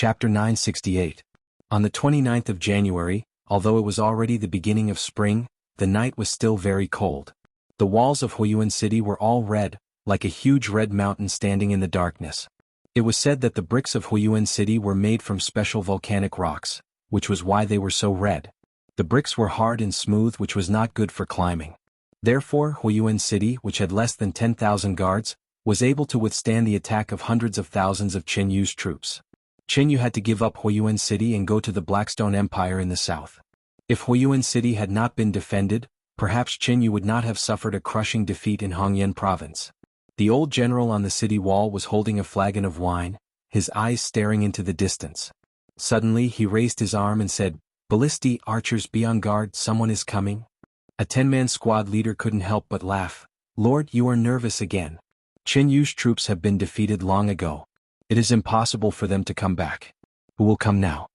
Chapter 968. On the 29th of January, although it was already the beginning of spring, the night was still very cold. The walls of Huiyuan City were all red, like a huge red mountain standing in the darkness. It was said that the bricks of Huiyuan City were made from special volcanic rocks, which was why they were so red. The bricks were hard and smooth, which was not good for climbing. Therefore, Huiyuan City, which had less than 10,000 guards, was able to withstand the attack of hundreds of thousands of Qin Yu's troops. Qin Yu had to give up Huiyuan City and go to the Blackstone Empire in the south. If Huiyuan City had not been defended, perhaps Qin Yu would not have suffered a crushing defeat in Hongyan province. The old general on the city wall was holding a flagon of wine, his eyes staring into the distance. Suddenly he raised his arm and said, "Ballisti, archers, be on guard, someone is coming." A 10-man squad leader couldn't help but laugh. "Lord, you are nervous again. Qin Yu's troops have been defeated long ago. It is impossible for them to come back. Who will come now?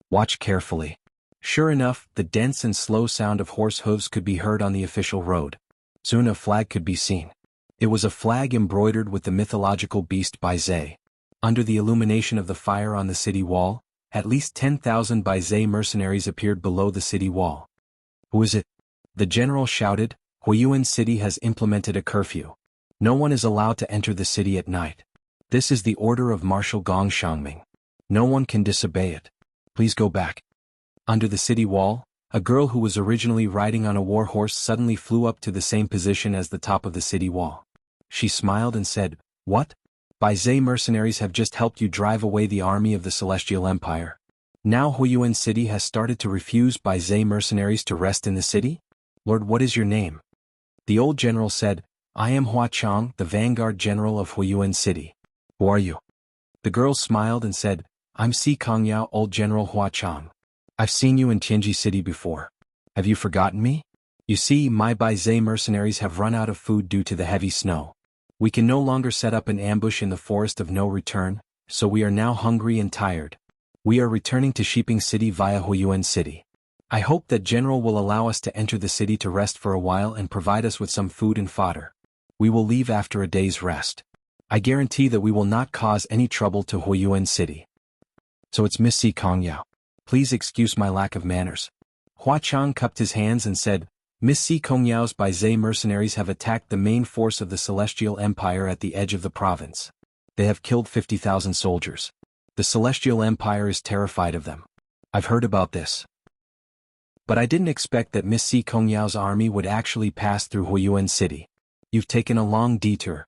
Watch carefully." Sure enough, the dense and slow sound of horse hooves could be heard on the official road. Soon a flag could be seen. It was a flag embroidered with the mythological beast Baizhe. Under the illumination of the fire on the city wall, at least 10,000 Baizhe mercenaries appeared below the city wall. "Who is it?" The general shouted. "Huiyuan City has implemented a curfew. No one is allowed to enter the city at night. This is the order of Marshal Gong Shangming. No one can disobey it. Please go back." Under the city wall, a girl who was originally riding on a war horse suddenly flew up to the same position as the top of the city wall. She smiled and said, "What? Baizhe mercenaries have just helped you drive away the army of the Celestial Empire. Now Huiyuan City has started to refuse Baizhe mercenaries to rest in the city? Lord, what is your name?" The old general said, "I am Hua Chang, the vanguard general of Huiyuan City." "Who are you?" The girl smiled and said, "I'm Si Kongyao, old General Hua Chang. I've seen you in Tianji City before. Have you forgotten me? You see, my Baizhe mercenaries have run out of food due to the heavy snow. We can no longer set up an ambush in the forest of no return, so we are now hungry and tired. We are returning to Shiping City via Huiyuan City. I hope that General will allow us to enter the city to rest for a while and provide us with some food and fodder. We will leave after a day's rest. I guarantee that we will not cause any trouble to Huiyuan City." "So it's Miss Si Kongyao. Please excuse my lack of manners." Hua Chang cupped his hands and said, "Miss Si Kongyao's Baizhe mercenaries have attacked the main force of the Celestial Empire at the edge of the province. They have killed 50,000 soldiers. The Celestial Empire is terrified of them. I've heard about this. But I didn't expect that Miss Si Kongyao's army would actually pass through Huiyuan City. You've taken a long detour."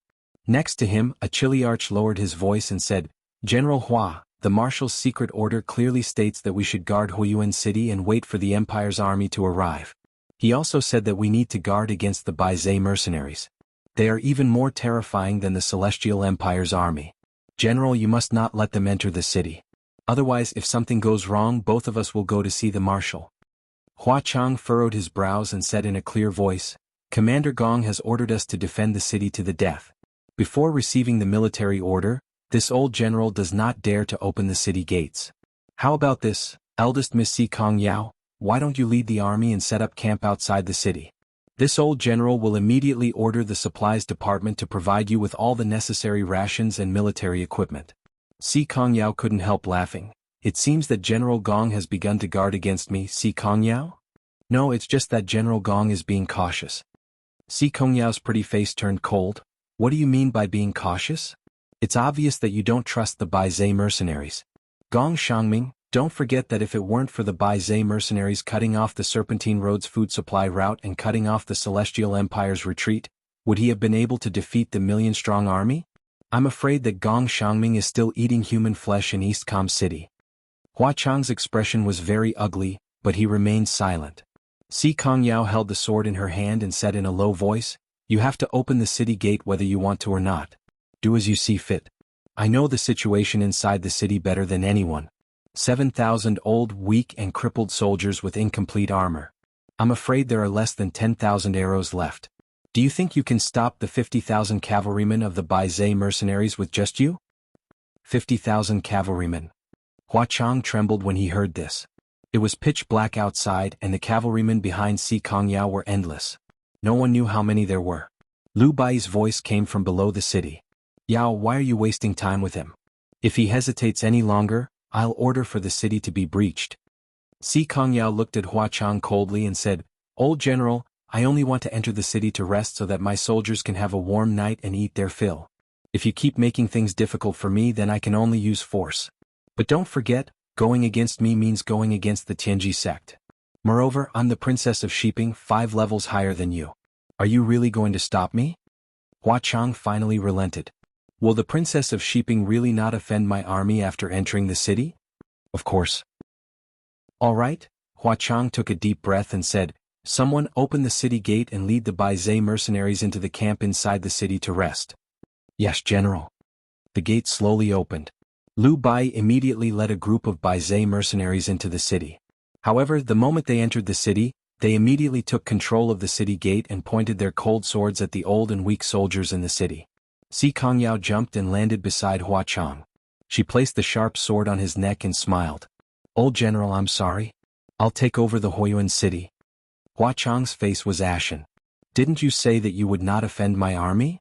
Next to him, a Chiliarch lowered his voice and said, "General Hua, the Marshal's secret order clearly states that we should guard Huiyuan City and wait for the Empire's army to arrive. He also said that we need to guard against the Baizhe mercenaries. They are even more terrifying than the Celestial Empire's army. General, you must not let them enter the city. Otherwise, if something goes wrong, both of us will go to see the Marshal." Hua Chang furrowed his brows and said in a clear voice, "Commander Gong has ordered us to defend the city to the death. Before receiving the military order, this old general does not dare to open the city gates. How about this, eldest Miss Si Kongyao? Why don't you lead the army and set up camp outside the city? This old general will immediately order the supplies department to provide you with all the necessary rations and military equipment." Si Kongyao couldn't help laughing. "It seems that General Gong has begun to guard against me, Si Kongyao?" "No, it's just that General Gong is being cautious." Si Kongyao's pretty face turned cold. "What do you mean by being cautious? It's obvious that you don't trust the Baizhe mercenaries. Gong Shangming, don't forget that if it weren't for the Baizhe mercenaries cutting off the Serpentine Road's food supply route and cutting off the Celestial Empire's retreat, would he have been able to defeat the million-strong army? I'm afraid that Gong Shangming is still eating human flesh in Eastcom City." Hua Chang's expression was very ugly, but he remained silent. Si Kongyao held the sword in her hand and said in a low voice, "You have to open the city gate whether you want to or not. Do as you see fit. I know the situation inside the city better than anyone. 7,000 old, weak and crippled soldiers with incomplete armor. I'm afraid there are less than 10,000 arrows left. Do you think you can stop the 50,000 cavalrymen of the Baizhe mercenaries with just you?" 50,000 cavalrymen. Hua Chang trembled when he heard this. It was pitch black outside and the cavalrymen behind Si Kongyao were endless. No one knew how many there were. Lu Bai's voice came from below the city. "Yao, why are you wasting time with him? If he hesitates any longer, I'll order for the city to be breached. Si Kongyao looked at Hua Chang coldly and said, Old General, I only want to enter the city to rest so that my soldiers can have a warm night and eat their fill. If you keep making things difficult for me, then I can only use force. But don't forget, going against me means going against the Tianji sect. Moreover, I'm the Princess of Shiping, 5 levels higher than you. Are you really going to stop me? Hua Chang finally relented. Will the Princess of Shiping really not offend my army after entering the city? Of course. All right, Hua Chang took a deep breath and said, Someone open the city gate and lead the Baizhe mercenaries into the camp inside the city to rest. Yes, General. The gate slowly opened. Liu Bai immediately led a group of Baizhe mercenaries into the city. However, the moment they entered the city, they immediately took control of the city gate and pointed their cold swords at the old and weak soldiers in the city. Si Kongyao jumped and landed beside Hua Chang. She placed the sharp sword on his neck and smiled. Old General, I'm sorry. I'll take over the Huiyuan city. Hua Chang's face was ashen. Didn't you say that you would not offend my army?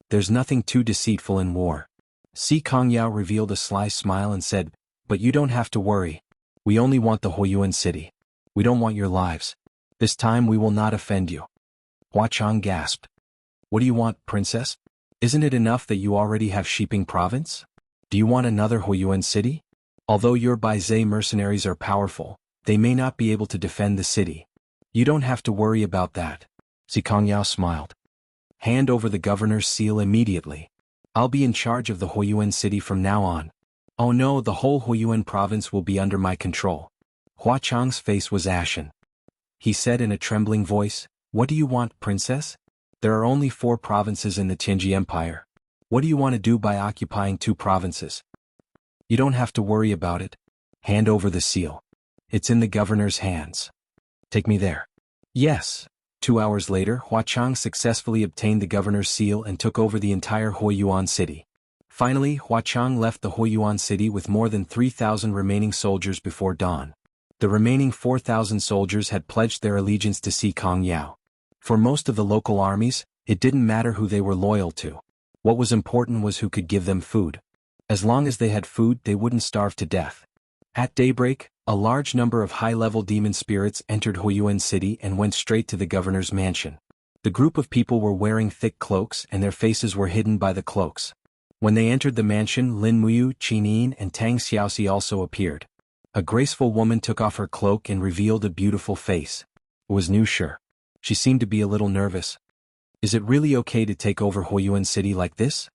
There's nothing too deceitful in war. Si Kongyao revealed a sly smile and said, But you don't have to worry. We only want the Huiyuan city. We don't want your lives. This time we will not offend you. Hua Chang gasped. What do you want, Princess? Isn't it enough that you already have Shiping province? Do you want another Huiyuan city? Although your Baizhe mercenaries are powerful, they may not be able to defend the city. You don't have to worry about that. Si Kongyao smiled. Hand over the governor's seal immediately. I'll be in charge of the Huiyuan city from now on. Oh no, the whole Huiyuan province will be under my control. Hua Chang's face was ashen. He said in a trembling voice, What do you want, Princess? There are only 4 provinces in the Tianji Empire. What do you want to do by occupying 2 provinces? You don't have to worry about it. Hand over the seal. It's in the governor's hands. Take me there. Yes. 2 hours later, Hua Chang successfully obtained the governor's seal and took over the entire Huiyuan city. Finally, Hua Chang left the Huiyuan city with more than 3,000 remaining soldiers before dawn. The remaining 4,000 soldiers had pledged their allegiance to Si Kongyao. For most of the local armies, it didn't matter who they were loyal to. What was important was who could give them food. As long as they had food, they wouldn't starve to death. At daybreak, a large number of high-level demon spirits entered Huiyuan city and went straight to the governor's mansion. The group of people were wearing thick cloaks and their faces were hidden by the cloaks. When they entered the mansion, Lin Muyu, Qin Yin, and Tang Xiaoxi also appeared. A graceful woman took off her cloak and revealed a beautiful face. It was Nushi. She seemed to be a little nervous. Is it really okay to take over Huiyuan city like this?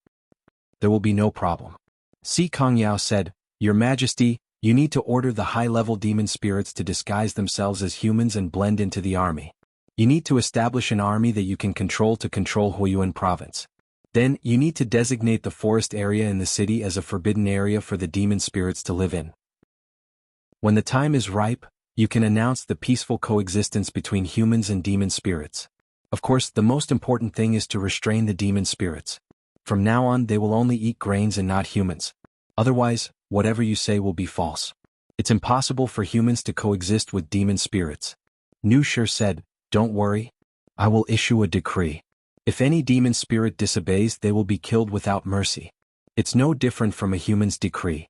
There will be no problem. Si Kongyao said, Your Majesty, you need to order the high-level demon spirits to disguise themselves as humans and blend into the army. You need to establish an army that you can control to control Huiyuan province. Then, you need to designate the forest area in the city as a forbidden area for the demon spirits to live in. When the time is ripe, you can announce the peaceful coexistence between humans and demon spirits. Of course, the most important thing is to restrain the demon spirits. From now on, they will only eat grains and not humans. Otherwise, whatever you say will be false. It's impossible for humans to coexist with demon spirits. Nushi said, Don't worry. I will issue a decree. If any demon spirit disobeys, they will be killed without mercy. It's no different from a human's decree.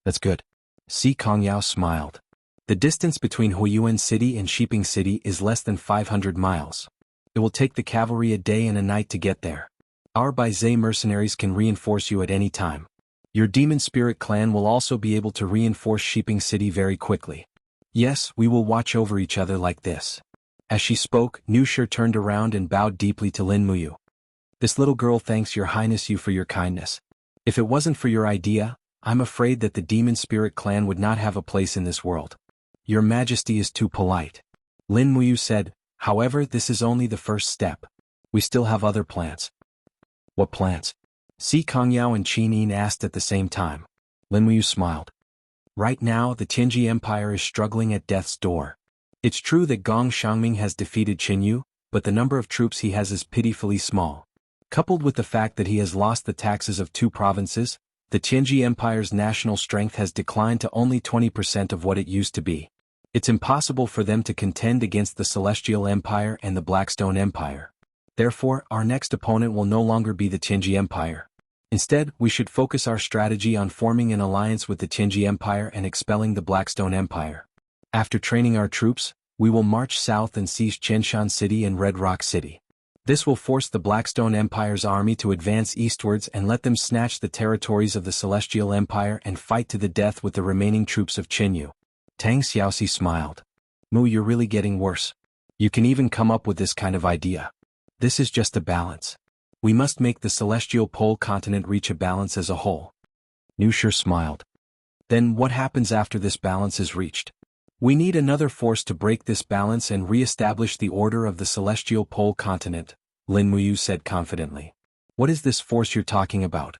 That's good. Si Kongyao smiled. The distance between Huiyuan city and Shiping city is less than 500 miles. It will take the cavalry a day and a night to get there. Our Baizhe mercenaries can reinforce you at any time. Your demon spirit clan will also be able to reinforce Shiping city very quickly. Yes, we will watch over each other like this. As she spoke, Nushi turned around and bowed deeply to Lin Muyu. This little girl thanks your highness you for your kindness. If it wasn't for your idea, I'm afraid that the demon spirit clan would not have a place in this world. Your Majesty is too polite. Lin Muyu said, However, this is only the first step. We still have other plans. What plans? Si Kongyao and Qin Yin asked at the same time. Lin Muyu smiled. Right now, the Tianji Empire is struggling at death's door. It's true that Gong Xiangming has defeated Qinyu, but the number of troops he has is pitifully small. Coupled with the fact that he has lost the taxes of 2 provinces, the Tianji Empire's national strength has declined to only 20% of what it used to be. It's impossible for them to contend against the Celestial Empire and the Blackstone Empire. Therefore, our next opponent will no longer be the Tianji Empire. Instead, we should focus our strategy on forming an alliance with the Tianji Empire and expelling the Blackstone Empire. After training our troops, we will march south and seize Qianshan City and Red Rock City. This will force the Blackstone Empire's army to advance eastwards and let them snatch the territories of the Celestial Empire and fight to the death with the remaining troops of Qinyu. Tang Xiaoxi smiled. Mu, you're really getting worse. You can even come up with this kind of idea. This is just a balance. We must make the celestial pole continent reach a balance as a whole. Nu Shi smiled. Then what happens after this balance is reached? We need another force to break this balance and re-establish the order of the celestial pole continent, Lin Muyu said confidently. What is this force you're talking about?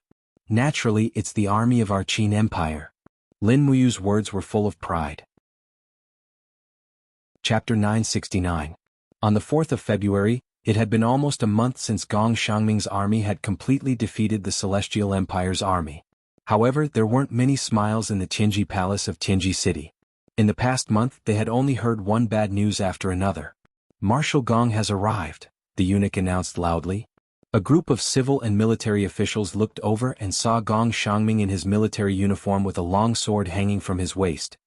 Naturally, it's the army of our Qin Empire. Lin Muyu's words were full of pride. Chapter 969. On the 4th of February, it had been almost a month since Gong Xiangming's army had completely defeated the Celestial Empire's army. However, there weren't many smiles in the Tianji Palace of Tianji City. In the past month, they had only heard one bad news after another. Marshal Gong has arrived, the eunuch announced loudly. A group of civil and military officials looked over and saw Gong Xiangming in his military uniform with a long sword hanging from his waist.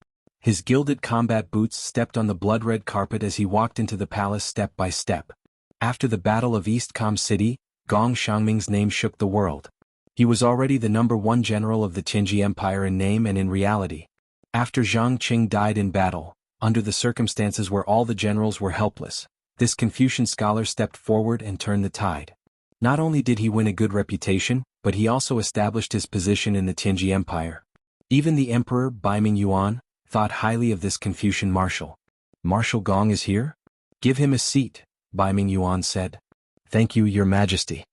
His gilded combat boots stepped on the blood-red carpet as he walked into the palace step by step. After the Battle of Eastcom City, Gong Xiangming's name shook the world. He was already the #1 general of the Tianji Empire in name and in reality. After Zhang Qing died in battle, under the circumstances where all the generals were helpless, this Confucian scholar stepped forward and turned the tide. Not only did he win a good reputation, but he also established his position in the Tianji Empire. Even the Emperor Baiming Yuan thought highly of this Confucian marshal. Marshal Gong is here? Give him a seat, Baiming Yuan said. Thank you, Your Majesty.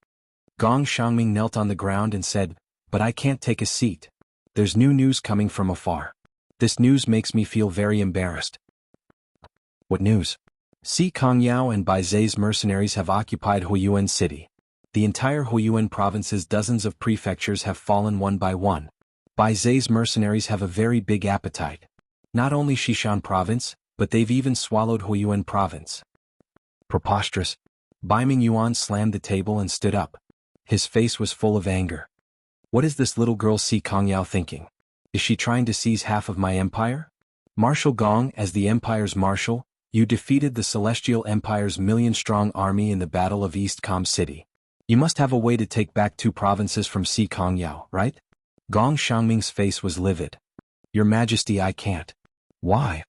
Gong Xiangming knelt on the ground and said, but I can't take a seat. There's new news coming from afar. This news makes me feel very embarrassed. What news? Si Kongyao and Bai Zai's mercenaries have occupied Huiyuan City. The entire Huiyuan province's dozens of prefectures have fallen one by one. Bai Zai's mercenaries have a very big appetite. Not only Xishan province, but they've even swallowed Huiyuan province. Preposterous. Baiming Yuan slammed the table and stood up. His face was full of anger. What is this little girl Si Kongyao thinking? Is she trying to seize half of my empire? Marshal Gong, as the empire's marshal, you defeated the Celestial Empire's million-strong army in the Battle of Eastcom City. You must have a way to take back 2 provinces from Si Kongyao, right? Gong Xiangming's face was livid. Your Majesty, I can't. Why?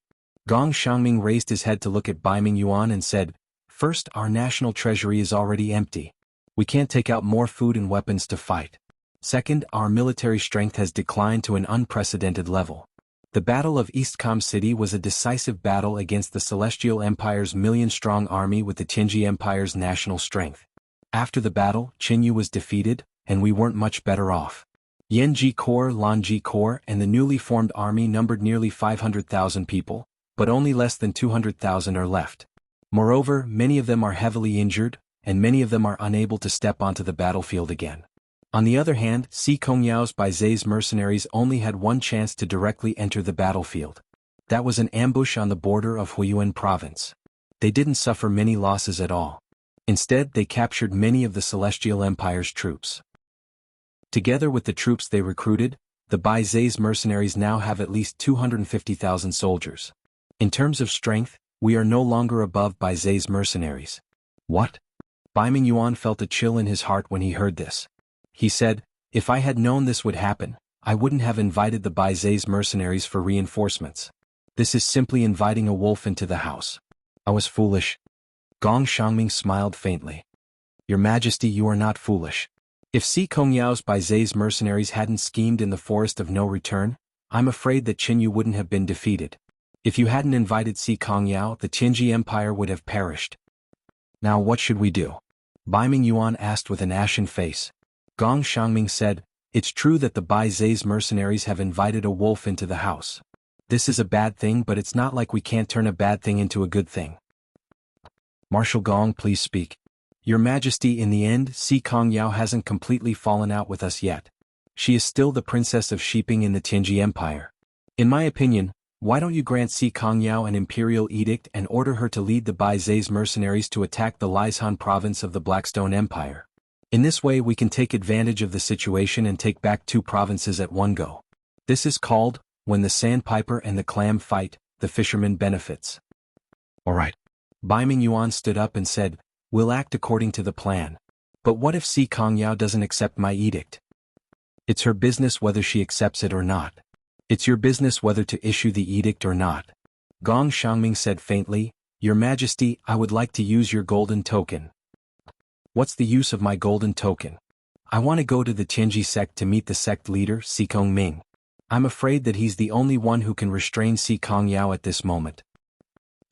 Gong Xiangming raised his head to look at Baiming Yuan and said, First, our national treasury is already empty. We can't take out more food and weapons to fight. Second, our military strength has declined to an unprecedented level. The Battle of Eastcom City was a decisive battle against the Celestial Empire's million-strong army with the Tianji Empire's national strength. After the battle, Qinyu was defeated, and we weren't much better off. Yanji Corps, Lanji Corps, and the newly formed army numbered nearly 500,000 people, but only less than 200,000 are left. Moreover, many of them are heavily injured, and many of them are unable to step onto the battlefield again. On the other hand, Si Kongyao's Bai Zai's mercenaries only had one chance to directly enter the battlefield. That was an ambush on the border of Huiyuan province. They didn't suffer many losses at all. Instead, they captured many of the Celestial Empire's troops. Together with the troops they recruited, the Bai Zai's mercenaries now have at least 250,000 soldiers. In terms of strength, we are no longer above Bai Zai's mercenaries. What? Baiming Yuan felt a chill in his heart when he heard this. He said, if I had known this would happen, I wouldn't have invited the Bai Zai's mercenaries for reinforcements. This is simply inviting a wolf into the house. I was foolish. Gong Xiangming smiled faintly. Your Majesty, you are not foolish. If Si Kongyao's Bai Zai's mercenaries hadn't schemed in the forest of no return, I'm afraid that Qinyu wouldn't have been defeated. If you hadn't invited Si Kongyao, the Tianji Empire would have perished. Now what should we do? Baiming Yuan asked with an ashen face. Gong Xiangming said, it's true that the Bai Zai's mercenaries have invited a wolf into the house. This is a bad thing, but it's not like we can't turn a bad thing into a good thing. Marshal Gong, please speak. Your Majesty, in the end, Si Kongyao hasn't completely fallen out with us yet. She is still the Princess of Shiping in the Tianji Empire. In my opinion, why don't you grant Si Kongyao an imperial edict and order her to lead the Bai Zai's mercenaries to attack the Liaishan province of the Blackstone Empire? In this way we can take advantage of the situation and take back 2 provinces at one go. This is called, when the sandpiper and the clam fight, the fisherman benefits. Alright. Bai Mingyuan stood up and said, we'll act according to the plan. But what if Si Kongyao doesn't accept my edict? It's her business whether she accepts it or not. It's your business whether to issue the edict or not. Gong Xiangming said faintly, Your Majesty, I would like to use your golden token. What's the use of my golden token? I want to go to the Tianji sect to meet the sect leader, Si Kongming. I'm afraid that he's the only one who can restrain Si Kongyao at this moment.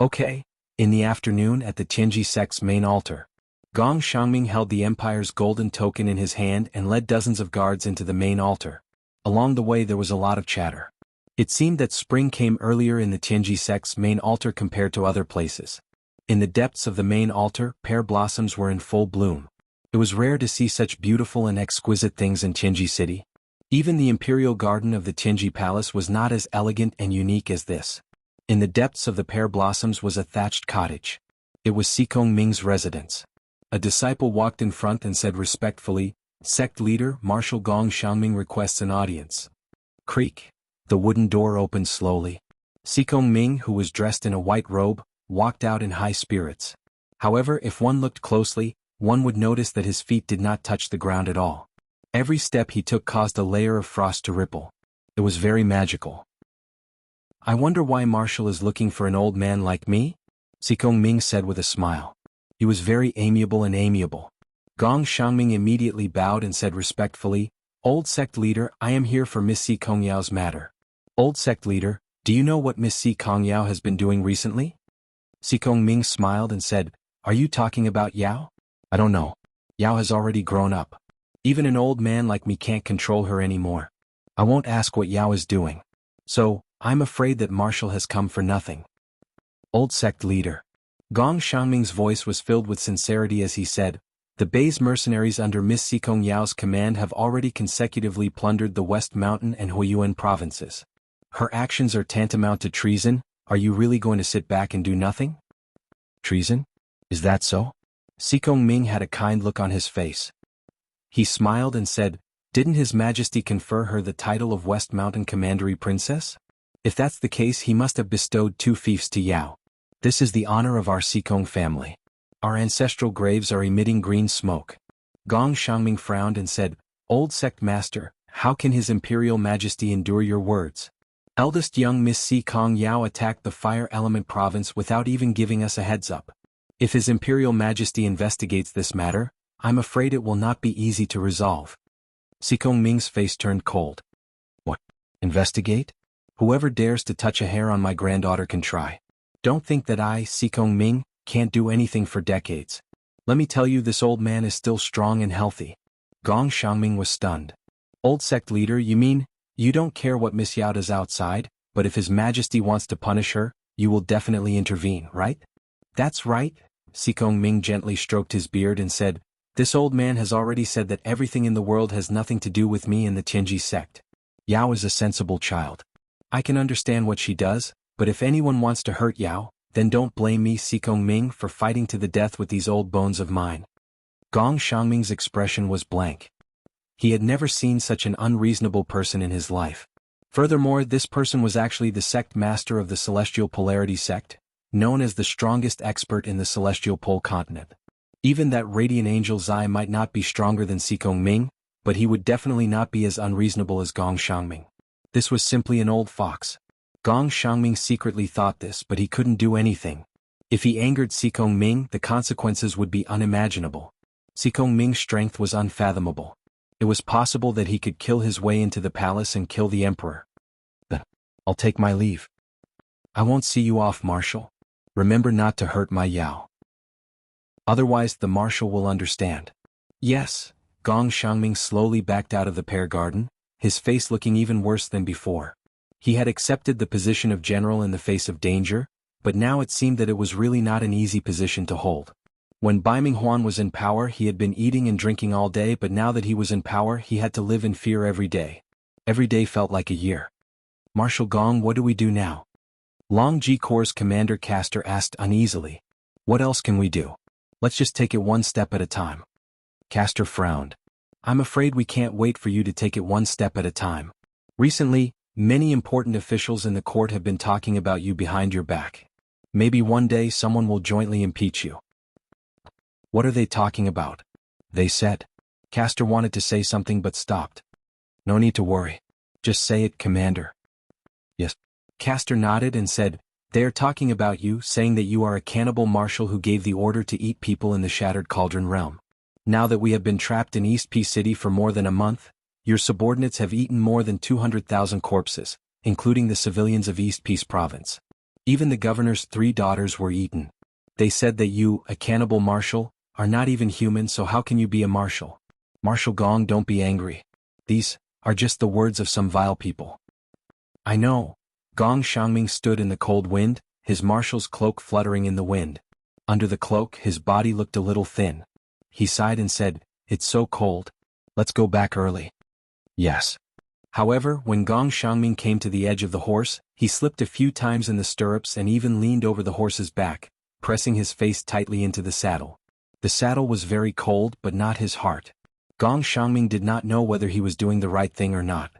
Okay. In the afternoon at the Tianji sect's main altar, Gong Xiangming held the Empire's golden token in his hand and led dozens of guards into the main altar. Along the way there was a lot of chatter. It seemed that spring came earlier in the Tianji sect's main altar compared to other places. In the depths of the main altar, pear blossoms were in full bloom. It was rare to see such beautiful and exquisite things in Tianji City. Even the imperial garden of the Tianji Palace was not as elegant and unique as this. In the depths of the pear blossoms was a thatched cottage. It was Si Kongming's residence. A disciple walked in front and said respectfully, Sect leader Marshal Gong Xiangming requests an audience. Creak. The wooden door opened slowly. Si Kongming, who was dressed in a white robe, walked out in high spirits. However, if one looked closely, one would notice that his feet did not touch the ground at all. Every step he took caused a layer of frost to ripple. It was very magical. I wonder why Marshal is looking for an old man like me? Si Kongming said with a smile. He was very amiable and amiable. Gong Xiangming immediately bowed and said respectfully, Old sect leader, I am here for Miss Si Kongyao's matter. Old sect leader, do you know what Miss Si Kongyao has been doing recently? Si Kongming smiled and said, Are you talking about Yao? I don't know. Yao has already grown up. Even an old man like me can't control her anymore. I won't ask what Yao is doing. So, I'm afraid that Marshal has come for nothing. Old sect leader. Gong Xiangming's voice was filled with sincerity as he said, The Bei's mercenaries under Miss Si Kongyao's command have already consecutively plundered the West Mountain and Huiyuan provinces. Her actions are tantamount to treason. Are you really going to sit back and do nothing? Treason? Is that so? Si Kongming had a kind look on his face. He smiled and said, Didn't His Majesty confer her the title of West Mountain Commandery Princess? If that's the case, he must have bestowed 2 fiefs to Yao. This is the honor of our Si Kong family. Our ancestral graves are emitting green smoke. Gong Xiangming frowned and said, Old sect master, how can His Imperial Majesty endure your words? Eldest young Miss Si Kongyao attacked the Fire Element province without even giving us a heads up. If His Imperial Majesty investigates this matter, I'm afraid it will not be easy to resolve. Si Kongming's face turned cold. What? Investigate? Whoever dares to touch a hair on my granddaughter can try. Don't think that I, Si Kongming, can't do anything for decades. Let me tell you, this old man is still strong and healthy. Gong Xiangming was stunned. Old sect leader, you mean, you don't care what Miss Yao does outside, but if His Majesty wants to punish her, you will definitely intervene, right? That's right. Si Kongming gently stroked his beard and said, This old man has already said that everything in the world has nothing to do with me and the Tianji sect. Yao is a sensible child. I can understand what she does, but if anyone wants to hurt Yao, then don't blame me, Si Kongming, for fighting to the death with these old bones of mine. Gong Xiangming's expression was blank. He had never seen such an unreasonable person in his life. Furthermore, this person was actually the sect master of the Celestial Polarity sect, known as the strongest expert in the Celestial Pole continent. Even that radiant angel Zai might not be stronger than Si Kongming, but he would definitely not be as unreasonable as Gong Xiangming. This was simply an old fox. Gong Xiangming secretly thought this, but he couldn't do anything. If he angered Si Kongming, the consequences would be unimaginable. Si Kongming's strength was unfathomable. It was possible that he could kill his way into the palace and kill the emperor. Then, I'll take my leave. I won't see you off, Marshal. Remember not to hurt my Yao. Otherwise the Marshal will understand. Yes. Gong Xiangming slowly backed out of the pear garden, his face looking even worse than before. He had accepted the position of general in the face of danger, but now it seemed that it was really not an easy position to hold. When Bai Minghuan was in power, he had been eating and drinking all day, but now that he was in power, he had to live in fear every day. Every day felt like a year. Marshal Gong, what do we do now? Long Ji Corps Commander Castor asked uneasily. What else can we do? Let's just take it one step at a time. Castor frowned. I'm afraid we can't wait for you to take it one step at a time. Recently, many important officials in the court have been talking about you behind your back. Maybe one day someone will jointly impeach you. What are they talking about? They said. Castor wanted to say something but stopped. No need to worry. Just say it, Commander. Yes. Castor nodded and said, they are talking about you, saying that you are a cannibal marshal who gave the order to eat people in the Shattered Cauldron realm. Now that we have been trapped in East P City for more than a month, your subordinates have eaten more than 200,000 corpses, including the civilians of East Peace Province. Even the governor's 3 daughters were eaten. They said that you, a cannibal marshal, are not even human, so how can you be a marshal? Marshal Gong, don't be angry. These are just the words of some vile people. I know. Gong Xiangming stood in the cold wind, his marshal's cloak fluttering in the wind. Under the cloak, his body looked a little thin. He sighed and said, it's so cold. Let's go back early. Yes. However, when Gong Xiangming came to the edge of the horse, he slipped a few times in the stirrups and even leaned over the horse's back, pressing his face tightly into the saddle. The saddle was very cold, but not his heart. Gong Xiangming did not know whether he was doing the right thing or not.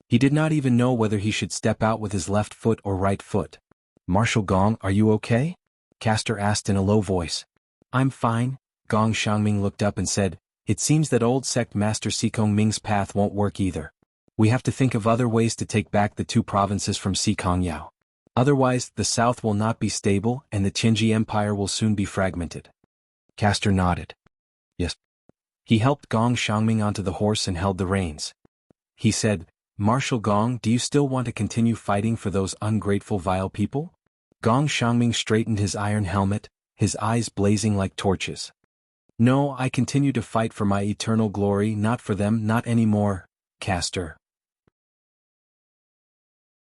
He did not even know whether he should step out with his left foot or right foot. Marshal Gong, are you okay? Castor asked in a low voice. I'm fine. Gong Xiangming looked up and said, it seems that old sect master Sikong Ming's path won't work either. We have to think of other ways to take back the 2 provinces from Sikong Yao. Otherwise, the south will not be stable and the Qinji Empire will soon be fragmented. Castor nodded. Yes. He helped Gong Xiangming onto the horse and held the reins. He said, Marshal Gong, do you still want to continue fighting for those ungrateful vile people? Gong Xiangming straightened his iron helmet, his eyes blazing like torches. No, I continue to fight for my eternal glory, not for them, not anymore, Castor.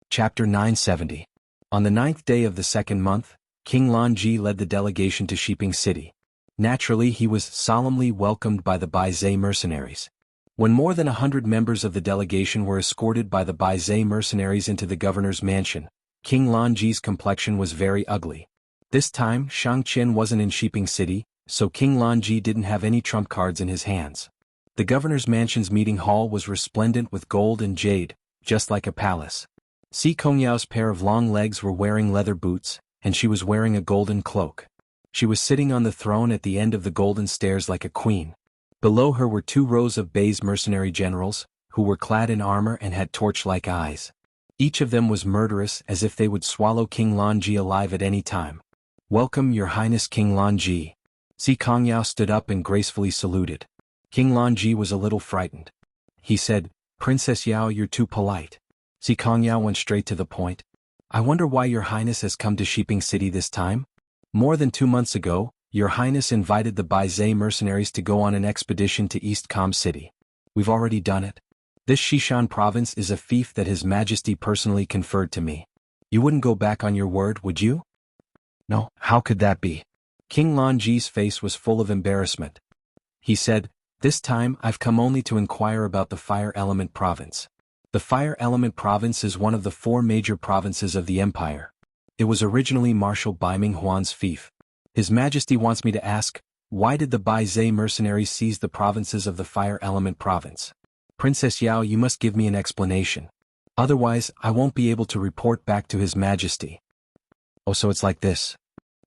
Chapter 970. On the 9th day of the 2nd month, King Lanji led the delegation to Shiping City. Naturally, he was solemnly welcomed by the Baizhe mercenaries. When more than 100 members of the delegation were escorted by the Baizhe mercenaries into the governor's mansion, King Lanji's complexion was very ugly. This time, Shang Qin wasn't in Shiping City, so King Lanji didn't have any trump cards in his hands. The governor's mansion's meeting hall was resplendent with gold and jade, just like a palace. Si Kongyao's pair of long legs were wearing leather boots, and she was wearing a golden cloak. She was sitting on the throne at the end of the golden stairs like a queen. Below her were 2 rows of Baize mercenary generals, who were clad in armor and had torch-like eyes. Each of them was murderous, as if they would swallow King Lanji alive at any time. Welcome, Your Highness King Lanji. Si Kongyao stood up and gracefully saluted. King Lanji was a little frightened. He said, Princess Yao, you're too polite. Si Kongyao went straight to the point. I wonder why Your Highness has come to Shiping City this time? More than 2 months ago, Your Highness invited the Baizhe mercenaries to go on an expedition to East Com City. We've already done it. This Shishan province is a fief that His Majesty personally conferred to me. You wouldn't go back on your word, would you? No, how could that be? King Lanji's face was full of embarrassment. He said, This time I've come only to inquire about the Fire Element Province. The Fire Element Province is one of the 4 major provinces of the Empire. It was originally Marshal Baiming Huan's fief. His Majesty wants me to ask, why did the Baizhe mercenaries seize the provinces of the Fire Element Province? Princess Yao, you must give me an explanation. Otherwise, I won't be able to report back to His Majesty. Oh, so it's like this.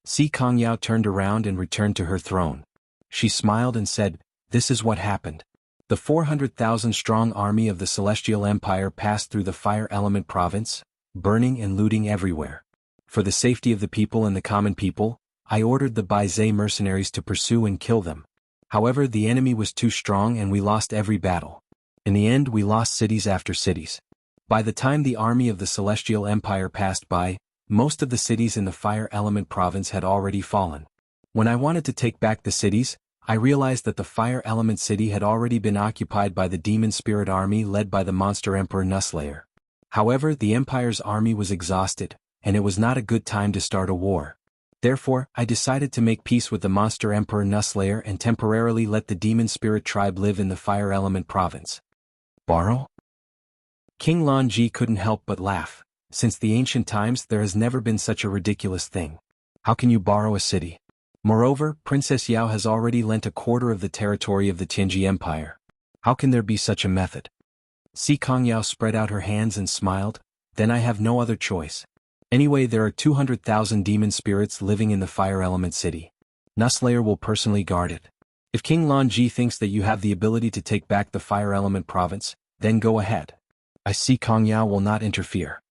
Si Kongyao turned around and returned to her throne. She smiled and said, This is what happened. The 400,000-strong army of the Celestial Empire passed through the Fire Element Province, burning and looting everywhere. For the safety of the people and the common people, I ordered the Baizhe mercenaries to pursue and kill them. However, the enemy was too strong and we lost every battle. In the end, we lost cities after cities. By the time the army of the Celestial Empire passed by, most of the cities in the Fire Element Province had already fallen. When I wanted to take back the cities, I realized that the Fire Element City had already been occupied by the Demon Spirit Army led by the Monster Emperor Nusslayer. However, the Empire's army was exhausted, and it was not a good time to start a war. Therefore, I decided to make peace with the Monster Emperor Nusslayer and temporarily let the Demon Spirit tribe live in the Fire Element Province. Borrow? King Lanji couldn't help but laugh. Since the ancient times there has never been such a ridiculous thing. How can you borrow a city? Moreover, Princess Yao has already lent a quarter of the territory of the Tianji Empire. How can there be such a method? Si Kongyao spread out her hands and smiled. Then I have no other choice. Anyway, there are 200,000 demon spirits living in the Fire Element City. Nusslayer will personally guard it. If King Lanji thinks that you have the ability to take back the Fire Element province, then go ahead. I see Kongyao will not interfere.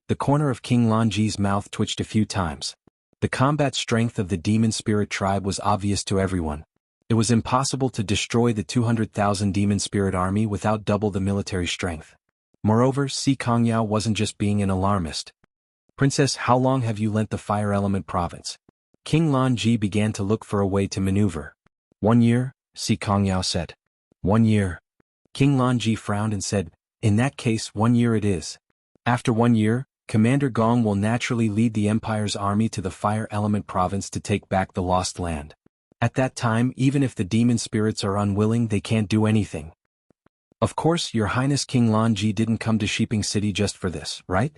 The corner of King Lanji's mouth twitched a few times. The combat strength of the demon spirit tribe was obvious to everyone. It was impossible to destroy the 200,000 demon spirit army without double the military strength. Moreover, Si Kongyao wasn't just being an alarmist. Princess, how long have you lent the Fire Element province? King Lanji began to look for a way to maneuver. 1 year, Si Kongyao said. 1 year. King Lanji frowned and said, in that case 1 year it is. After 1 year, Commander Gong will naturally lead the Empire's army to the Fire Element province to take back the lost land. At that time, even if the demon spirits are unwilling, they can't do anything. Of course, Your Highness King Lanji didn't come to Shiping City just for this, right?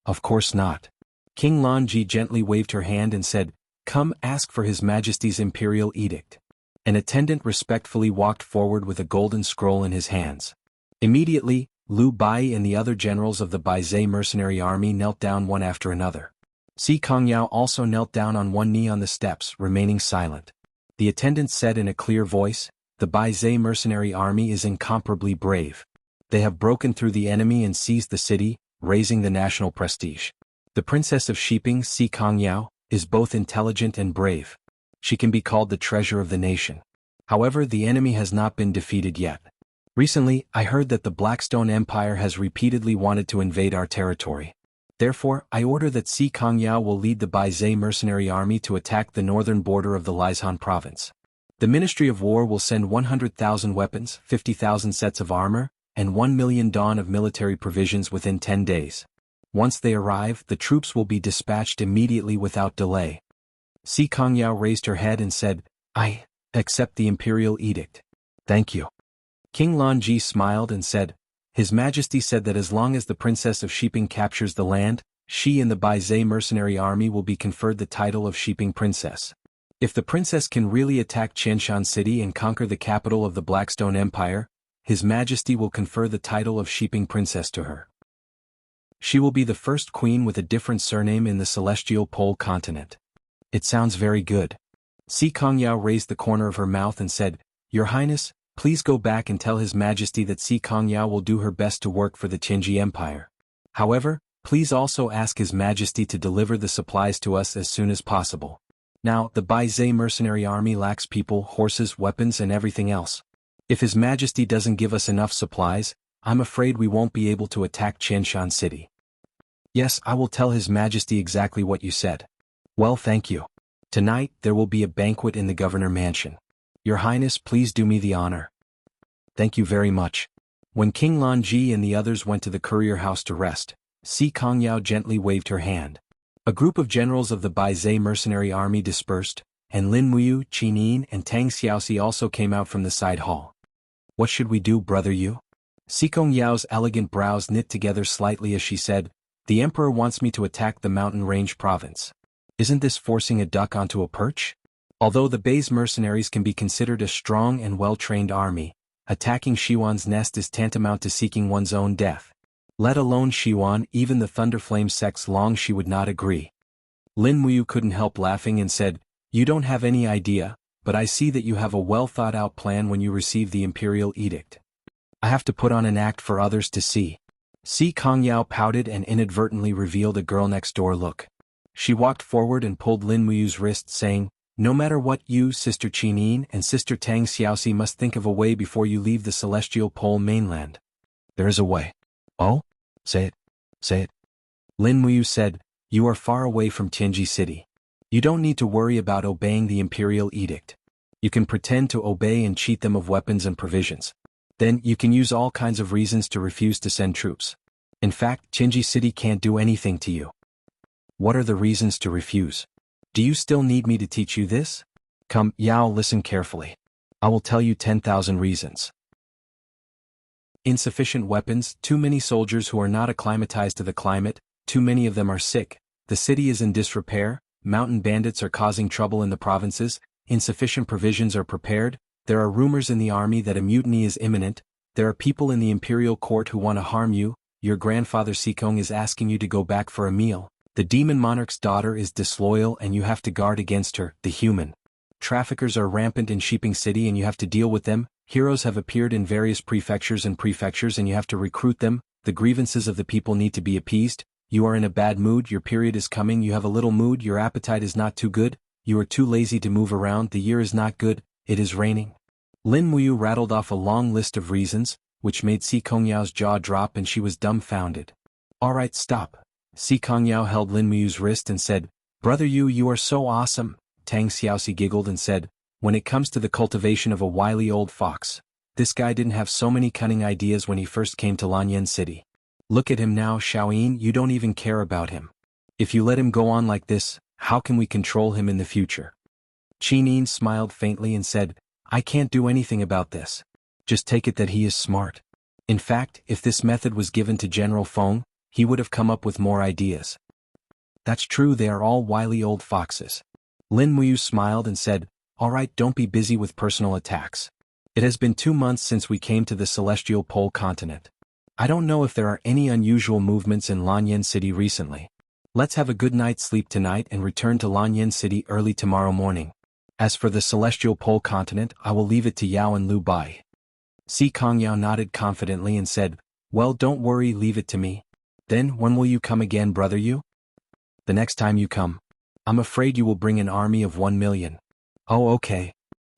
Of course not. King Lanji gently waved her hand and said, come ask for His Majesty's Imperial Edict. An attendant respectfully walked forward with a golden scroll in his hands. Immediately, Liu Bai and the other generals of the Baizhe mercenary army knelt down one after another. Si Kongyao also knelt down on one knee on the steps, remaining silent. The attendant said in a clear voice, the Baizhe mercenary army is incomparably brave. They have broken through the enemy and seized the city, raising the national prestige. The Princess of Shiping, Si Kongyao, is both intelligent and brave. She can be called the treasure of the nation. However, the enemy has not been defeated yet. Recently, I heard that the Blackstone Empire has repeatedly wanted to invade our territory. Therefore, I order that Si Kongyao will lead the Baizhe mercenary army to attack the northern border of the Liaison province. The Ministry of War will send 100,000 weapons, 50,000 sets of armor, and 1 million dawn of military provisions within 10 days. Once they arrive, the troops will be dispatched immediately without delay. Si Kongyao raised her head and said, I accept the Imperial Edict. Thank you. King Lanji smiled and said, His Majesty said that as long as the Princess of Shiping captures the land, she and the Baizhe mercenary army will be conferred the title of Shiping Princess. If the princess can really attack Qianshan City and conquer the capital of the Blackstone Empire, His Majesty will confer the title of Shiping Princess to her. She will be the first queen with a different surname in the celestial pole continent. It sounds very good. Si Kongyao raised the corner of her mouth and said, Your Highness, please go back and tell His Majesty that Si Kongyao will do her best to work for the Tianji Empire. However, please also ask His Majesty to deliver the supplies to us as soon as possible. Now, the Baizhe mercenary army lacks people, horses, weapons and everything else. If His Majesty doesn't give us enough supplies, I'm afraid we won't be able to attack Qianshan City. Yes, I will tell His Majesty exactly what you said. Well, thank you. Tonight, there will be a banquet in the Governor Mansion. Your Highness, please do me the honor. Thank you very much. When King Lanji and the others went to the courier house to rest, Si Kongyao gently waved her hand. A group of generals of the Baizhe mercenary army dispersed, and Lin Muyu, Qin Yin and Tang Xiaoxi also came out from the side hall. What should we do, brother Yu? Si Kongyao's elegant brows knit together slightly as she said, The Emperor wants me to attack the mountain range province. Isn't this forcing a duck onto a perch? Although the Baize mercenaries can be considered a strong and well-trained army, attacking Shiwan's nest is tantamount to seeking one's own death. Let alone Shiwan, even the Thunderflame sect's Long she would not agree. Lin Muyu couldn't help laughing and said, You don't have any idea, but I see that you have a well-thought-out plan when you receive the Imperial Edict. I have to put on an act for others to see. Si Kongyao pouted and inadvertently revealed a girl-next-door look. She walked forward and pulled Lin Muyu's wrist, saying, No matter what, you, Sister Qin Yin and Sister Tang Xiaoxi must think of a way before you leave the Celestial Pole mainland. There is a way. Oh? Say it. Say it. Lin Muyu said, You are far away from Tianji City. You don't need to worry about obeying the Imperial Edict. You can pretend to obey and cheat them of weapons and provisions. Then, you can use all kinds of reasons to refuse to send troops. In fact, Tianji City can't do anything to you. What are the reasons to refuse? Do you still need me to teach you this? Come, Yao, listen carefully. I will tell you 10,000 reasons. Insufficient weapons, too many soldiers who are not acclimatized to the climate, too many of them are sick, the city is in disrepair, mountain bandits are causing trouble in the provinces, insufficient provisions are prepared, there are rumors in the army that a mutiny is imminent, there are people in the imperial court who want to harm you, your grandfather Sikong is asking you to go back for a meal, the demon monarch's daughter is disloyal and you have to guard against her, the human traffickers are rampant in Shiping City and you have to deal with them, heroes have appeared in various prefectures and you have to recruit them, the grievances of the people need to be appeased, you are in a bad mood, your period is coming, you have a little mood, your appetite is not too good, you are too lazy to move around, the year is not good, it is raining. Lin Muyu rattled off a long list of reasons, which made Si Kongyao's jaw drop and she was dumbfounded. Alright, stop. Si Kongyao held Lin Muyu's wrist and said, Brother you are so awesome. Tang Xiaoxi giggled and said, when it comes to the cultivation of a wily old fox, this guy didn't have so many cunning ideas when he first came to Lanyan City. Look at him now, Xiaoyin, you don't even care about him. If you let him go on like this, how can we control him in the future? Qinin smiled faintly and said, I can't do anything about this. Just take it that he is smart. In fact, if this method was given to General Feng, he would have come up with more ideas. That's true, they are all wily old foxes. Lin Muyu smiled and said, Alright, don't be busy with personal attacks. It has been 2 months since we came to the celestial pole continent. I don't know if there are any unusual movements in Lanyan City recently. Let's have a good night's sleep tonight and return to Lanyan City early tomorrow morning. As for the celestial pole continent, I will leave it to Yao and Lu Bai. Si Kongyao nodded confidently and said, Well, don't worry, leave it to me. Then, when will you come again, brother you? The next time you come. I'm afraid you will bring an army of 1 million. Oh, okay.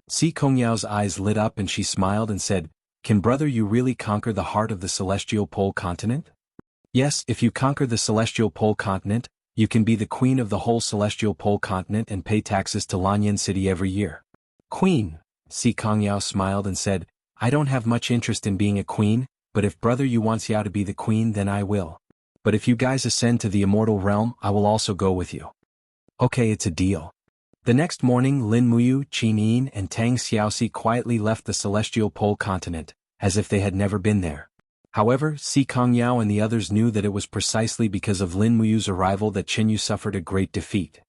Si Kongyao's eyes lit up and she smiled and said, Can brother you really conquer the heart of the celestial pole continent? Yes, if you conquer the celestial pole continent, you can be the queen of the whole celestial pole continent and pay taxes to Lanyan City every year. Queen, Si Kongyao smiled and said, I don't have much interest in being a queen, but if brother you wants Yao to be the queen then I will. But if you guys ascend to the immortal realm, I will also go with you. Okay, it's a deal. The next morning Lin Muyu, Qinin and Tang Xiaoxi quietly left the celestial pole continent, as if they had never been there. However, Si Kongyao and the others knew that it was precisely because of Lin Muyu's arrival that Qinyu suffered a great defeat.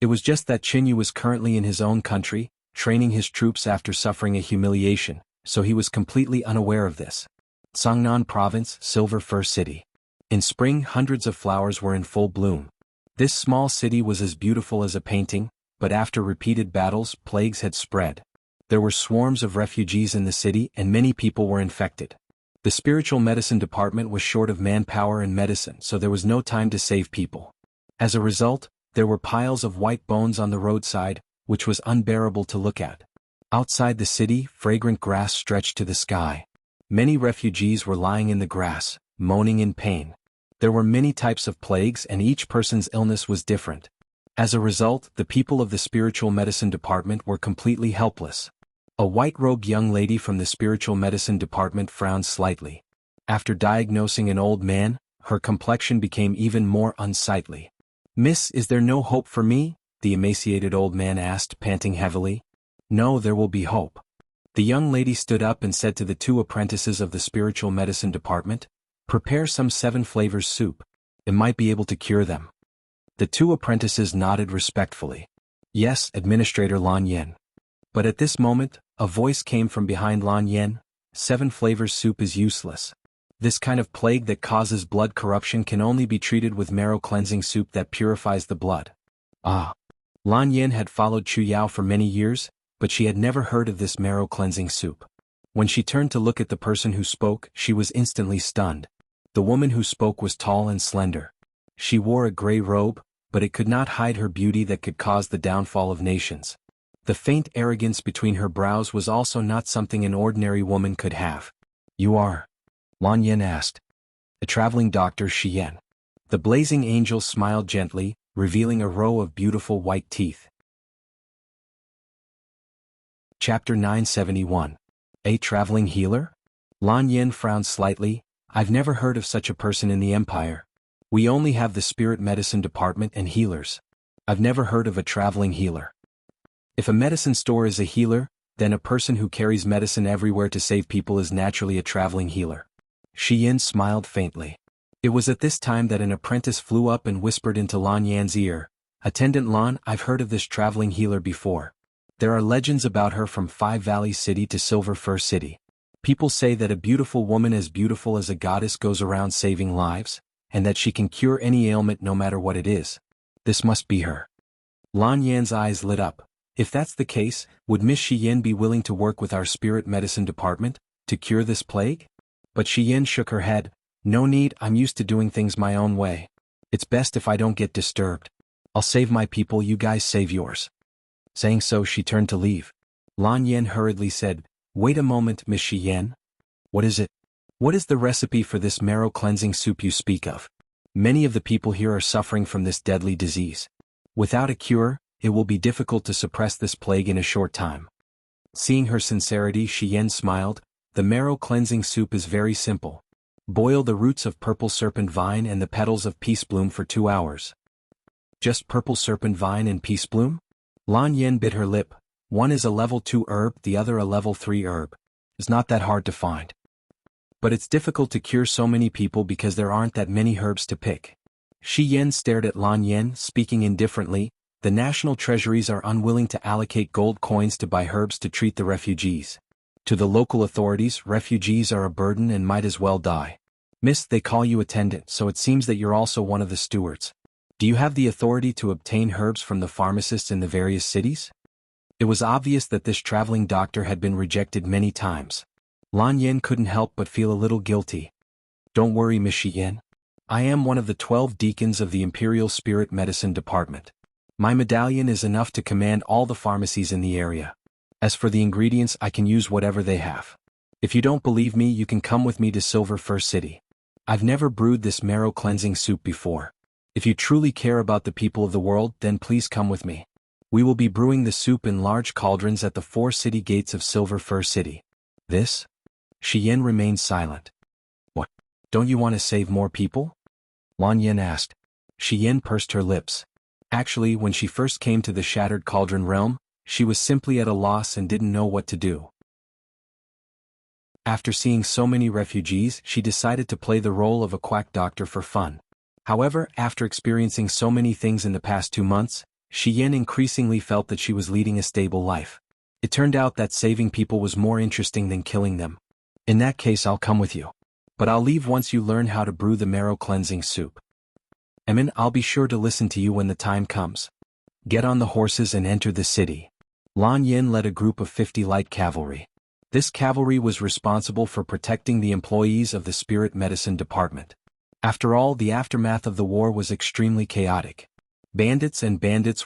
It was just that Qinyu was currently in his own country, training his troops after suffering a humiliation, so he was completely unaware of this. Songnan Province, Silver Fir City. In spring, hundreds of flowers were in full bloom. This small city was as beautiful as a painting, but after repeated battles, plagues had spread. There were swarms of refugees in the city and many people were infected. The spiritual medicine department was short of manpower and medicine, so there was no time to save people. As a result, there were piles of white bones on the roadside, which was unbearable to look at. Outside the city, fragrant grass stretched to the sky. Many refugees were lying in the grass, moaning in pain. There were many types of plagues and each person's illness was different. As a result, the people of the spiritual medicine department were completely helpless. A white-robed young lady from the spiritual medicine department frowned slightly. After diagnosing an old man, her complexion became even more unsightly. Miss, is there no hope for me? The emaciated old man asked, panting heavily. No, there will be hope. The young lady stood up and said to the 2 apprentices of the spiritual medicine department, Prepare some 7 flavors soup. It might be able to cure them. The 2 apprentices nodded respectfully. Yes, Administrator Lan Yen. But at this moment, a voice came from behind Lan Yen. 7 flavors soup is useless. This kind of plague that causes blood corruption can only be treated with marrow cleansing soup that purifies the blood. Ah. Lan Yen had followed Chu Yao for many years, but she had never heard of this marrow cleansing soup. When she turned to look at the person who spoke, she was instantly stunned. The woman who spoke was tall and slender. She wore a gray robe, but it could not hide her beauty that could cause the downfall of nations. The faint arrogance between her brows was also not something an ordinary woman could have. You are? Lan Yen asked. A traveling doctor, Shi Yan. The blazing angel smiled gently, revealing a row of beautiful white teeth. Chapter 971. A traveling healer? Lan Yen frowned slightly. I've never heard of such a person in the empire. We only have the spirit medicine department and healers. I've never heard of a traveling healer. If a medicine store is a healer, then a person who carries medicine everywhere to save people is naturally a traveling healer. Shi Yin smiled faintly. It was at this time that an apprentice flew up and whispered into Lan Yan's ear, "Attendant Lan, I've heard of this traveling healer before. There are legends about her from Five Valleys City to Silver Fir City. People say that a beautiful woman as beautiful as a goddess goes around saving lives, and that she can cure any ailment no matter what it is. This must be her." Lan Yan's eyes lit up. If that's the case, would Miss Shiyin be willing to work with our spirit medicine department to cure this plague? But Shiyin shook her head. "No need, I'm used to doing things my own way. It's best if I don't get disturbed. I'll save my people, you guys save yours." Saying so, she turned to leave. Lan Yan hurriedly said, "Wait a moment, Miss Shiyin. What is it? What is the recipe for this marrow cleansing soup you speak of? Many of the people here are suffering from this deadly disease. Without a cure, it will be difficult to suppress this plague in a short time." Seeing her sincerity, Shiyin smiled. "The marrow cleansing soup is very simple. Boil the roots of purple serpent vine and the petals of peace bloom for 2 hours." "Just purple serpent vine and peace bloom?" Lan Yan bit her lip. "One is a level 2 herb, the other a level 3 herb. It's not that hard to find. But it's difficult to cure so many people because there aren't that many herbs to pick." Shiyin stared at Lan Yan, speaking indifferently. "The national treasuries are unwilling to allocate gold coins to buy herbs to treat the refugees. To the local authorities, refugees are a burden and might as well die. Miss, they call you attendant, so it seems that you're also one of the stewards. Do you have the authority to obtain herbs from the pharmacists in the various cities?" It was obvious that this traveling doctor had been rejected many times. Lan Yan couldn't help but feel a little guilty. "Don't worry, Miss Shiyin. I am one of the 12 deacons of the Imperial Spirit Medicine Department. My medallion is enough to command all the pharmacies in the area. As for the ingredients, I can use whatever they have. If you don't believe me, you can come with me to Silver Fir City. I've never brewed this marrow cleansing soup before. If you truly care about the people of the world, then please come with me. We will be brewing the soup in large cauldrons at the 4 city gates of Silver Fir City." "This?" Shiyin remained silent. "What? Don't you want to save more people?" Lan Yan asked. Shiyin pursed her lips. Actually, when she first came to the Shattered Cauldron realm, she was simply at a loss and didn't know what to do. After seeing so many refugees, she decided to play the role of a quack doctor for fun. However, after experiencing so many things in the past 2 months, Shiyin increasingly felt that she was leading a stable life. It turned out that saving people was more interesting than killing them. "In that case, I'll come with you. But I'll leave once you learn how to brew the marrow cleansing soup. I'll be sure to listen to you when the time comes. Get on the horses and enter the city." Lan Yan led a group of 50 light cavalry. This cavalry was responsible for protecting the employees of the Spirit Medicine Department. After all, the aftermath of the war was extremely chaotic. Bandits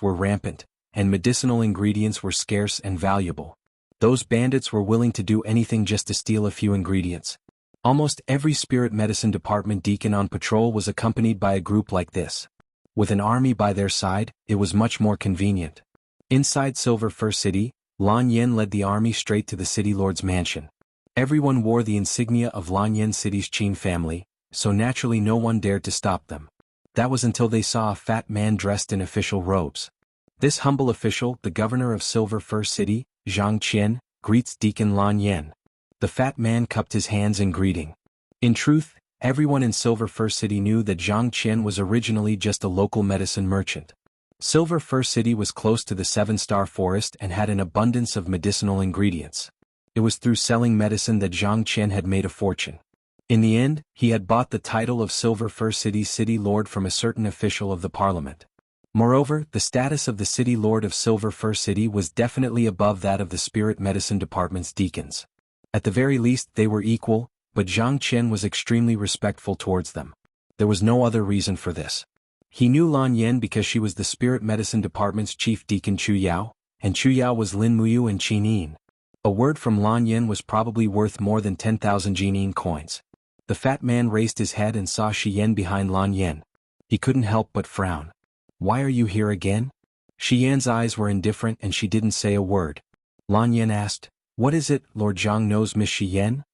were rampant, and medicinal ingredients were scarce and valuable. Those bandits were willing to do anything just to steal a few ingredients. Almost every Spirit Medicine Department deacon on patrol was accompanied by a group like this. With an army by their side, it was much more convenient. Inside Silver Fir City, Lan Yan led the army straight to the city lord's mansion. Everyone wore the insignia of Lan Yan City's Qin family, so naturally no one dared to stop them. That was until they saw a fat man dressed in official robes. This humble official, the governor of Silver Fir City, Zhang Qian, greets Deacon Lan Yan. The fat man cupped his hands in greeting. In truth, everyone in Silver Fir City knew that Zhang Qian was originally just a local medicine merchant. Silver Fir City was close to the 7-star forest and had an abundance of medicinal ingredients. It was through selling medicine that Zhang Qian had made a fortune. In the end, he had bought the title of Silver Fir City's city lord from a certain official of the parliament. Moreover, the status of the city lord of Silver Fir City was definitely above that of the Spirit Medicine Department's deacons. At the very least, they were equal, but Zhang Qian was extremely respectful towards them. There was no other reason for this. He knew Lan Yan because she was the Spirit Medicine Department's chief deacon Chu Yao, and Chu Yao was Lin Muyu and Qin Yin. A word from Lan Yan was probably worth more than 10,000 Jinin coins. The fat man raised his head and saw Shiyin behind Lan Yan. He couldn't help but frown. "Why are you here again?" Shiyan's eyes were indifferent and she didn't say a word. Lan Yan asked, "What is it, Lord Zhang knows Miss Shiyin?"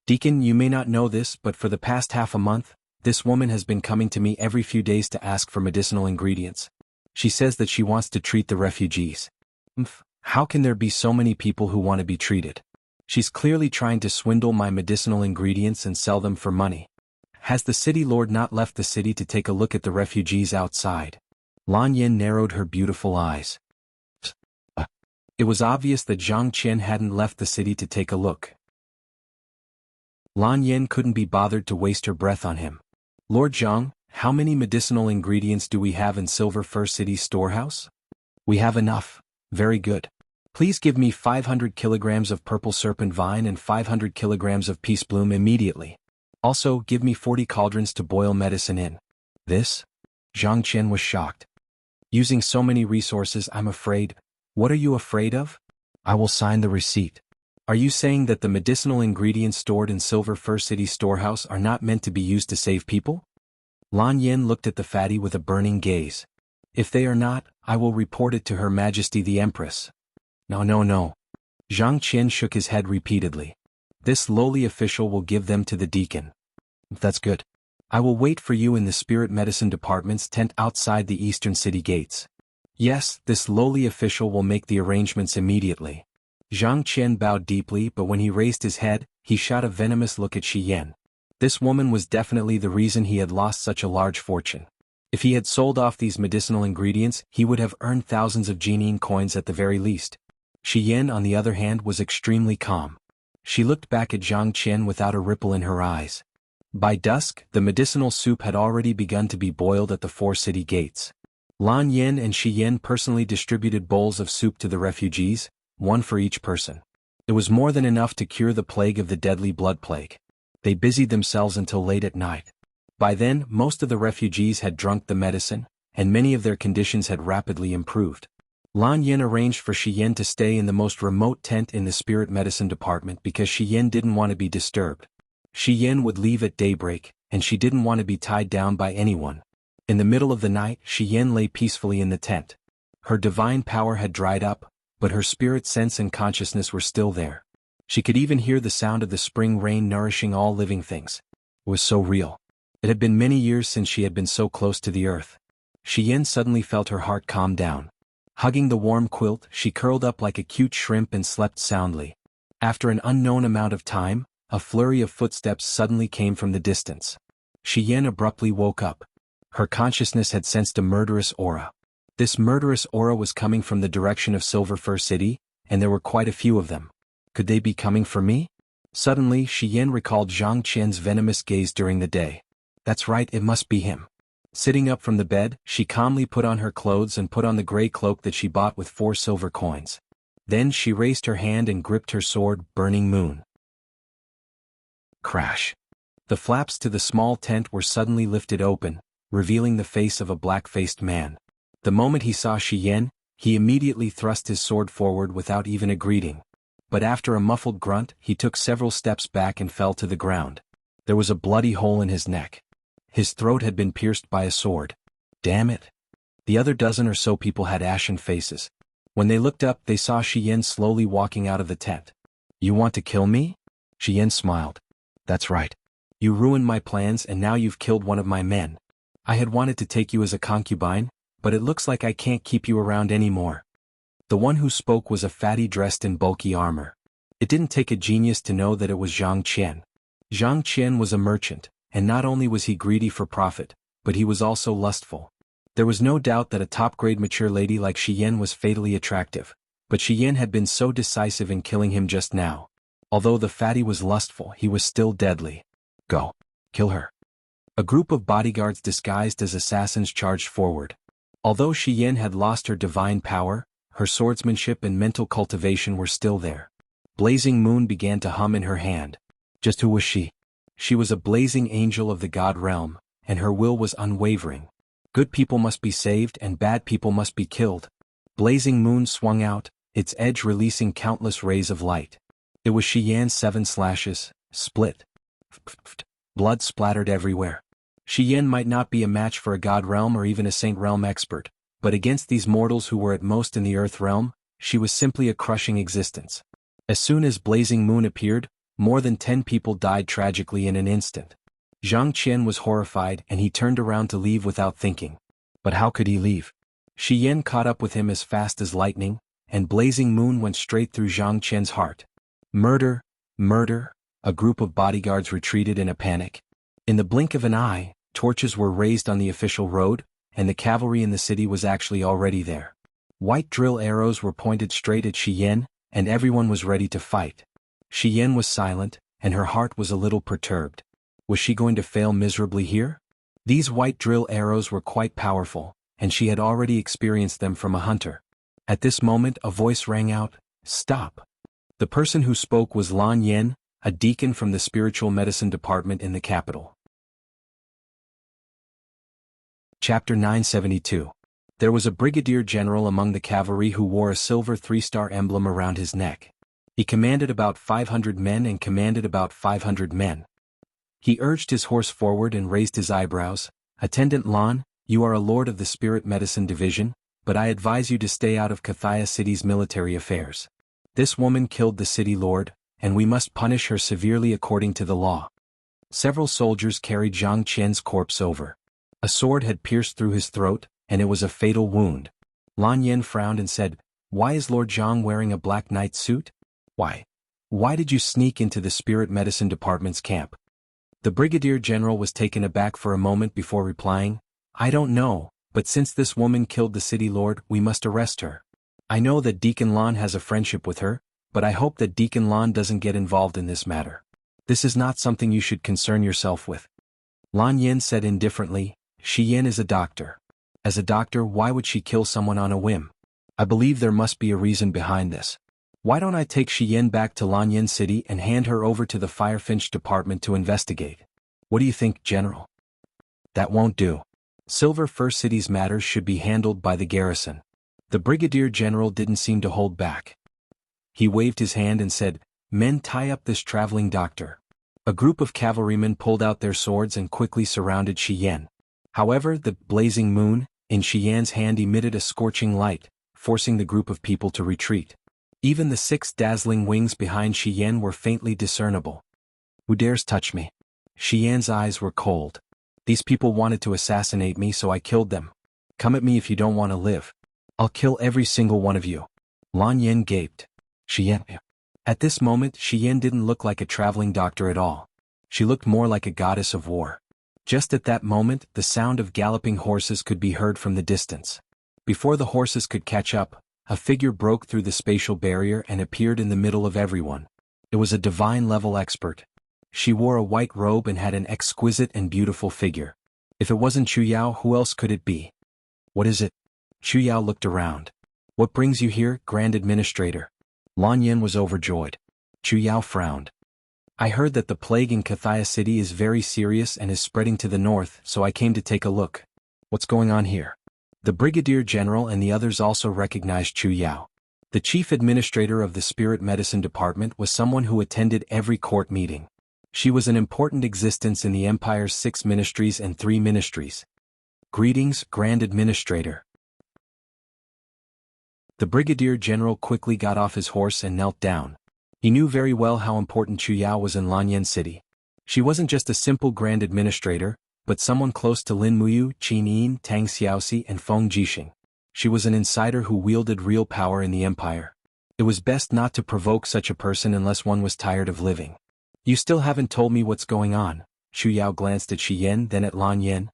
"Deacon, you may not know this, but for the past half a month, this woman has been coming to me every few days to ask for medicinal ingredients. She says that she wants to treat the refugees." How can there be so many people who want to be treated? She's clearly trying to swindle my medicinal ingredients and sell them for money." Has the city lord not left the city to take a look at the refugees outside? Lan Yin narrowed her beautiful eyes. It was obvious that Zhang Qian hadn't left the city to take a look. Lan Yin couldn't be bothered to waste her breath on him. Lord Zhang, how many medicinal ingredients do we have in Silver Fir City's storehouse? We have enough. Very good. Please give me 500 kilograms of purple serpent vine and 500 kilograms of peace bloom immediately. Also, give me 40 cauldrons to boil medicine in. This? Zhang Qian was shocked. Using so many resources, I'm afraid. What are you afraid of? I will sign the receipt. Are you saying that the medicinal ingredients stored in Silver Fir City storehouse are not meant to be used to save people? Lan Yin looked at the fatty with a burning gaze. If they are not, I will report it to Her Majesty the Empress. No. Zhang Qian shook his head repeatedly. This lowly official will give them to the deacon. That's good. I will wait for you in the Spirit Medicine Department's tent outside the eastern city gates. Yes, this lowly official will make the arrangements immediately. Zhang Qian bowed deeply, but when he raised his head, he shot a venomous look at Shi Yan. This woman was definitely the reason he had lost such a large fortune. If he had sold off these medicinal ingredients, he would have earned thousands of Jianyin coins at the very least. Shi Yan, on the other hand, was extremely calm. She looked back at Zhang Qian without a ripple in her eyes. By dusk, the medicinal soup had already begun to be boiled at the 4 city gates. Lan Yin and Shi Yan personally distributed bowls of soup to the refugees, one for each person. It was more than enough to cure the plague of the deadly blood plague. They busied themselves until late at night. By then, most of the refugees had drunk the medicine, and many of their conditions had rapidly improved. Lan Yin arranged for Shi Yan to stay in the most remote tent in the Spirit Medicine Department because Shi Yan didn't want to be disturbed. Shi Yan would leave at daybreak, and she didn't want to be tied down by anyone. In the middle of the night, Shi Yan lay peacefully in the tent. Her divine power had dried up, but her spirit sense and consciousness were still there. She could even hear the sound of the spring rain nourishing all living things. It was so real. It had been many years since she had been so close to the earth. Shi Yan suddenly felt her heart calm down. Hugging the warm quilt, she curled up like a cute shrimp and slept soundly. After an unknown amount of time, a flurry of footsteps suddenly came from the distance. Shi Yan abruptly woke up. Her consciousness had sensed a murderous aura. This murderous aura was coming from the direction of Silver Fir City, and there were quite a few of them. Could they be coming for me? Suddenly, Shi Yan recalled Zhang Qian's venomous gaze during the day. That's right, it must be him. Sitting up from the bed, she calmly put on her clothes and put on the gray cloak that she bought with 4 silver coins. Then she raised her hand and gripped her sword, Burning Moon. Crash. The flaps to the small tent were suddenly lifted open, revealing the face of a black-faced man. The moment he saw Shi Yan, he immediately thrust his sword forward without even a greeting. But after a muffled grunt, he took several steps back and fell to the ground. There was a bloody hole in his neck. His throat had been pierced by a sword. Damn it. The other dozen or so people had ashen faces. When they looked up, they saw Shi Yan slowly walking out of the tent. You want to kill me? Shi Yan smiled. That's right. You ruined my plans and now you've killed one of my men. I had wanted to take you as a concubine, but it looks like I can't keep you around anymore. The one who spoke was a fatty dressed in bulky armor. It didn't take a genius to know that it was Zhang Qian. Zhang Qian was a merchant, and not only was he greedy for profit, but he was also lustful. There was no doubt that a top-grade mature lady like Shi Yan was fatally attractive, but Shi Yan had been so decisive in killing him just now. Although the fatty was lustful, he was still deadly. Go. Kill her. A group of bodyguards disguised as assassins charged forward. Although Shi Yan had lost her divine power, her swordsmanship and mental cultivation were still there. Blazing Moon began to hum in her hand. Just who was she? She was a blazing angel of the god realm, and her will was unwavering. Good people must be saved and bad people must be killed. Blazing Moon swung out, its edge releasing countless rays of light. It was Shi Yan's 7 slashes, split. Blood splattered everywhere. Shi Yan might not be a match for a god realm or even a saint realm expert, but against these mortals who were at most in the earth realm, she was simply a crushing existence. As soon as Blazing Moon appeared, more than 10 people died tragically in an instant. Zhang Qian was horrified and he turned around to leave without thinking. But how could he leave? Shi Yan caught up with him as fast as lightning, and Blazing Moon went straight through Zhang Qian's heart. Murder, murder, a group of bodyguards retreated in a panic. In the blink of an eye, torches were raised on the official road, and the cavalry in the city was actually already there. White drill arrows were pointed straight at Shi Yan, and everyone was ready to fight. Shi Yan was silent, and her heart was a little perturbed. Was she going to fail miserably here? These white drill arrows were quite powerful, and she had already experienced them from a hunter. At this moment a voice rang out, "Stop!" The person who spoke was Lan Yen, a deacon from the spiritual medicine department in the capital. Chapter 972. There was a brigadier general among the cavalry who wore a silver 3-star emblem around his neck. He commanded about 500 men and commanded about 500 men. He urged his horse forward and raised his eyebrows. "Attendant Lan, you are a lord of the Spirit Medicine Division, but I advise you to stay out of Kathaya City's military affairs. This woman killed the city lord, and we must punish her severely according to the law." Several soldiers carried Zhang Qian's corpse over. A sword had pierced through his throat, and it was a fatal wound. Lan Yen frowned and said, "Why is Lord Zhang wearing a black knight suit? Why did you sneak into the Spirit Medicine Department's camp?" The brigadier general was taken aback for a moment before replying, "I don't know, but since this woman killed the city lord, we must arrest her. I know that Deacon Lan has a friendship with her, but I hope that Deacon Lan doesn't get involved in this matter. This is not something you should concern yourself with." Lan Yen said indifferently, "Shi Yan is a doctor. As a doctor, why would she kill someone on a whim? I believe there must be a reason behind this. Why don't I take Shi Yan back to Lanyan City and hand her over to the Firefinch department to investigate? What do you think, General?" "That won't do. Silver Fir City's matters should be handled by the garrison." The brigadier general didn't seem to hold back. He waved his hand and said, "Men, tie up this traveling doctor." A group of cavalrymen pulled out their swords and quickly surrounded Shi Yan. However, the blazing moon, in Shi Yan's hand, emitted a scorching light, forcing the group of people to retreat. Even the 6 dazzling wings behind Shi Yan were faintly discernible. "Who dares touch me?" Shi Yan's eyes were cold. "These people wanted to assassinate me, so I killed them. Come at me if you don't want to live. I'll kill every single one of you." Lan Yen gaped. "Shi Yan." At this moment, Shi Yan didn't look like a traveling doctor at all. She looked more like a goddess of war. Just at that moment, the sound of galloping horses could be heard from the distance. Before the horses could catch up, a figure broke through the spatial barrier and appeared in the middle of everyone. It was a divine-level expert. She wore a white robe and had an exquisite and beautiful figure. If it wasn't Chu Yao, who else could it be? "What is it?" Chu Yao looked around. "What brings you here, Grand Administrator?" Lan Yen was overjoyed. Chu Yao frowned. "I heard that the plague in Kathaya City is very serious and is spreading to the north, so I came to take a look. What's going on here?" The brigadier general and the others also recognized Chu Yao. The chief administrator of the Spirit Medicine Department was someone who attended every court meeting. She was an important existence in the Empire's 6 ministries and 3 ministries. "Greetings, Grand Administrator." The brigadier general quickly got off his horse and knelt down. He knew very well how important Chu Yao was in Lanyan City. She wasn't just a simple Grand Administrator, but someone close to Lin Muyu, Qin Yin, Tang Xiaoxi, and Feng Jixing. She was an insider who wielded real power in the Empire. It was best not to provoke such a person unless one was tired of living. "You still haven't told me what's going on." Chu Yao glanced at Shi Yan, then at Lan Yen.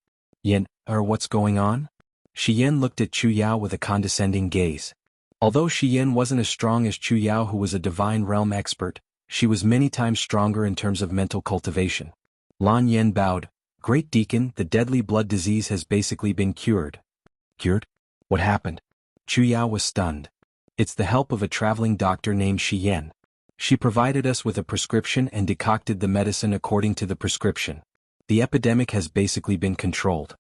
What's going on?" Shi Yan looked at Chu Yao with a condescending gaze. Although Shi Yan wasn't as strong as Chu Yao, who was a divine realm expert, she was many times stronger in terms of mental cultivation. Lan Yen bowed. "Great Deacon, the deadly blood disease has basically been cured." "Cured? What happened?" Chu Yao was stunned. "It's the help of a traveling doctor named Shi Yan. She provided us with a prescription and decocted the medicine according to the prescription. The epidemic has basically been controlled."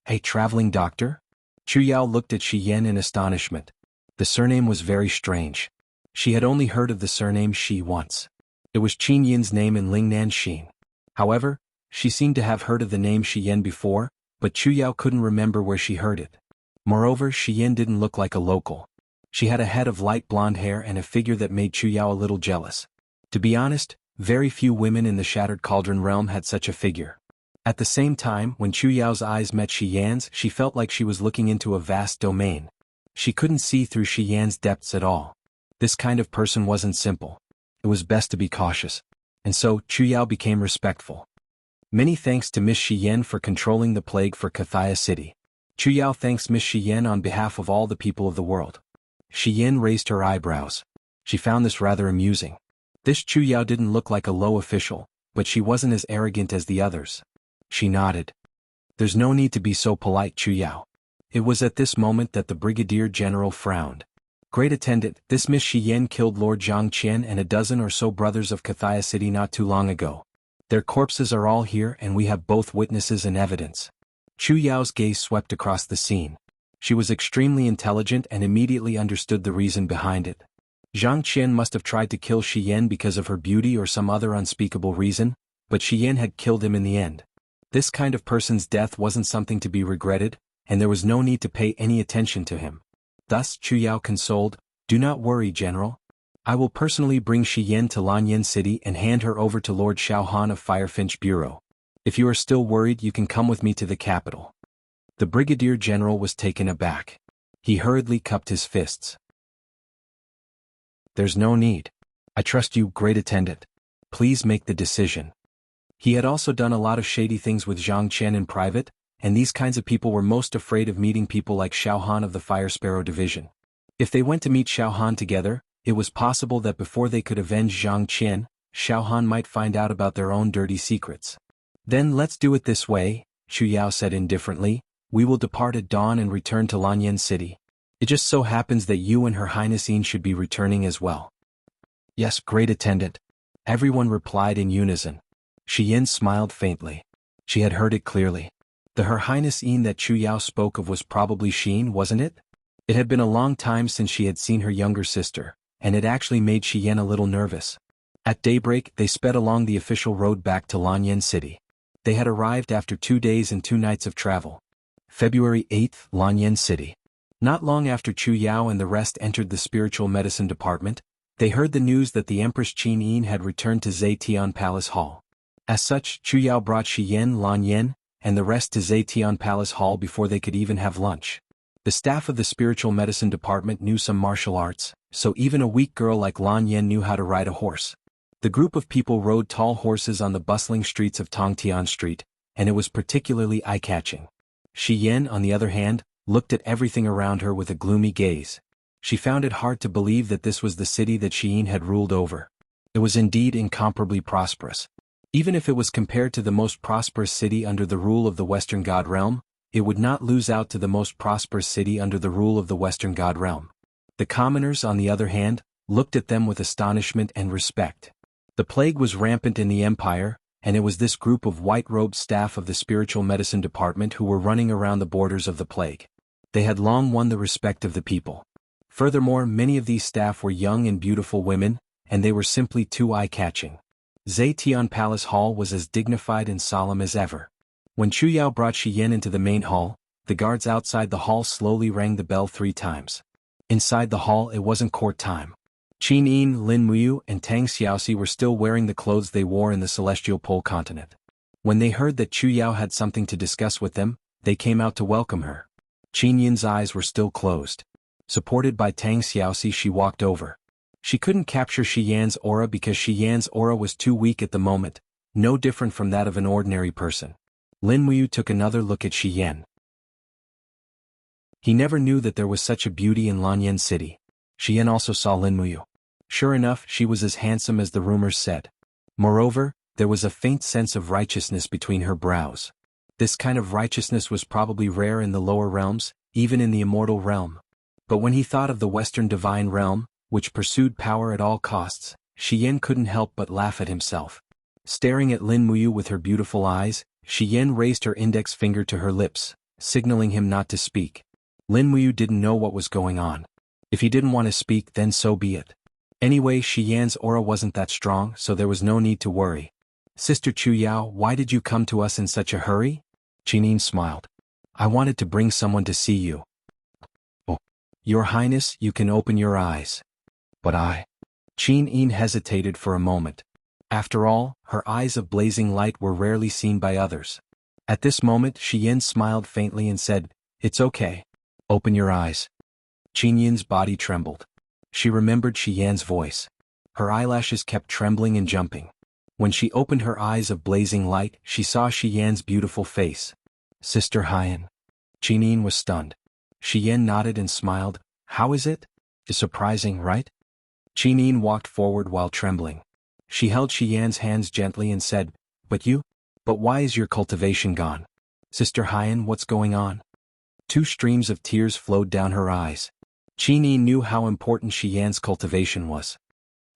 "A traveling doctor?" Chu Yao looked at Shi Yan in astonishment. The surname was very strange. She had only heard of the surname Shi once. It was Qin Yin's name in Lingnan Xin. However, she seemed to have heard of the name Shi Yan before, but Chu Yao couldn't remember where she heard it. Moreover, Shi Yan didn't look like a local. She had a head of light blonde hair and a figure that made Chu Yao a little jealous. To be honest, very few women in the Shattered Cauldron realm had such a figure. At the same time, when Chu Yao's eyes met Shi Yan's, she felt like she was looking into a vast domain. She couldn't see through Shi Yan's depths at all. This kind of person wasn't simple. It was best to be cautious. And so, Chu Yao became respectful. Many thanks to Miss Shiyen for controlling the plague for Kathaya City. Chuyao thanks Miss Shiyen on behalf of all the people of the world. Shiyen raised her eyebrows. She found this rather amusing. This Chuyao didn't look like a low official, but she wasn't as arrogant as the others. She nodded. There's no need to be so polite, Chuyao. It was at this moment that the Brigadier General frowned. Great Attendant, this Miss Shiyen killed Lord Zhang Qian and a dozen or so brothers of Kathaya City not too long ago. Their corpses are all here and we have both witnesses and evidence. Chu Yao's gaze swept across the scene. She was extremely intelligent and immediately understood the reason behind it. Zhang Qian must have tried to kill Shiyen because of her beauty or some other unspeakable reason, but Shiyen had killed him in the end. This kind of person's death wasn't something to be regretted, and there was no need to pay any attention to him. Thus Chu Yao consoled, "Do not worry, General. I will personally bring Shiyen to Lanyan City and hand her over to Lord Xiaohan of Firefinch Bureau. If you are still worried, you can come with me to the capital." The Brigadier General was taken aback. He hurriedly cupped his fists. "There's no need. I trust you, Great Attendant. Please make the decision." He had also done a lot of shady things with Zhang Qian in private, and these kinds of people were most afraid of meeting people like Xiaohan of the Fire Sparrow Division. If they went to meet Xiaohan together, it was possible that before they could avenge Zhang Qian, Xiaohan might find out about their own dirty secrets. "Then let's do it this way," Chu Yao said indifferently. "We will depart at dawn and return to Lanyan City. It just so happens that you and Her Highness Yin should be returning as well." "Yes, Great Attendant," everyone replied in unison. Shiyen smiled faintly. She had heard it clearly. The Her Highness Yin that Chu Yao spoke of was probably Sheen, wasn't it? It had been a long time since she had seen her younger sister, and it actually made Shiyen a little nervous. At daybreak, they sped along the official road back to Lanyan City. They had arrived after 2 days and 2 nights of travel. February 8th, Lanyan City. Not long after Chu Yao and the rest entered the spiritual medicine department, they heard the news that the Empress Qin Yin had returned to Zetian Palace Hall. As such, Chu Yao brought Shiyen, Lanyan, and the rest to Zetian Palace Hall before they could even have lunch. The staff of the spiritual medicine department knew some martial arts, so even a weak girl like Lanyan knew how to ride a horse. The group of people rode tall horses on the bustling streets of Tongtian Street, and it was particularly eye-catching. Shiyen, on the other hand, looked at everything around her with a gloomy gaze. She found it hard to believe that this was the city that Shiyin had ruled over. It was indeed incomparably prosperous. Even if it was compared to the most prosperous city under the rule of the Western God Realm, it would not lose out to the most prosperous city under the rule of the Western God Realm. The commoners, on the other hand, looked at them with astonishment and respect. The plague was rampant in the empire, and it was this group of white-robed staff of the spiritual medicine department who were running around the borders of the plague. They had long won the respect of the people. Furthermore, many of these staff were young and beautiful women, and they were simply too eye-catching. Zetian Palace Hall was as dignified and solemn as ever. When Chu Yao brought Shiyen into the main hall, the guards outside the hall slowly rang the bell 3 times. Inside the hall, it wasn't court time. Qin Yin, Lin Muyu, and Tang Xiaoxi were still wearing the clothes they wore in the Celestial Pole continent. When they heard that Chu Yao had something to discuss with them, they came out to welcome her. Qin Yin's eyes were still closed. Supported by Tang Xiaoxi, she walked over. She couldn't capture Shiyan's aura because Shiyan's aura was too weak at the moment, no different from that of an ordinary person. Lin Muyu took another look at Shiyen. He never knew that there was such a beauty in Lanyan City. Shiyen also saw Lin Muyu. Sure enough, she was as handsome as the rumors said. Moreover, there was a faint sense of righteousness between her brows. This kind of righteousness was probably rare in the lower realms, even in the immortal realm. But when he thought of the Western divine realm, which pursued power at all costs, Shiyen couldn't help but laugh at himself. Staring at Lin Muyu with her beautiful eyes, Shiyen raised her index finger to her lips, signaling him not to speak. Lin Muyu didn't know what was going on. If he didn't want to speak, then so be it. Anyway, Shiyan's aura wasn't that strong, so there was no need to worry. "Sister Chu Yao, why did you come to us in such a hurry?" Qinin smiled. "I wanted to bring someone to see you." "Oh, Your Highness, you can open your eyes." "But I..." Qin hesitated for a moment. After all, her eyes of blazing light were rarely seen by others. At this moment, Shiyen smiled faintly and said, "It's okay. Open your eyes." Qin body trembled. She remembered Shiyen's voice. Her eyelashes kept trembling and jumping. When she opened her eyes of blazing light, she saw Shi Yan's beautiful face. Sister Haiyan. Qinin was stunned. Shi Yan nodded and smiled. How is it? It's surprising, right? Qinin walked forward while trembling. She held Shi Yan's hands gently and said, But why is your cultivation gone? Sister Haiyan, what's going on? 2 streams of tears flowed down her eyes. Qinin knew how important Shi Yan's cultivation was.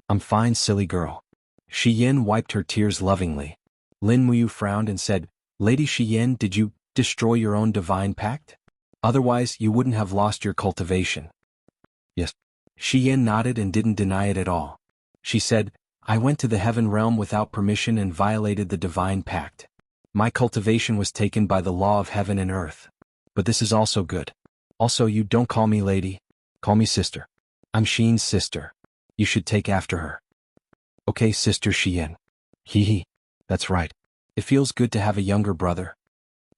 I'm fine, silly girl. Shi Yan wiped her tears lovingly. Lin Muyu frowned and said, Lady Shi Yan, did you destroy your own divine pact? Otherwise, you wouldn't have lost your cultivation. Yes. Shi Yan nodded and didn't deny it at all. She said, I went to the heaven realm without permission and violated the divine pact. My cultivation was taken by the law of heaven and earth. But this is also good. Also, you don't call me lady. Call me sister. I'm Xin's sister. You should take after her. Okay, Sister Shi Yan. Hee. That's right. It feels good to have a younger brother.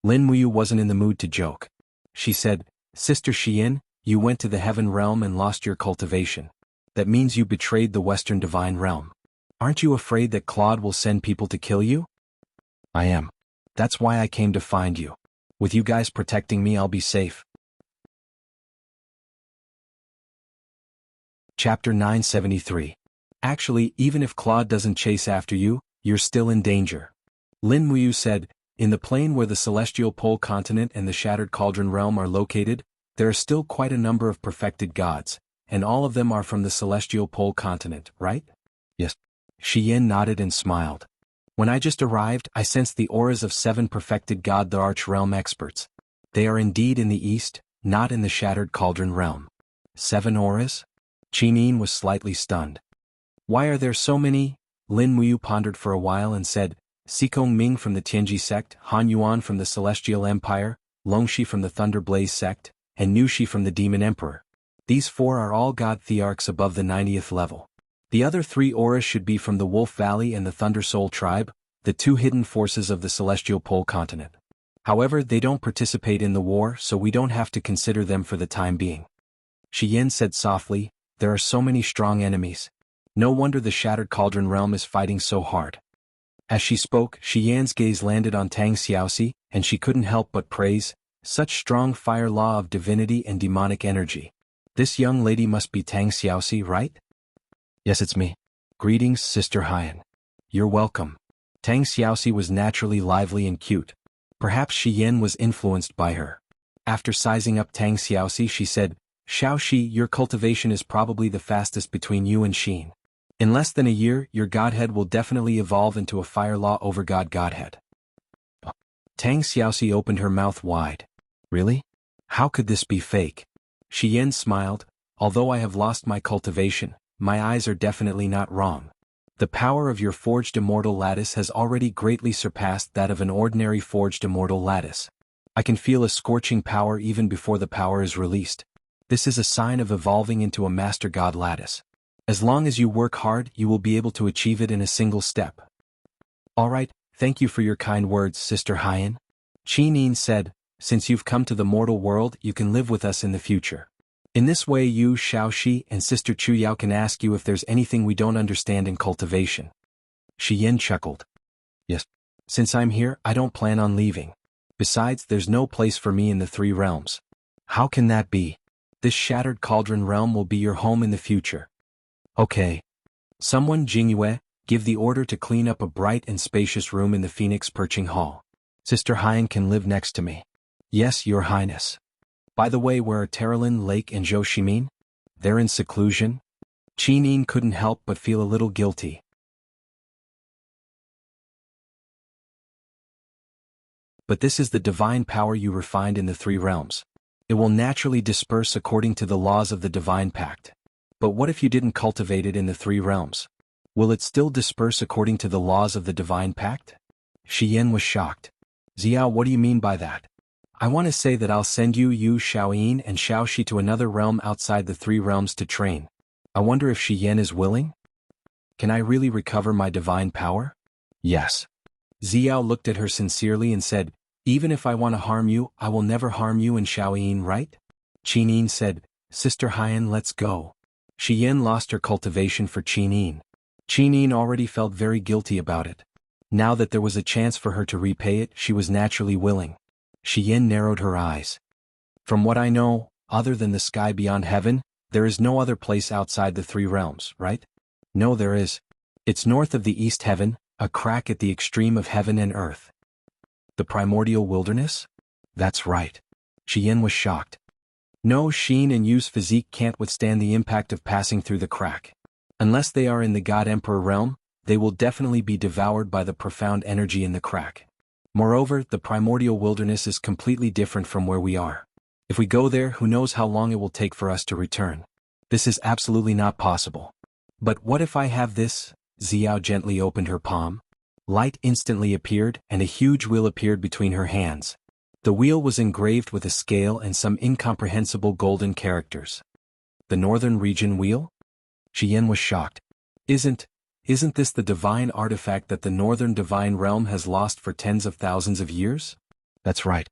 Lin Muyu wasn't in the mood to joke. She said, Sister Shi Yan, you went to the heaven realm and lost your cultivation. That means you betrayed the Western divine realm. Aren't you afraid that Claude will send people to kill you? I am. That's why I came to find you. With you guys protecting me, I'll be safe. Chapter 973. Actually, even if Claude doesn't chase after you, you're still in danger. Lin Muyu said, in the plain where the Celestial Pole continent and the Shattered Cauldron realm are located, there are still quite a number of perfected gods, and all of them are from the Celestial Pole continent, right? Yes. Shi Yan nodded and smiled. When I just arrived, I sensed the auras of 7 perfected god the Arch Realm experts. They are indeed in the east, not in the Shattered Cauldron realm. 7 auras? Qinin was slightly stunned. Why are there so many? Lin Muyu pondered for a while and said, Xikong Ming from the Tianji sect, Han Yuan from the Celestial Empire, Longxi from the Thunderblaze sect, and Nushi from the Demon Emperor. These 4 are all god thearchs above the 90th level. The other 3 auras should be from the Wolf Valley and the Thunder Soul tribe, the 2 hidden forces of the Celestial Pole continent. However, they don't participate in the war, so we don't have to consider them for the time being. Shi Yan said softly, there are so many strong enemies. No wonder the Shattered Cauldron realm is fighting so hard. As she spoke, Shi Yan's gaze landed on Tang Xiaoxi, and she couldn't help but praise, such strong fire law of divinity and demonic energy. This young lady must be Tang Xiaoxi, right? Yes, it's me. Greetings, Sister Haiyan. You're welcome. Tang Xiaoxi was naturally lively and cute. Perhaps Shi Yan was influenced by her. After sizing up Tang Xiaoxi, she said, Xiaoxi, your cultivation is probably the fastest between you and Xin. In less than a year, your godhead will definitely evolve into a fire law over godhead. Tang Xiaoxi opened her mouth wide. Really? How could this be fake? Shi Yan smiled. Although I have lost my cultivation, my eyes are definitely not wrong. The power of your forged immortal lattice has already greatly surpassed that of an ordinary forged immortal lattice. I can feel a scorching power even before the power is released. This is a sign of evolving into a master god lattice. As long as you work hard, you will be able to achieve it in a single step. Alright, thank you for your kind words, Sister Haiyan. Qinin said, since you've come to the mortal world, you can live with us in the future. In this way you, Xiaoxi, and Sister Chu Yao can ask you if there's anything we don't understand in cultivation. Shi Yan chuckled. Yes. Since I'm here, I don't plan on leaving. Besides, there's no place for me in the 3 realms. How can that be? This Shattered Cauldron realm will be your home in the future. Okay. Someone, Jingyue, give the order to clean up a bright and spacious room in the Phoenix Perching Hall. Sister Haiyan can live next to me. Yes, Your Highness. By the way, where are Terralin, Lake, and Zhou Shimin? They're in seclusion? Qinin couldn't help but feel a little guilty. But this is the divine power you refined in the 3 realms. It will naturally disperse according to the laws of the divine pact. But what if you didn't cultivate it in the 3 realms? Will it still disperse according to the laws of the divine pact? Shi Yan was shocked. Xiao, what do you mean by that? I want to say that I'll send you, Xiaoyin, and Xiaoxi to another realm outside the 3 realms to train. I wonder if Shi Yan is willing? Can I really recover my divine power? Yes. Xiao looked at her sincerely and said, even if I want to harm you, I will never harm you and Xiaoyin, right? Qinin said, Sister Haiyan, let's go. Shi Yan lost her cultivation for Qinin. Qinin already felt very guilty about it. Now that there was a chance for her to repay it, she was naturally willing. Xian narrowed her eyes. From what I know, other than the sky beyond heaven, there is no other place outside the three realms, right? No, there is. It's north of the east heaven, a crack at the extreme of heaven and earth. The primordial wilderness? That's right. Xian was shocked. No, Xin and Yu's physique can't withstand the impact of passing through the crack. Unless they are in the God Emperor realm, they will definitely be devoured by the profound energy in the crack. Moreover, the primordial wilderness is completely different from where we are. If we go there, who knows how long it will take for us to return. This is absolutely not possible. But what if I have this? Xiao gently opened her palm. Light instantly appeared, and a huge wheel appeared between her hands. The wheel was engraved with a scale and some incomprehensible golden characters. The Northern Region Wheel? Xian was shocked. Isn't this the divine artifact that the Northern Divine Realm has lost for tens of thousands of years? That's right.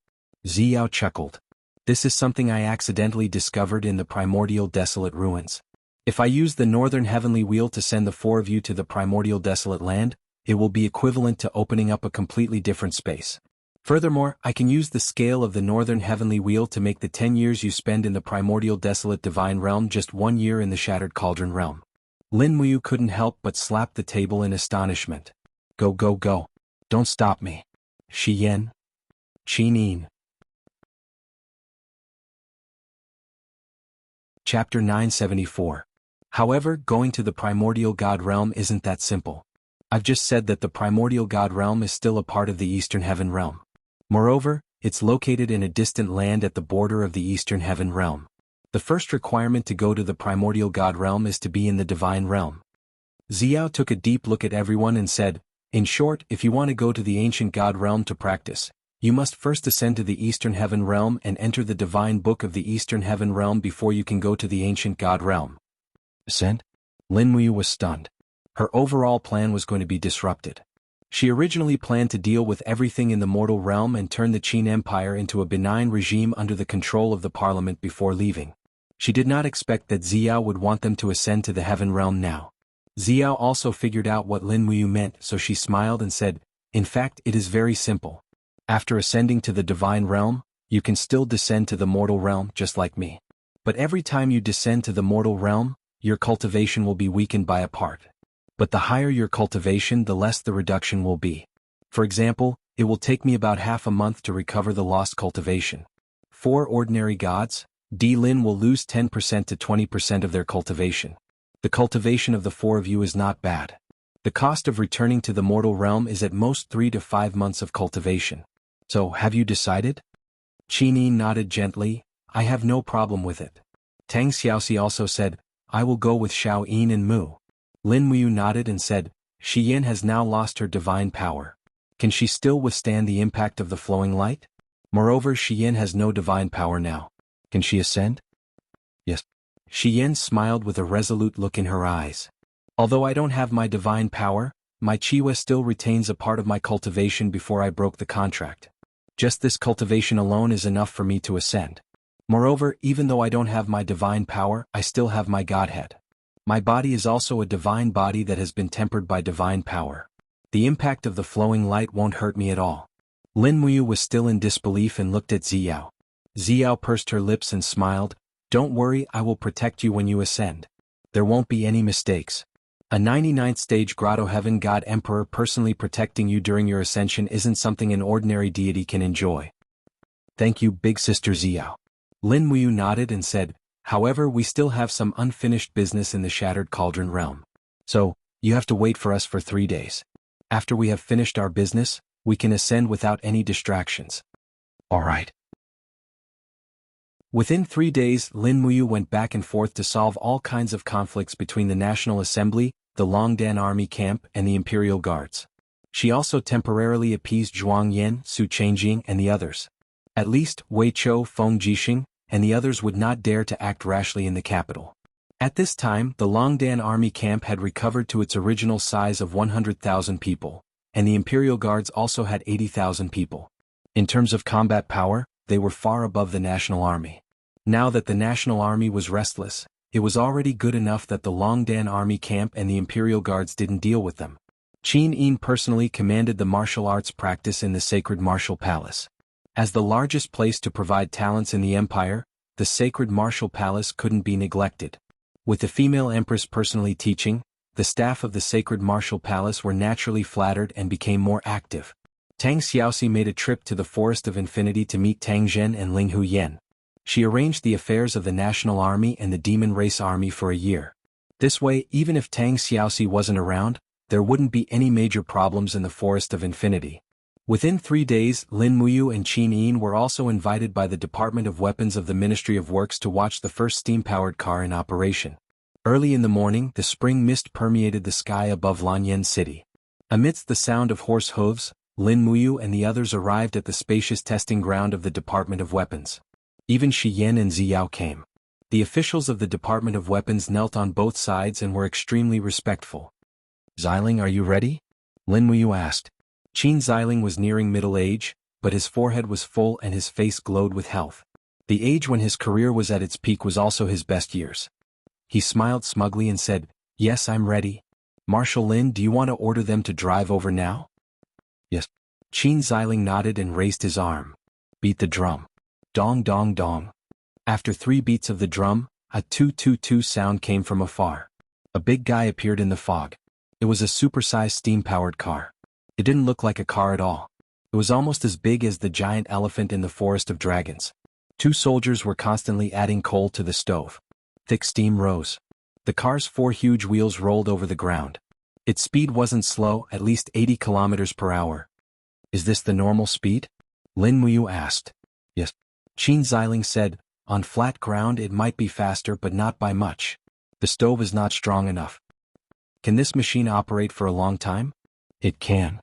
Xiao chuckled. This is something I accidentally discovered in the primordial desolate ruins. If I use the Northern Heavenly Wheel to send the four of you to the primordial desolate land, it will be equivalent to opening up a completely different space. Furthermore, I can use the scale of the Northern Heavenly Wheel to make the 10 years you spend in the primordial desolate divine realm just 1 year in the shattered cauldron realm. Lin Muyu couldn't help but slap the table in astonishment. Go go go. Don't stop me. Xian. Qinin. Chapter 974. However, going to the primordial god realm isn't that simple. I've just said that the primordial god realm is still a part of the Eastern Heaven realm. Moreover, it's located in a distant land at the border of the Eastern Heaven realm. The first requirement to go to the primordial god realm is to be in the divine realm. Xiao took a deep look at everyone and said, in short, if you want to go to the ancient god realm to practice, you must first ascend to the Eastern Heaven realm and enter the divine book of the Eastern Heaven realm before you can go to the ancient god realm. Ascend? Lin Muyu was stunned. Her overall plan was going to be disrupted. She originally planned to deal with everything in the mortal realm and turn the Qin Empire into a benign regime under the control of the parliament before leaving. She did not expect that Xiao would want them to ascend to the heaven realm now. Xiao also figured out what Lin Muyu meant, so she smiled and said, in fact, it is very simple. After ascending to the divine realm, you can still descend to the mortal realm just like me. But every time you descend to the mortal realm, your cultivation will be weakened by a part. But the higher your cultivation, the less the reduction will be. For example, it will take me about half a month to recover the lost cultivation. 4 ordinary gods, Lin will lose 10% to 20% of their cultivation. The cultivation of the 4 of you is not bad. The cost of returning to the mortal realm is at most 3 to 5 months of cultivation. So, have you decided? Qinin nodded gently. I have no problem with it. Tang Xiaoxi also said, I will go with Xiao Yin and Mu. Lin Muyu nodded and said, Xian has now lost her divine power. Can she still withstand the impact of the flowing light? Moreover, Xian has no divine power now. Can she ascend? Yes. Xian smiled with a resolute look in her eyes. Although I don't have my divine power, my Chiwa still retains a part of my cultivation before I broke the contract. Just this cultivation alone is enough for me to ascend. Moreover, even though I don't have my divine power, I still have my godhead. My body is also a divine body that has been tempered by divine power. The impact of the flowing light won't hurt me at all. Lin Muyu was still in disbelief and looked at Xiao. Xiao pursed her lips and smiled. Don't worry, I will protect you when you ascend. There won't be any mistakes. A 99th stage Grotto Heaven God Emperor personally protecting you during your ascension isn't something an ordinary deity can enjoy. Thank you, big sister Xiao. Lin Muyu nodded and said, however, we still have some unfinished business in the Shattered Cauldron realm. So, you have to wait for us for 3 days. After we have finished our business, we can ascend without any distractions. All right. Within 3 days, Lin Muyu went back and forth to solve all kinds of conflicts between the National Assembly, the Longdan Army Camp, and the Imperial Guards. She also temporarily appeased Zhuang Yan, Su Changjing, and the others. At least, Wei Chou, Feng Jixing, and the others would not dare to act rashly in the capital. At this time, the Longdan Army Camp had recovered to its original size of 100,000 people, and the Imperial Guards also had 80,000 people. In terms of combat power, they were far above the National Army. Now that the National Army was restless, It was already good enough that the Longdan army camp and the Imperial Guards didn't deal with them. Qin Yin personally commanded the martial arts practice in the Sacred Martial Palace. As the largest place to provide talents in the empire, the Sacred Martial Palace couldn't be neglected. With the female empress personally teaching, the staff of the Sacred Martial Palace were naturally flattered and became more active. Tang Xiaoxi made a trip to the Forest of Infinity to meet Tang Zhen and Ling Huyen. She arranged the affairs of the National Army and the Demon Race Army for a year. This way, even if Tang Xiaoxi wasn't around, there wouldn't be any major problems in the Forest of Infinity. Within 3 days, Lin Muyu and Qin Yin were also invited by the Department of Weapons of the Ministry of Works to watch the first steam-powered car in operation. Early in the morning, the spring mist permeated the sky above Lanyan City. Amidst the sound of horse hooves, Lin Muyu and the others arrived at the spacious testing ground of the Department of Weapons. Even Shi Yan and Ziyao came. The officials of the Department of Weapons knelt on both sides and were extremely respectful. "Xiling, are you ready?" Lin Muyu asked. Qin Xiling was nearing middle age, but his forehead was full and his face glowed with health. The age when his career was at its peak was also his best years. He smiled smugly and said, "Yes, I'm ready. Marshal Lin, do you want to order them to drive over now?" "Yes." Qin Xiling nodded and raised his arm. "Beat the drum." Dong dong dong. After 3 beats of the drum, a toot-toot-toot sound came from afar. A big guy appeared in the fog. It was a supersized steam-powered car. It didn't look like a car at all. It was almost as big as the giant elephant in the Forest of Dragons. 2 soldiers were constantly adding coal to the stove. Thick steam rose. The car's 4 huge wheels rolled over the ground. Its speed wasn't slow, at least 80 kilometers per hour. "Is this the normal speed?" Lin Muyu asked. "Yes." Qin Xiling said, "On flat ground it might be faster but not by much. The stove is not strong enough." "Can this machine operate for a long time?" "It can."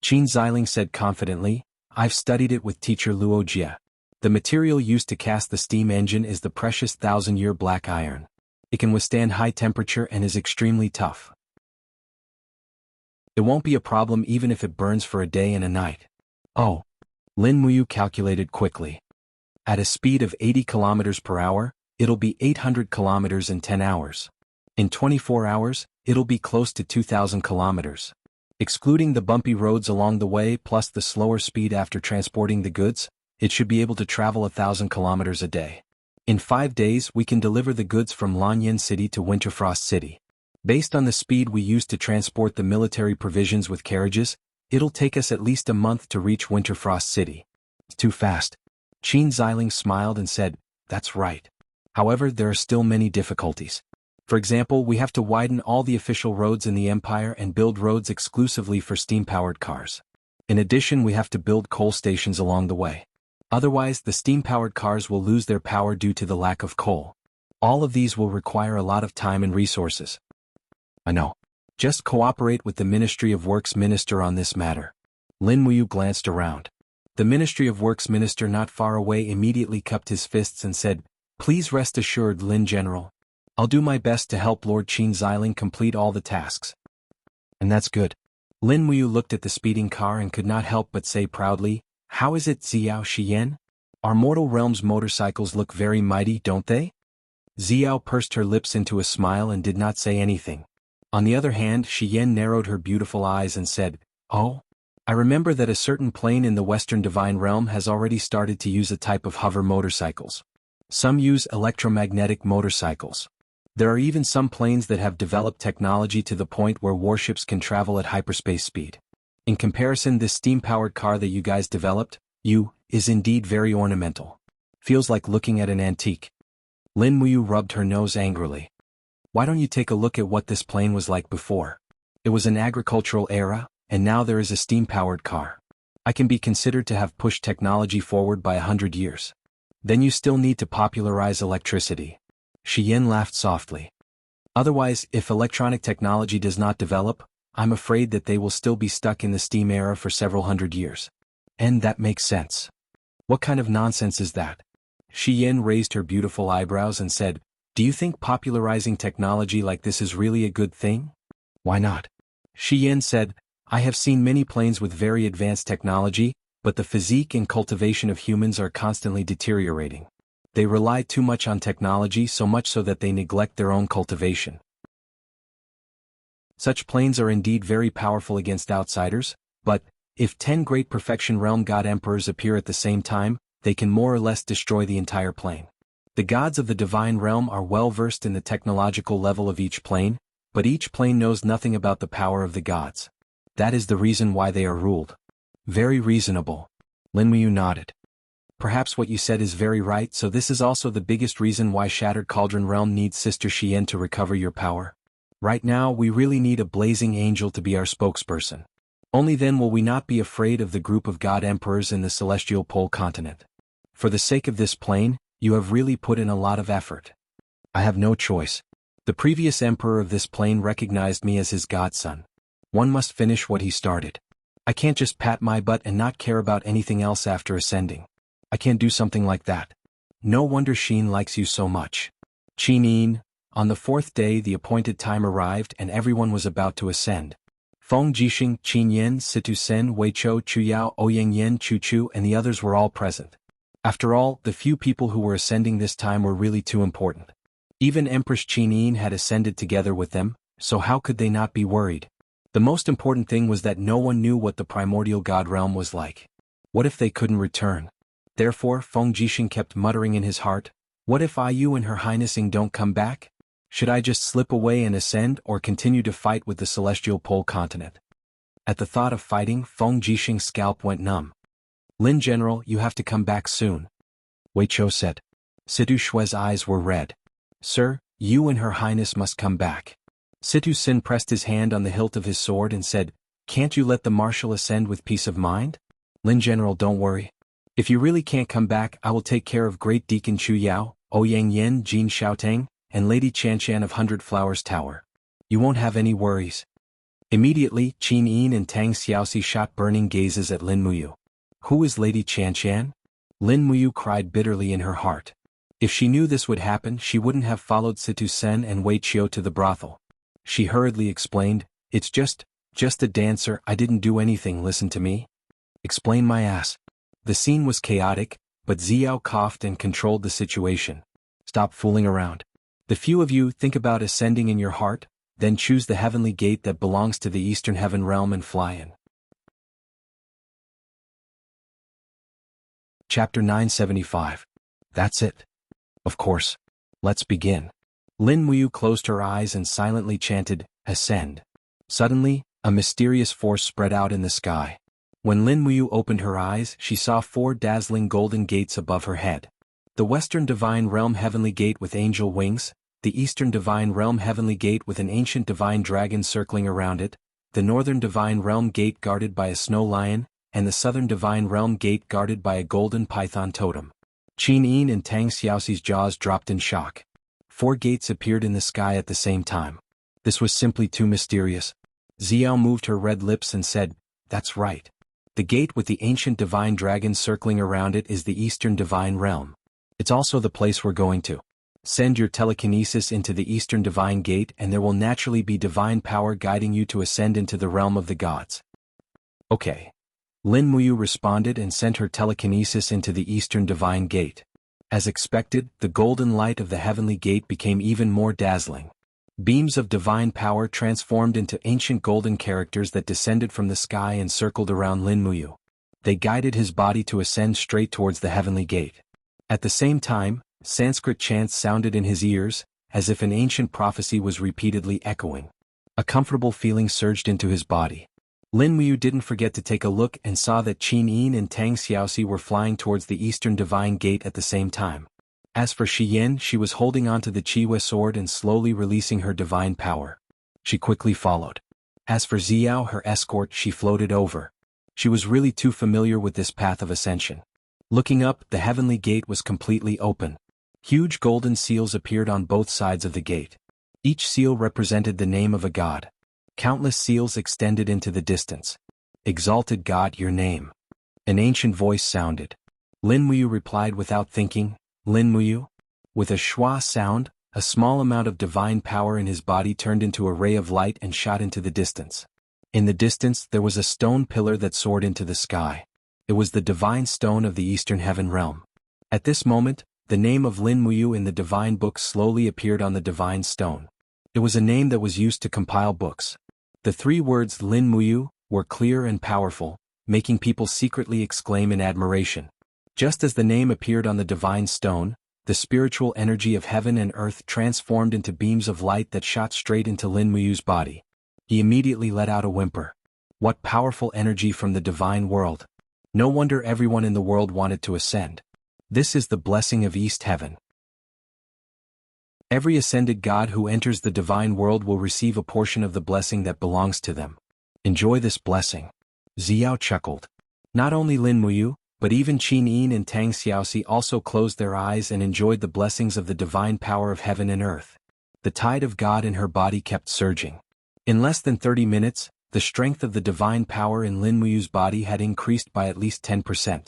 Qin Xiling said confidently, "I've studied it with teacher Luo Jie. The material used to cast the steam engine is the precious 1,000-year black iron. It can withstand high temperature and is extremely tough. It won't be a problem even if it burns for a day and a night." "Oh." Lin Muyu calculated quickly. At a speed of 80 kilometers per hour, it'll be 800 kilometers in 10 hours. In 24 hours, it'll be close to 2,000 kilometers. Excluding the bumpy roads along the way plus the slower speed after transporting the goods, it should be able to travel 1,000 kilometers a day. In 5 days we can deliver the goods from Lanyan City to Winterfrost City. Based on the speed we use to transport the military provisions with carriages, it'll take us at least a month to reach Winterfrost City. It's too fast. Qin Xiling smiled and said, "That's right. However, there are still many difficulties. For example, we have to widen all the official roads in the empire and build roads exclusively for steam-powered cars. In addition, we have to build coal stations along the way. Otherwise, the steam-powered cars will lose their power due to the lack of coal. All of these will require a lot of time and resources." "I know. Just cooperate with the Ministry of Works Minister on this matter." Lin Muyu glanced around. The Ministry of Works Minister not far away immediately cupped his fists and said, "Please rest assured, Lin General. I'll do my best to help Lord Qin Xiling complete all the tasks." "And that's good." Lin Muyu looked at the speeding car and could not help but say proudly, "How is it, Ziyao Shiyan? Our mortal realm's motorcycles look very mighty, don't they?" Ziyao pursed her lips into a smile and did not say anything. On the other hand, Shiyan narrowed her beautiful eyes and said, "Oh? I remember that a certain plane in the Western Divine Realm has already started to use a type of hover motorcycles. Some use electromagnetic motorcycles. There are even some planes that have developed technology to the point where warships can travel at hyperspace speed. In comparison, this steam-powered car that you guys developed, is indeed very ornamental. Feels like looking at an antique." Lin Muyu rubbed her nose angrily. "Why don't you take a look at what this plane was like before? It was an agricultural era, and now there is a steam-powered car. I can be considered to have pushed technology forward by 100 years. Then you still need to popularize electricity." Shiyan laughed softly. "Otherwise, if electronic technology does not develop, I'm afraid that they will still be stuck in the steam era for several hundred years. And that makes sense. What kind of nonsense is that?" Shiyan raised her beautiful eyebrows and said, "Do you think popularizing technology like this is really a good thing?" "Why not?" Shiyan said, "I have seen many planes with very advanced technology, but the physique and cultivation of humans are constantly deteriorating. They rely too much on technology, so much so that they neglect their own cultivation. Such planes are indeed very powerful against outsiders, but, if 10 great perfection realm god emperors appear at the same time, they can more or less destroy the entire plane. The gods of the divine realm are well versed in the technological level of each plane, but each plane knows nothing about the power of the gods. That is the reason why they are ruled. Very reasonable. Lin Muyu nodded. Perhaps what you said is very right, so this is also the biggest reason why Shattered Cauldron Realm needs Sister Xian to recover your power. Right now we really need a blazing angel to be our spokesperson. Only then will we not be afraid of the group of god emperors in the celestial pole continent. For the sake of this plane, you have really put in a lot of effort. I have no choice. The previous emperor of this plane recognized me as his godson. One must finish what he started. I can't just pat my butt and not care about anything else after ascending. I can't do something like that. No wonder Xin likes you so much. Qin. On the 4th day the appointed time arrived and everyone was about to ascend. Feng Jixing, Qin Yan, Situ Sen, Wei Chou, Chu Yao, Ouyang Yan, Chu Chu and the others were all present. After all, the few people who were ascending this time were really too important. Even Empress Qin had ascended together with them, so how could they not be worried? The most important thing was that no one knew what the primordial god realm was like. What if they couldn't return? Therefore Feng Jixing kept muttering in his heart, what if Ayu and Her Highnessing don't come back? Should I just slip away and ascend or continue to fight with the celestial pole continent? At the thought of fighting, Feng Jixing's scalp went numb. Lin General, you have to come back soon. Wei Chou said. Situ Shui's eyes were red. Sir, you and Her Highness must come back. Situ Sin pressed his hand on the hilt of his sword and said, can't you let the marshal ascend with peace of mind? Lin General, don't worry. If you really can't come back, I will take care of Great Deacon Chu Yao, Ouyang Yan, Jin Xiaotang, and Lady Chanshan of 100 Flowers Tower. You won't have any worries. Immediately, Qin Yin and Tang Xiaoxi shot burning gazes at Lin Muyu. Who is Lady Chanshan? Lin Muyu cried bitterly in her heart. If she knew this would happen, she wouldn't have followed Situ Sen and Wei Qiu to the brothel. She hurriedly explained, it's just a dancer, I didn't do anything, listen to me. Explain my ass. The scene was chaotic, but Xiao coughed and controlled the situation. Stop fooling around. The few of you think about ascending in your heart, then choose the heavenly gate that belongs to the Eastern Heaven Realm and fly in. Chapter 975. That's it. Of course. Let's begin. Lin Muyu closed her eyes and silently chanted, ascend. Suddenly, a mysterious force spread out in the sky. When Lin Muyu opened her eyes, she saw 4 dazzling golden gates above her head. The Western Divine Realm Heavenly Gate with angel wings, the Eastern Divine Realm Heavenly Gate with an ancient divine dragon circling around it, the Northern Divine Realm Gate guarded by a snow lion, and the Southern Divine Realm Gate guarded by a golden python totem. Qin Yin and Tang Xiaoxi's jaws dropped in shock. 4 gates appeared in the sky at the same time. This was simply too mysterious. Xiao moved her red lips and said, that's right. The gate with the ancient divine dragon circling around it is the Eastern Divine Realm. It's also the place we're going to. Send your telekinesis into the Eastern Divine Gate and there will naturally be divine power guiding you to ascend into the realm of the gods. Okay. Lin Muyu responded and sent her telekinesis into the Eastern Divine Gate. As expected, the golden light of the heavenly gate became even more dazzling. Beams of divine power transformed into ancient golden characters that descended from the sky and circled around Lin Muyu. They guided his body to ascend straight towards the heavenly gate. At the same time, Sanskrit chants sounded in his ears, as if an ancient prophecy was repeatedly echoing. A comfortable feeling surged into his body. Lin Muyu didn't forget to take a look and saw that Qin Yin and Tang Xiaoxi were flying towards the Eastern Divine Gate at the same time. As for Shi Yin, she was holding onto the Qihua sword and slowly releasing her divine power. She quickly followed. As for Xiao, her escort, she floated over. She was really too familiar with this path of ascension. Looking up, the heavenly gate was completely open. Huge golden seals appeared on both sides of the gate. Each seal represented the name of a god. Countless seals extended into the distance. Exalted God, your name. An ancient voice sounded. Lin Muyu replied without thinking, Lin Muyu? With a schwa sound, a small amount of divine power in his body turned into a ray of light and shot into the distance. In the distance there was a stone pillar that soared into the sky. It was the divine stone of the Eastern Heaven Realm. At this moment, the name of Lin Muyu in the divine book slowly appeared on the divine stone. It was a name that was used to compile books. The 3 words Lin Muyu were clear and powerful, making people secretly exclaim in admiration. Just as the name appeared on the divine stone, the spiritual energy of heaven and earth transformed into beams of light that shot straight into Lin Muyu's body. He immediately let out a whimper. What powerful energy from the divine world! No wonder everyone in the world wanted to ascend. This is the blessing of East Heaven. Every ascended god who enters the divine world will receive a portion of the blessing that belongs to them. Enjoy this blessing. Xiao chuckled. Not only Lin Muyu, but even Qin Yin and Tang Xiaoxi also closed their eyes and enjoyed the blessings of the divine power of heaven and earth. The tide of God in her body kept surging. In less than 30 minutes, the strength of the divine power in Lin Muyu's body had increased by at least 10%.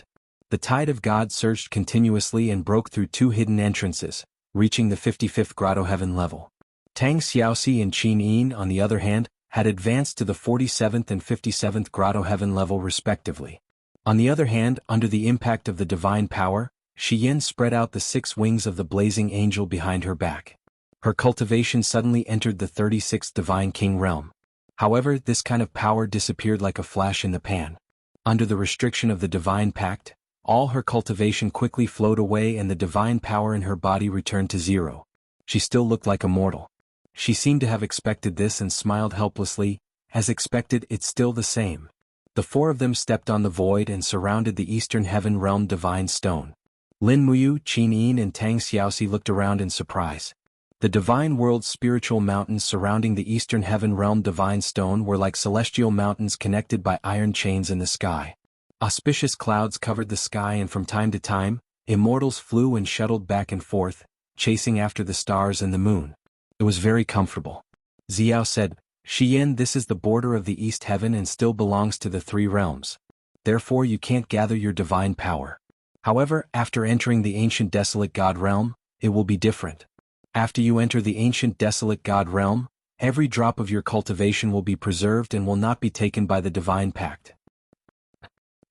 The tide of God surged continuously and broke through 2 hidden entrances, reaching the 55th grotto heaven level. Tang Xiaoxi and Qin Yin, on the other hand, had advanced to the 47th and 57th grotto heaven level respectively. On the other hand, under the impact of the divine power, Shi Yin spread out the 6 wings of the blazing angel behind her back. Her cultivation suddenly entered the 36th divine king realm. However, this kind of power disappeared like a flash in the pan. Under the restriction of the divine pact, all her cultivation quickly flowed away and the divine power in her body returned to 0. She still looked like a mortal. She seemed to have expected this and smiled helplessly. As expected, it's still the same. The 4 of them stepped on the void and surrounded the Eastern Heaven Realm divine stone. Lin Muyu, Qin Yin and Tang Xiaoxi looked around in surprise. The divine world's spiritual mountains surrounding the Eastern Heaven Realm divine stone were like celestial mountains connected by iron chains in the sky. Auspicious clouds covered the sky and from time to time, immortals flew and shuttled back and forth, chasing after the stars and the moon. It was very comfortable. Xiao said, Shi Yin, this is the border of the East Heaven and still belongs to the 3 realms. Therefore you can't gather your divine power. However, after entering the ancient desolate god realm, it will be different. After you enter the ancient desolate god realm, every drop of your cultivation will be preserved and will not be taken by the divine pact.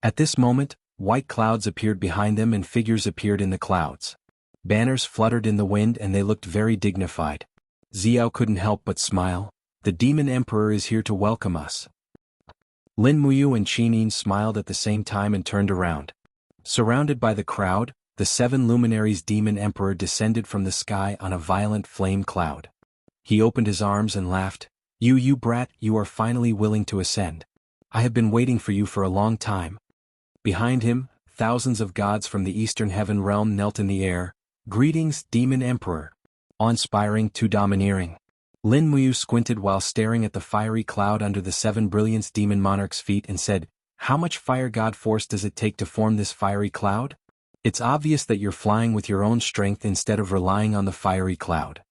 At this moment, white clouds appeared behind them and figures appeared in the clouds. Banners fluttered in the wind and they looked very dignified. Xiao couldn't help but smile. The demon emperor is here to welcome us. Lin Muyu and Qin Yin smiled at the same time and turned around. Surrounded by the crowd, the 7 luminaries demon emperor descended from the sky on a violent flame cloud. He opened his arms and laughed. You brat, you are finally willing to ascend. I have been waiting for you for a long time. Behind him, thousands of gods from the Eastern Heaven Realm knelt in the air. Greetings, demon emperor. Awe-inspiring, too domineering. Lin Muyu squinted while staring at the fiery cloud under the 7 brilliance demon monarch's feet and said, How much fire god force does it take to form this fiery cloud? It's obvious that you're flying with your own strength instead of relying on the fiery cloud.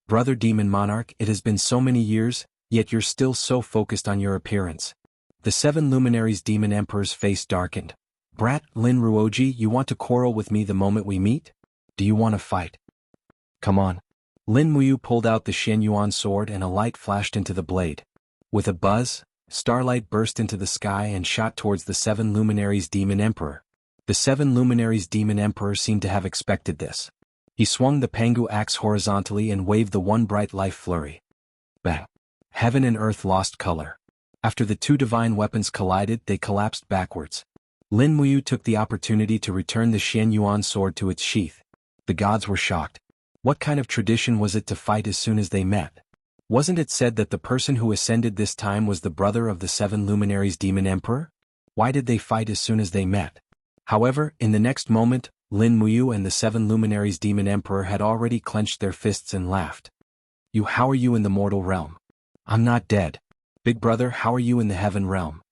Brother demon monarch, it has been so many years, yet you're still so focused on your appearance. The 7 luminaries demon emperor's face darkened. Brat, Lin Ruoji, you want to quarrel with me the moment we meet? Do you want to fight? Come on. Lin Muyu pulled out the Shenyuan sword and a light flashed into the blade. With a buzz, starlight burst into the sky and shot towards the 7 luminaries demon emperor. The 7 luminaries demon emperor seemed to have expected this. He swung the Pangu axe horizontally and waved the one bright life flurry. Bang! Heaven and earth lost color. After the 2 divine weapons collided, they collapsed backwards. Lin Muyu took the opportunity to return the Shenyuan sword to its sheath. The gods were shocked. What kind of tradition was it to fight as soon as they met? Wasn't it said that the person who ascended this time was the brother of the 7 luminaries demon emperor? Why did they fight as soon as they met? However, in the next moment, Lin Muyu and the 7 luminaries demon emperor had already clenched their fists and laughed. How are you in the mortal realm? I'm not dead. Big brother, how are you in the heaven realm?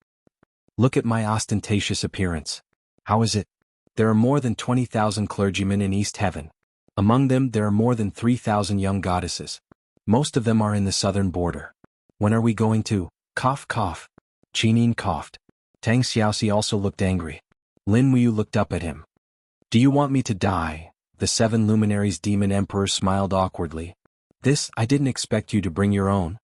Look at my ostentatious appearance. How is it? There are more than 20,000 clergymen in East Heaven. Among them there are more than 3,000 young goddesses. Most of them are in the southern border. When are we going to? Cough cough. Qin Yin coughed. Tang Xiaoxi also looked angry. Lin Muyu looked up at him. Do you want me to die? The 7 luminaries demon emperor smiled awkwardly. I didn't expect you to bring your own.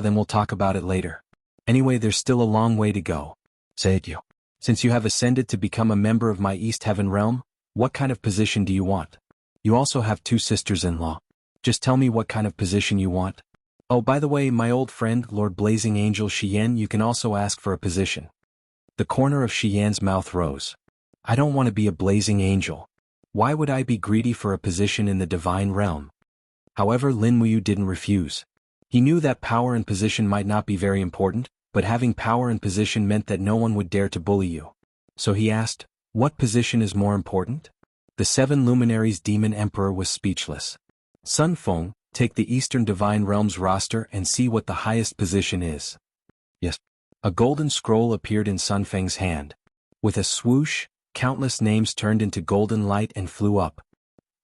Then we'll talk about it later. Anyway, there's still a long way to go. Said you. Since you have ascended to become a member of my East Heaven realm, What kind of position do you want? You also have 2 sisters-in-law. Just tell me what kind of position you want. Oh, by the way, my old friend, Lord Blazing Angel Shiyan, you can also ask for a position. The corner of Shiyan's mouth rose. I don't want to be a blazing angel. Why would I be greedy for a position in the divine realm? However, Lin Muyu didn't refuse. He knew that power and position might not be very important, but having power and position meant that no one would dare to bully you. So he asked, what position is more important? The 7 luminaries demon emperor was speechless. Sun Feng, take the Eastern Divine Realms roster and see what the highest position is. Yes. A golden scroll appeared in Sun Feng's hand. With a swoosh, countless names turned into golden light and flew up.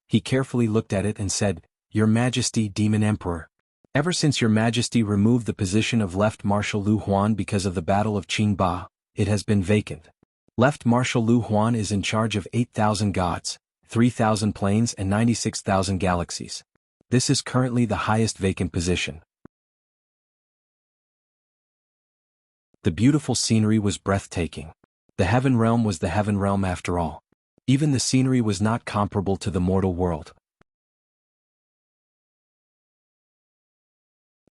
He carefully looked at it and said, Your Majesty, Demon Emperor. Ever since Your Majesty removed the position of Left Marshal Lu Huan because of the Battle of Qingba, it has been vacant. Left Marshal Lu Huan is in charge of 8,000 gods, 3,000 planes and 96,000 galaxies. This is currently the highest vacant position. The beautiful scenery was breathtaking. The heaven realm was the heaven realm after all. Even the scenery was not comparable to the mortal world.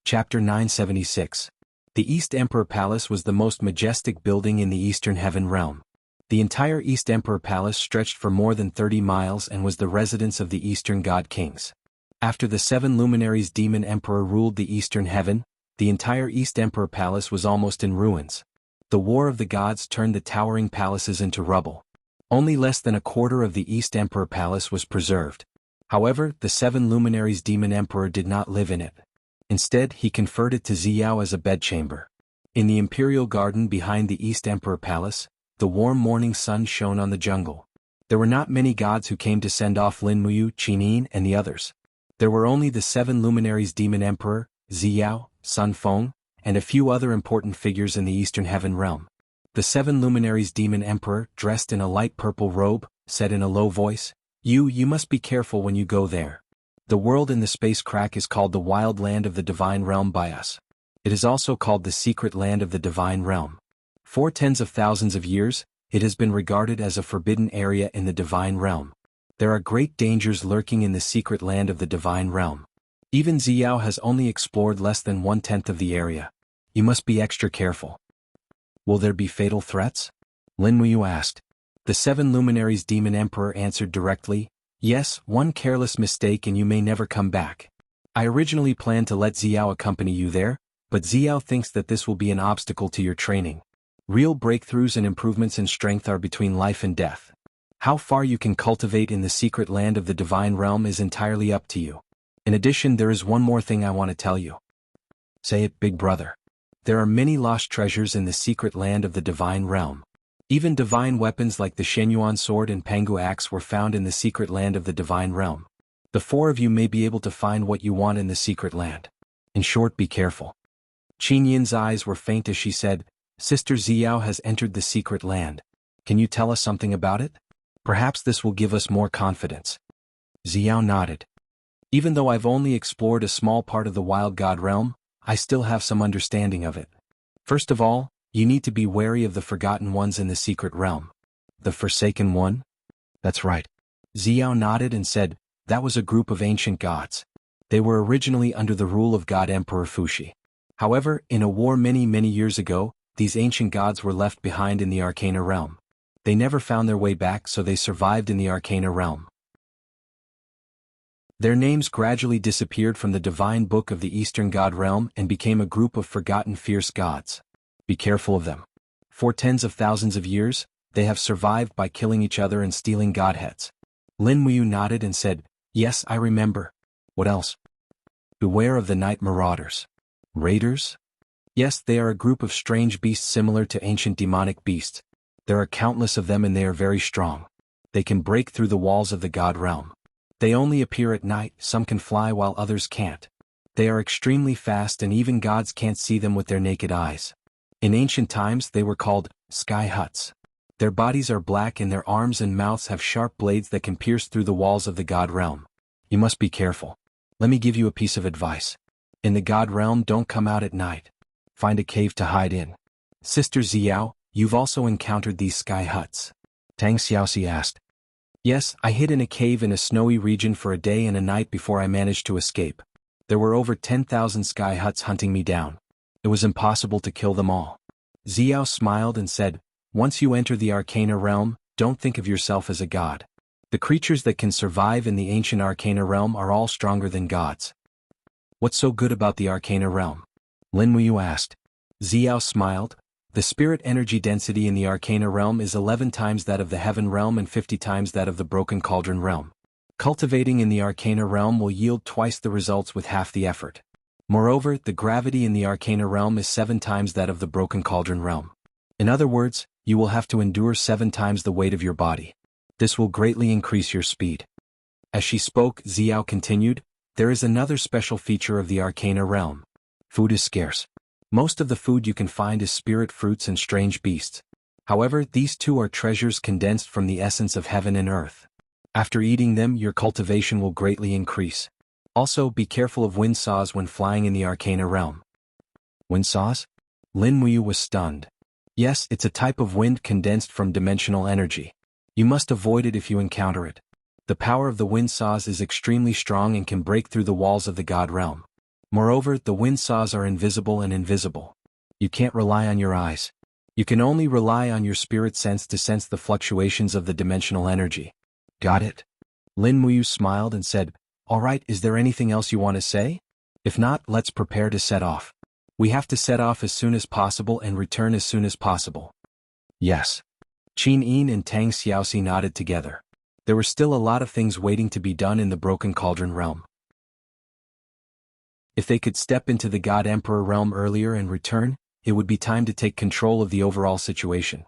Chapter 976. The East Emperor Palace was the most majestic building in the Eastern Heaven Realm. The entire East Emperor Palace stretched for more than 30 miles and was the residence of the Eastern God Kings. After the 7 luminaries Demon Emperor ruled the Eastern Heaven, the entire East Emperor Palace was almost in ruins. The War of the Gods turned the towering palaces into rubble. Only less than a quarter of the East Emperor Palace was preserved. However, the 7 luminaries Demon Emperor did not live in it. Instead, he conferred it to Ziyao as a bedchamber. In the Imperial Garden behind the East Emperor Palace, the warm morning sun shone on the jungle. There were not many gods who came to send off Lin Muyu, Qinin, and the others. There were only the 7 luminaries Demon Emperor, Ziyao, Sun Feng, and a few other important figures in the Eastern Heaven Realm. The 7 luminaries Demon Emperor, dressed in a light purple robe, said in a low voice, You must be careful when you go there. The world in the space crack is called the Wild Land of the Divine Realm by us. It is also called the Secret Land of the Divine Realm. For tens of thousands of years, it has been regarded as a forbidden area in the Divine Realm. There are great dangers lurking in the Secret Land of the Divine Realm. Even Ziyao has only explored less than 1/10 of the area. You must be extra careful. Will there be fatal threats? Lin Muyu asked. The 7 luminaries Demon Emperor answered directly, Yes, one careless mistake and you may never come back. I originally planned to let Ziyao accompany you there, but Ziyao thinks that this will be an obstacle to your training. Real breakthroughs and improvements in strength are between life and death. How far you can cultivate in the secret land of the divine realm is entirely up to you. In addition, there is one more thing I want to tell you. Say it, big brother. There are many lost treasures in the secret land of the divine realm. Even divine weapons like the Shenyuan sword and Pangu axe were found in the secret land of the divine realm. The 4 of you may be able to find what you want in the secret land. In short, be careful. Qin Yin's eyes were faint as she said, Sister Ziyao has entered the secret land. Can you tell us something about it? Perhaps this will give us more confidence. Ziyao nodded. Even though I've only explored a small part of the wild god realm, I still have some understanding of it. First of all, you need to be wary of the forgotten ones in the secret realm. The Forsaken One? That's right. Ziyao nodded and said, that was a group of ancient gods. They were originally under the rule of God Emperor Fuxi. However, in a war many years ago, these ancient gods were left behind in the Arcana realm. They never found their way back, so they survived in the Arcana realm. Their names gradually disappeared from the divine book of the Eastern God realm and became a group of forgotten fierce gods. Be careful of them. For tens of thousands of years, they have survived by killing each other and stealing godheads. Lin Muyu nodded and said, Yes, I remember. What else? Beware of the night marauders. Raiders? Yes, they are a group of strange beasts similar to ancient demonic beasts. There are countless of them and they are very strong. They can break through the walls of the god realm. They only appear at night, some can fly while others can't. They are extremely fast and even gods can't see them with their naked eyes. In ancient times they were called sky huts. Their bodies are black and their arms and mouths have sharp blades that can pierce through the walls of the god realm. You must be careful. Let me give you a piece of advice. In the god realm, don't come out at night. Find a cave to hide in. Sister Ziyao, you've also encountered these sky huts. Tang Xiaoxi asked. Yes, I hid in a cave in a snowy region for a day and a night before I managed to escape. There were over 10,000 sky huts hunting me down. It was impossible to kill them all. Xiao smiled and said, once you enter the Arcana realm, don't think of yourself as a god. The creatures that can survive in the ancient Arcana realm are all stronger than gods. What's so good about the Arcana realm? Lin Muyu asked. Xiao smiled. The spirit energy density in the Arcana realm is 11 times that of the Heaven realm and 50 times that of the Broken Cauldron realm. Cultivating in the Arcana realm will yield twice the results with half the effort. Moreover, the gravity in the Arcana realm is 7 times that of the Broken Cauldron realm. In other words, you will have to endure 7 times the weight of your body. This will greatly increase your speed. As she spoke, Xiao continued, there is another special feature of the Arcana realm. Food is scarce. Most of the food you can find is spirit fruits and strange beasts. However, these two are treasures condensed from the essence of heaven and earth. After eating them, your cultivation will greatly increase. Also, be careful of windsaws when flying in the Arcana realm. Windsaws? Lin Muyu was stunned. Yes, it's a type of wind condensed from dimensional energy. You must avoid it if you encounter it. The power of the windsaws is extremely strong and can break through the walls of the god realm. Moreover, the windsaws are invisible and invisible. You can't rely on your eyes. You can only rely on your spirit sense to sense the fluctuations of the dimensional energy. Got it? Lin Muyu smiled and said, all right, is there anything else you want to say? If not, let's prepare to set off. We have to set off as soon as possible and return as soon as possible. Yes. Qin Yin and Tang Xiaoxi nodded together. There were still a lot of things waiting to be done in the Broken Cauldron realm. If they could step into the God Emperor realm earlier and return, it would be time to take control of the overall situation.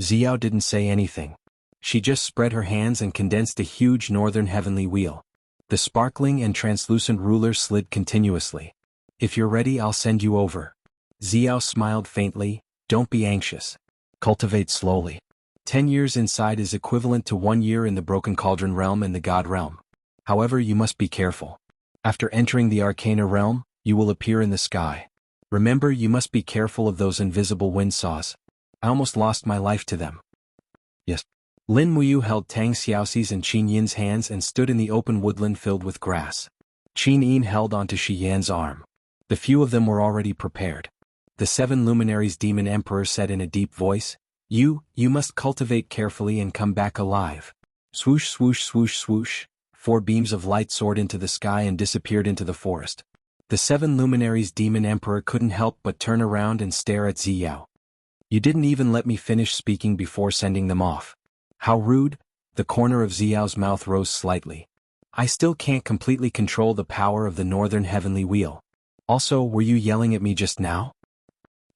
Xiao didn't say anything. She just spread her hands and condensed a huge northern heavenly wheel. The sparkling and translucent ruler slid continuously. If you're ready, I'll send you over. Xiao smiled faintly, don't be anxious. Cultivate slowly. 10 years inside is equivalent to 1 year in the Broken Cauldron realm and the God realm. However, you must be careful. After entering the Arcana realm, you will appear in the sky. Remember, you must be careful of those invisible windsaws. I almost lost my life to them. Yes. Lin Muyu held Tang Xiaoxi's and Qin Yin's hands and stood in the open woodland filled with grass. Qin Yin held onto Shi Yan's arm. The few of them were already prepared. The 7 luminaries Demon Emperor said in a deep voice, You must cultivate carefully and come back alive. Swoosh swoosh swoosh swoosh. 4 beams of light soared into the sky and disappeared into the forest. The 7 luminaries Demon Emperor couldn't help but turn around and stare at Xiao. You didn't even let me finish speaking before sending them off. How rude. The corner of Xiao's mouth rose slightly. I still can't completely control the power of the northern heavenly wheel. Also, were you yelling at me just now?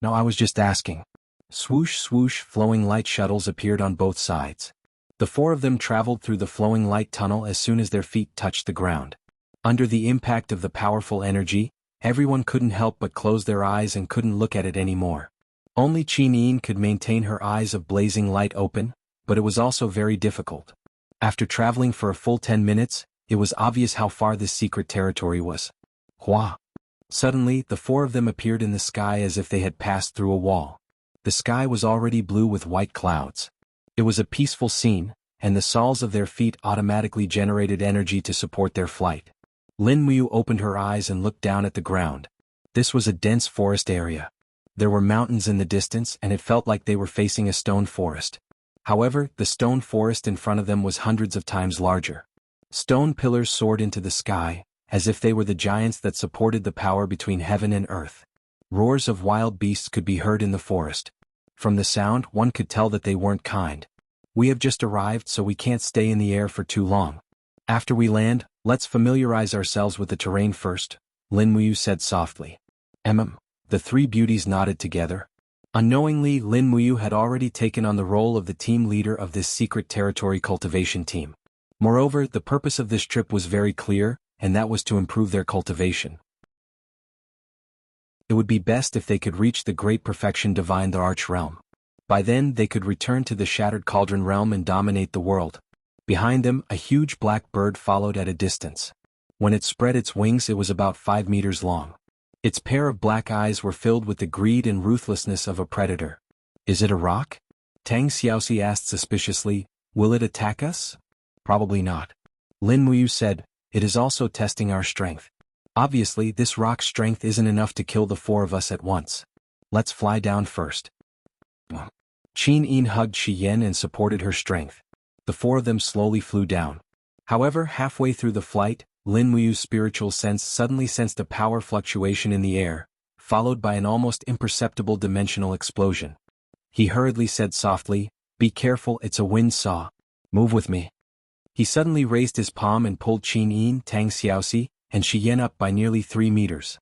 No, I was just asking. Swoosh swoosh, flowing light shuttles appeared on both sides. The 4 of them traveled through the flowing light tunnel as soon as their feet touched the ground. Under the impact of the powerful energy, everyone couldn't help but close their eyes and couldn't look at it anymore. Only Qin Yin could maintain her eyes of blazing light open, but it was also very difficult. After traveling for a full 10 minutes, it was obvious how far this secret territory was. Hua! Suddenly, the 4 of them appeared in the sky as if they had passed through a wall. The sky was already blue with white clouds. It was a peaceful scene, and the soles of their feet automatically generated energy to support their flight. Lin Muyu opened her eyes and looked down at the ground. This was a dense forest area. There were mountains in the distance and it felt like they were facing a stone forest. However, the stone forest in front of them was hundreds of times larger. Stone pillars soared into the sky, as if they were the giants that supported the power between heaven and earth. Roars of wild beasts could be heard in the forest. From the sound, one could tell that they weren't kind. We have just arrived, so we can't stay in the air for too long. After we land, let's familiarize ourselves with the terrain first, Lin Muyu said softly. The 3 beauties nodded together. Unknowingly, Lin Muyu had already taken on the role of the team leader of this secret territory cultivation team. Moreover, the purpose of this trip was very clear, and that was to improve their cultivation. It would be best if they could reach the great perfection divine the Arch realm. By then, they could return to the Shattered Cauldron realm and dominate the world. Behind them, a huge black bird followed at a distance. When it spread its wings, it was about 5 meters long. Its pair of black eyes were filled with the greed and ruthlessness of a predator. Is it a rock? Tang Xiaoxi asked suspiciously, will it attack us? Probably not. Lin Muyu said, it is also testing our strength. Obviously, this rock's strength isn't enough to kill the four of us at once. Let's fly down first. Qin Yin hugged Shi Yan and supported her strength. The four of them slowly flew down. However, halfway through the flight, Lin Muyu's spiritual sense suddenly sensed a power fluctuation in the air, followed by an almost imperceptible dimensional explosion. He hurriedly said softly, "Be careful, it's a wind saw. Move with me." He suddenly raised his palm and pulled Qin Yin, Tang Xiaoxi, and Shi Yan up by nearly 3 meters.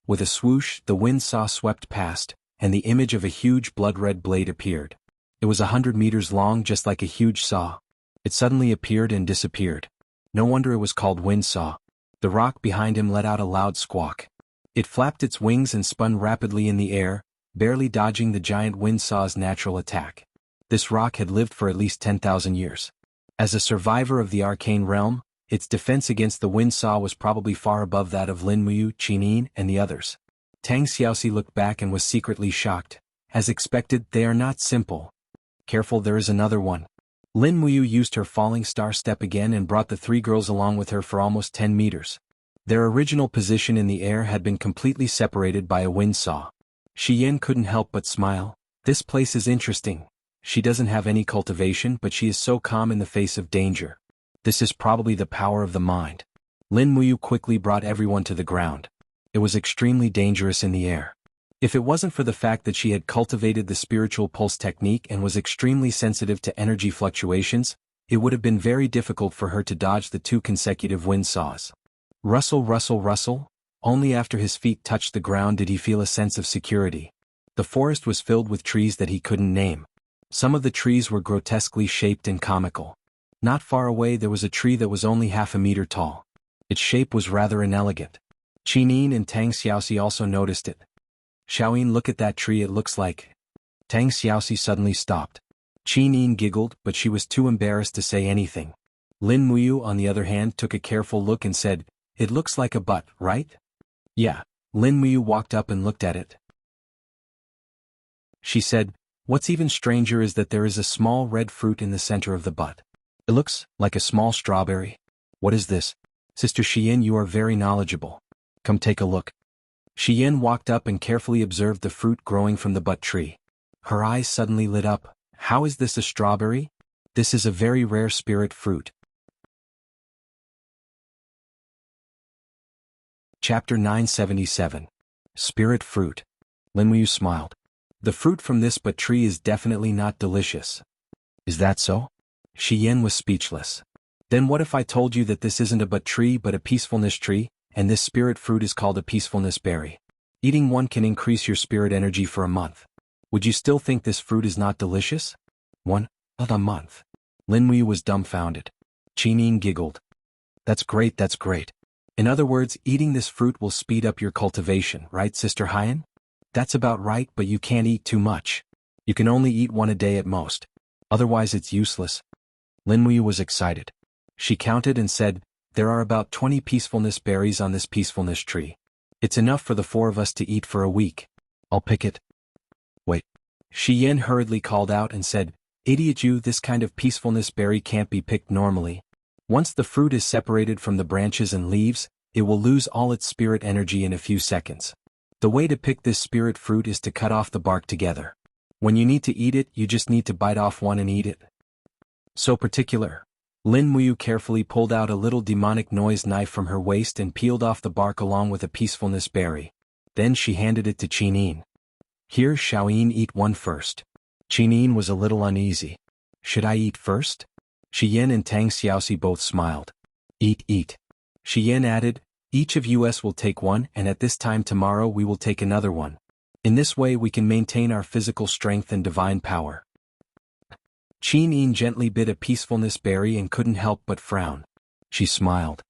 With a swoosh, the wind saw swept past, and the image of a huge blood-red blade appeared. It was 100 meters long, just like a huge saw. It suddenly appeared and disappeared. No wonder it was called wind saw. The rock behind him let out a loud squawk. It flapped its wings and spun rapidly in the air, barely dodging the giant wind saw's natural attack. This rock had lived for at least 10,000 years. As a survivor of the arcane realm, its defense against the wind saw was probably far above that of Lin Muyu, Qin Yin, and the others. Tang Xiaoxi looked back and was secretly shocked. As expected, they are not simple. Careful, there is another one. Lin Muyu used her falling star step again and brought the 3 girls along with her for almost 10 meters. Their original position in the air had been completely separated by a wind saw. Shi Yan couldn't help but smile. This place is interesting. She doesn't have any cultivation, but she is so calm in the face of danger. This is probably the power of the mind. Lin Muyu quickly brought everyone to the ground. It was extremely dangerous in the air. If it wasn't for the fact that she had cultivated the spiritual pulse technique and was extremely sensitive to energy fluctuations, it would have been very difficult for her to dodge the 2 consecutive wind saws. Rustle, rustle, rustle. Only after his feet touched the ground did he feel a sense of security. The forest was filled with trees that he couldn't name. Some of the trees were grotesquely shaped and comical. Not far away there was a tree that was only half a meter tall. Its shape was rather inelegant. Qin Yin and Tang Xiaoxi also noticed it. "Xiaoyin, look at that tree, it looks like..." Tang Xiaoxi suddenly stopped. Qin Yin giggled, but she was too embarrassed to say anything. Lin Muyu, on the other hand, took a careful look and said, "It looks like a butt, right?" "Yeah." Lin Muyu walked up and looked at it. She said, "What's even stranger is that there is a small red fruit in the center of the butt. It looks like a small strawberry." "What is this?" "Sister Shi Yan, you are very knowledgeable. Come take a look." Shi Yan walked up and carefully observed the fruit growing from the butt tree. Her eyes suddenly lit up. "How is this a strawberry? This is a very rare spirit fruit." Chapter 977. Spirit Fruit. Lin Muyu smiled. "The fruit from this butt tree is definitely not delicious." "Is that so?" Shi Yan was speechless. "Then what if I told you that this isn't a butt tree but a peacefulness tree, and this spirit fruit is called a peacefulness berry? Eating one can increase your spirit energy for a month. Would you still think this fruit is not delicious?" "1 a month?" Lin Muyu was dumbfounded. Qin Yin giggled. That's great, that's great. In other words, eating this fruit will speed up your cultivation, right, Sister Hyan?" "That's about right, but you can't eat too much. You can only eat 1 a day at most. Otherwise it's useless." Lin Muyu was excited. She counted and said, "There are about 20 peacefulness berries on this peacefulness tree. It's enough for the 4 of us to eat for a week. I'll pick it." "Wait." Shi Yan hurriedly called out and said, "Idiot you, this kind of peacefulness berry can't be picked normally. Once the fruit is separated from the branches and leaves, it will lose all its spirit energy in a few seconds. The way to pick this spirit fruit is to cut off the bark together. When you need to eat it, you just need to bite off one and eat it." "So particular." Lin Muyu carefully pulled out a little demonic noise knife from her waist and peeled off the bark along with a peacefulness berry. Then she handed it to Qin Yin. "Here, Xiaoyin, eat one first." Qin Yin was a little uneasy. "Should I eat first?" Shi Yan and Tang Xiaoxi both smiled. "Eat, eat." Shi Yan added, "Each of us will take one, and at this time tomorrow we will take another one. In this way we can maintain our physical strength and divine power." Qin Yin gently bit a peacefulness berry and couldn't help but frown. She smiled.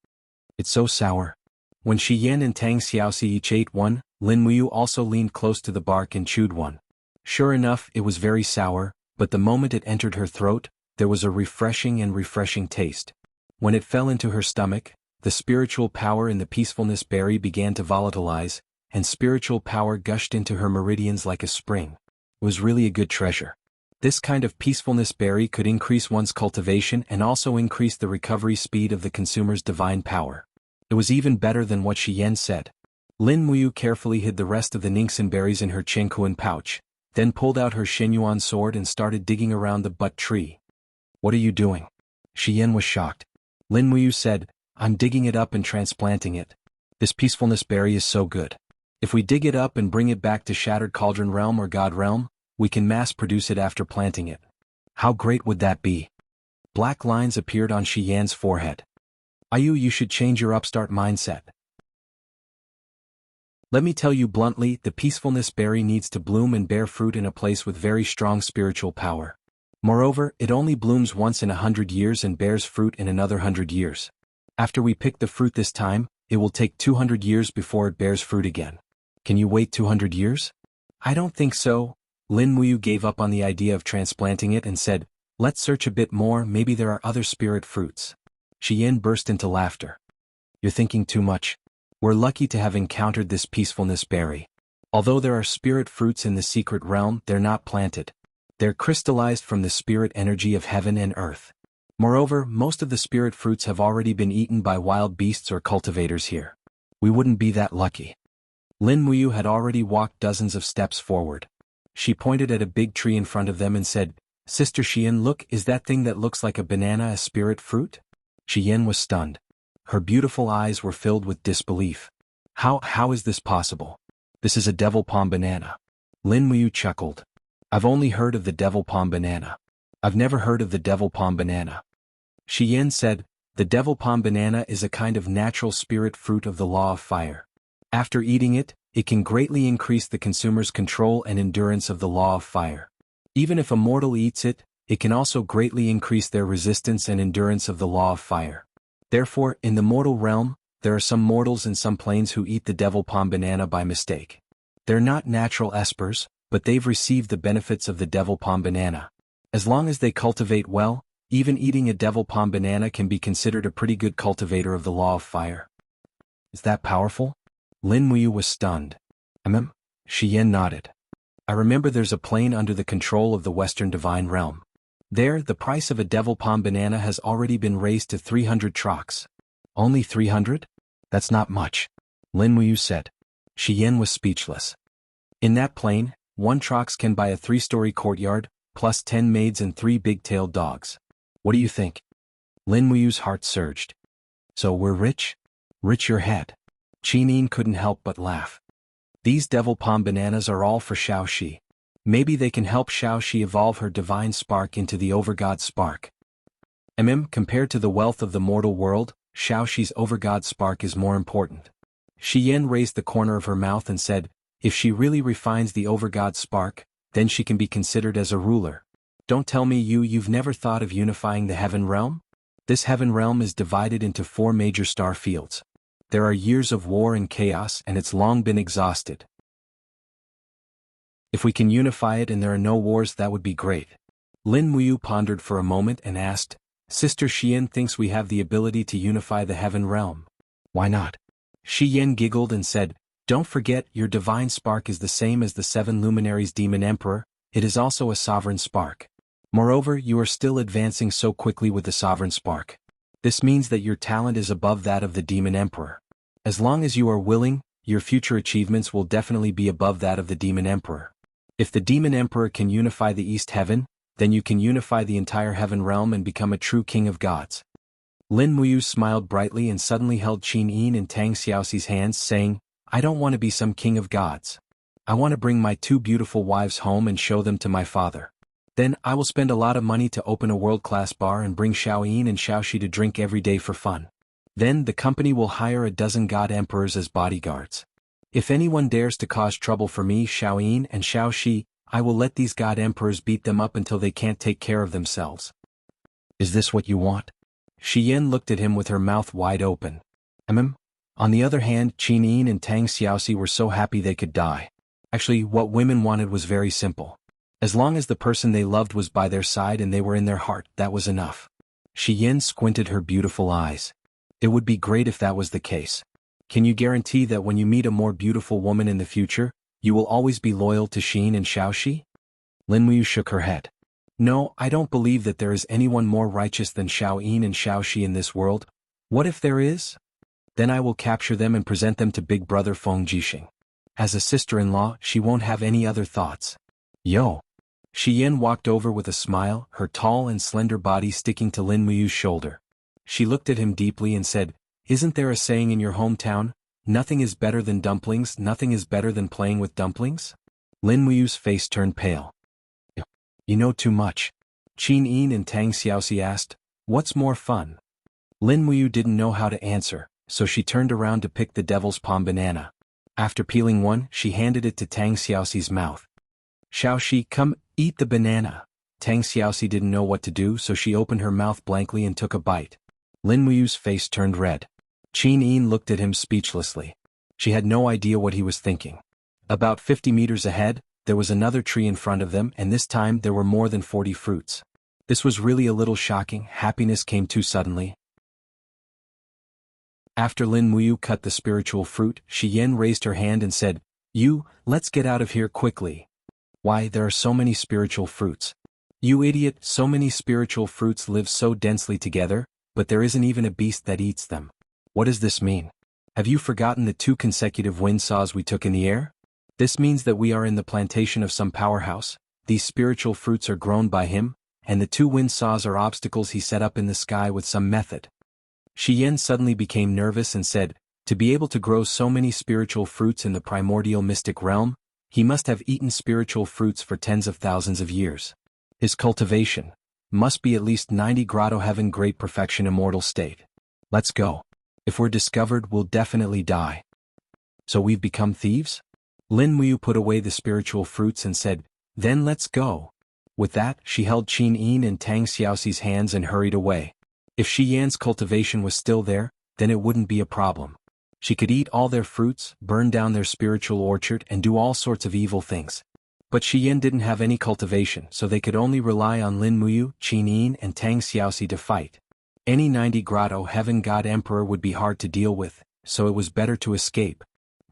"It's so sour." When Shi Yan and Tang Xiaoxi each ate one, Lin Muyu also leaned close to the bark and chewed one. Sure enough, it was very sour, but the moment it entered her throat, there was a refreshing taste. When it fell into her stomach, the spiritual power in the peacefulness berry began to volatilize, and spiritual power gushed into her meridians like a spring. It was really a good treasure. This kind of peacefulness berry could increase one's cultivation and also increase the recovery speed of the consumer's divine power. It was even better than what Shi Yan said. Lin Muyu carefully hid the rest of the Ningxin berries in her Chengkuan pouch, then pulled out her Shenyuan sword and started digging around the butt tree. "What are you doing?" Shi Yan was shocked. Lin Muyu said, "I'm digging it up and transplanting it. This peacefulness berry is so good. If we dig it up and bring it back to Shattered Cauldron Realm or God Realm, we can mass-produce it after planting it. How great would that be?" Black lines appeared on Shi Yan's forehead. You should change your upstart mindset. Let me tell you bluntly, the peacefulness berry needs to bloom and bear fruit in a place with very strong spiritual power. Moreover, it only blooms once in 100 years and bears fruit in another 100 years. After we pick the fruit this time, it will take 200 years before it bears fruit again. Can you wait 200 years? I don't think so. Lin Muyu gave up on the idea of transplanting it and said, "Let's search a bit more, maybe there are other spirit fruits." Shi Yan burst into laughter. "You're thinking too much. We're lucky to have encountered this peacefulness berry. Although there are spirit fruits in the secret realm, they're not planted. They're crystallized from the spirit energy of heaven and earth. Moreover, most of the spirit fruits have already been eaten by wild beasts or cultivators here. We wouldn't be that lucky." Lin Muyu had already walked dozens of steps forward. She pointed at a big tree in front of them and said, "Sister Xian, look, is that thing that looks like a banana a spirit fruit?" Xian was stunned. Her beautiful eyes were filled with disbelief. How is this possible? This is a devil palm banana." Lin Muyu chuckled. "I've only heard of the devil palm banana. I've never heard of the devil palm banana." Shi Yan said, "The devil palm banana is a kind of natural spirit fruit of the law of fire. After eating it, it can greatly increase the consumer's control and endurance of the law of fire. Even if a mortal eats it, it can also greatly increase their resistance and endurance of the law of fire. Therefore, in the mortal realm, there are some mortals in some planes who eat the devil palm banana by mistake. They're not natural espers, but they've received the benefits of the devil palm banana. As long as they cultivate well, even eating a devil palm banana can be considered a pretty good cultivator of the law of fire." "Is that powerful?" Lin Muyu was stunned. Shi Yan nodded. "I remember there's a plane under the control of the Western Divine Realm. There, the price of a devil palm banana has already been raised to 300 trox. Only 300? That's not much," Lin Muyu said. Shi Yan was speechless. "In that plane, 1 trox can buy a 3-story courtyard, plus 10 maids and 3 big-tailed dogs. What do you think?" Lin Muyu's heart surged. "So we're rich?" "Rich your head." Qinin couldn't help but laugh. "These devil palm bananas are all for Xiaoxi. Maybe they can help Xiaoxi evolve her divine spark into the overgod spark. Compared to the wealth of the mortal world, Xiaoxi's overgod spark is more important." Shi Yan raised the corner of her mouth and said, "If she really refines the overgod spark, then she can be considered as a ruler. Don't tell me you've never thought of unifying the heaven realm? This heaven realm is divided into 4 major star fields. There are years of war and chaos and it's long been exhausted. If we can unify it and there are no wars, that would be great." Lin Muyu pondered for a moment and asked, "Sister Xian thinks we have the ability to unify the heaven realm. Why not?" Shi Yan giggled and said, "Don't forget, your divine spark is the same as the 7 luminaries demon emperor. It is also a sovereign spark. Moreover, you are still advancing so quickly with the sovereign spark. This means that your talent is above that of the demon emperor. As long as you are willing, your future achievements will definitely be above that of the demon emperor. If the demon emperor can unify the East Heaven, then you can unify the entire heaven realm and become a true king of gods." Lin Muyu smiled brightly and suddenly held Qin Yin and Tang Xiaoxi's hands, saying, "I don't want to be some king of gods. I want to bring my 2 beautiful wives home and show them to my father. Then I will spend a lot of money to open a world-class bar and bring Xiaoyin and Xiaoxi to drink every day for fun. Then the company will hire a dozen god emperors as bodyguards. If anyone dares to cause trouble for me, Xiaoyin and Xiaoxi, I will let these god emperors beat them up until they can't take care of themselves." "Is this what you want?" Shi Yan looked at him with her mouth wide open. On the other hand, Qin Yin and Tang Xiaoxi were so happy they could die. Actually, what women wanted was very simple. As long as the person they loved was by their side and they were in their heart, that was enough. Shi Yan squinted her beautiful eyes. "It would be great if that was the case. Can you guarantee that when you meet a more beautiful woman in the future, you will always be loyal to Xin and Xiaoxi?" Lin Muyu shook her head. No, I don't believe that there is anyone more righteous than Xiao Yin and Xiao Shi in this world. What if there is? Then I will capture them and present them to Big Brother Feng Jixing. As a sister-in-law, she won't have any other thoughts. Yo. Shi Yin walked over with a smile, her tall and slender body sticking to Lin Muyu's shoulder. She looked at him deeply and said, "Isn't there a saying in your hometown, nothing is better than dumplings, nothing is better than playing with dumplings?" Lin Muyu's face turned pale. You know too much. Qin Yin and Tang Xiaoxi asked, "What's more fun?" Lin Muyu didn't know how to answer, so she turned around to pick the devil's palm banana. After peeling one, she handed it to Tang Xiaoxi's mouth. "Xiaoxi, come, eat the banana." Tang Xiaoxi didn't know what to do, so she opened her mouth blankly and took a bite. Lin Muyu's face turned red. Qin Yin looked at him speechlessly. She had no idea what he was thinking. About 50 meters ahead, there was another tree in front of them, and this time there were more than 40 fruits. This was really a little shocking. Happiness came too suddenly. After Lin Muyu cut the spiritual fruit, Shi Yin raised her hand and said, Let's get out of here quickly." "Why, there are so many spiritual fruits." "You idiot, so many spiritual fruits live so densely together, but there isn't even a beast that eats them. What does this mean? Have you forgotten the 2 consecutive wind saws we took in the air? This means that we are in the plantation of some powerhouse, these spiritual fruits are grown by him, and the 2 wind saws are obstacles he set up in the sky with some method." Shi Yin suddenly became nervous and said, "To be able to grow so many spiritual fruits in the primordial mystic realm, he must have eaten spiritual fruits for tens of thousands of years. His cultivation must be at least 90 grotto heaven great perfection immortal state. Let's go. If we're discovered, we'll definitely die." "So we've become thieves?" Lin Muyu put away the spiritual fruits and said, "Then let's go." With that, she held Qin Yin and Tang Xiaoxi's hands and hurried away. If Shi Yan's cultivation was still there, then it wouldn't be a problem. She could eat all their fruits, burn down their spiritual orchard, and do all sorts of evil things. But Shi Yan didn't have any cultivation, so they could only rely on Lin Muyu, Qin Yin, and Tang Xiaoxi to fight. Any 90 grotto heaven god emperor would be hard to deal with, so it was better to escape.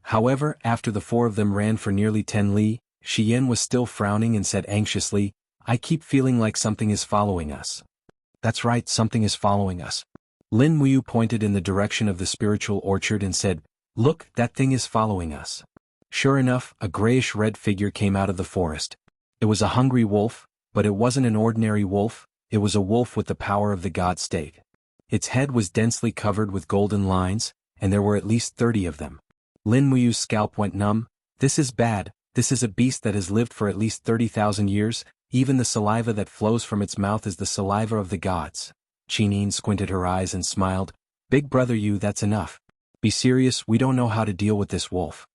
However, after the 4 of them ran for nearly 10 li, Shi Yan was still frowning and said anxiously, "I keep feeling like something is following us." "That's right, something is following us." Lin Muyu pointed in the direction of the spiritual orchard and said, "Look, that thing is following us." Sure enough, a grayish-red figure came out of the forest. It was a hungry wolf, but it wasn't an ordinary wolf, it was a wolf with the power of the god state. Its head was densely covered with golden lines, and there were at least 30 of them. Lin Muyu's scalp went numb. "This is bad, this is a beast that has lived for at least 30,000 years, even the saliva that flows from its mouth is the saliva of the gods." Qin Yin squinted her eyes and smiled. "Big brother that's enough. Be serious, we don't know how to deal with this wolf."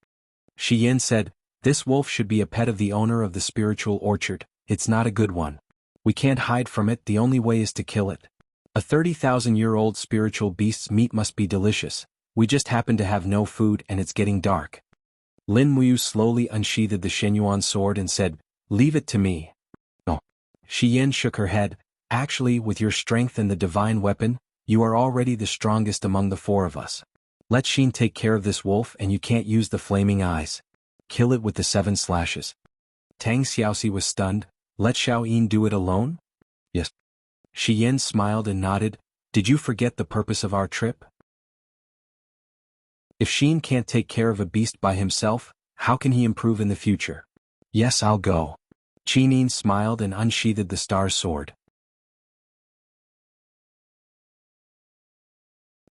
Shi Yin said, "This wolf should be a pet of the owner of the spiritual orchard, it's not a good one. We can't hide from it, the only way is to kill it. A 30,000-year-old spiritual beast's meat must be delicious, we just happen to have no food and it's getting dark." Lin Muyu slowly unsheathed the Shenyuan sword and said, "Leave it to me." "No." Shi Yin shook her head. "Actually, with your strength and the divine weapon, you are already the strongest among the 4 of us. Let Xin take care of this wolf, and you can't use the flaming eyes. Kill it with the 7 slashes." Tang Xiaoxi was stunned. "Let Xiao Yin do it alone?" "Yes." Shi Yin smiled and nodded. "Did you forget the purpose of our trip? If Xin can't take care of a beast by himself, how can he improve in the future?" "Yes, I'll go." Qin Yin smiled and unsheathed the star's sword.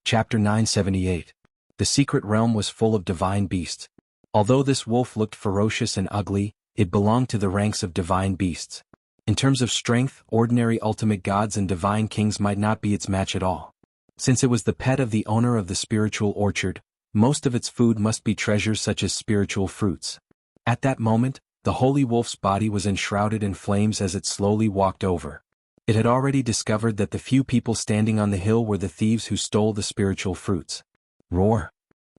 Chapter 978. The secret realm was full of divine beasts. Although this wolf looked ferocious and ugly, it belonged to the ranks of divine beasts. In terms of strength, ordinary ultimate gods and divine kings might not be its match at all. Since it was the pet of the owner of the spiritual orchard, most of its food must be treasures such as spiritual fruits. At that moment, the holy wolf's body was enshrouded in flames as it slowly walked over. It had already discovered that the few people standing on the hill were the thieves who stole the spiritual fruits. Roar!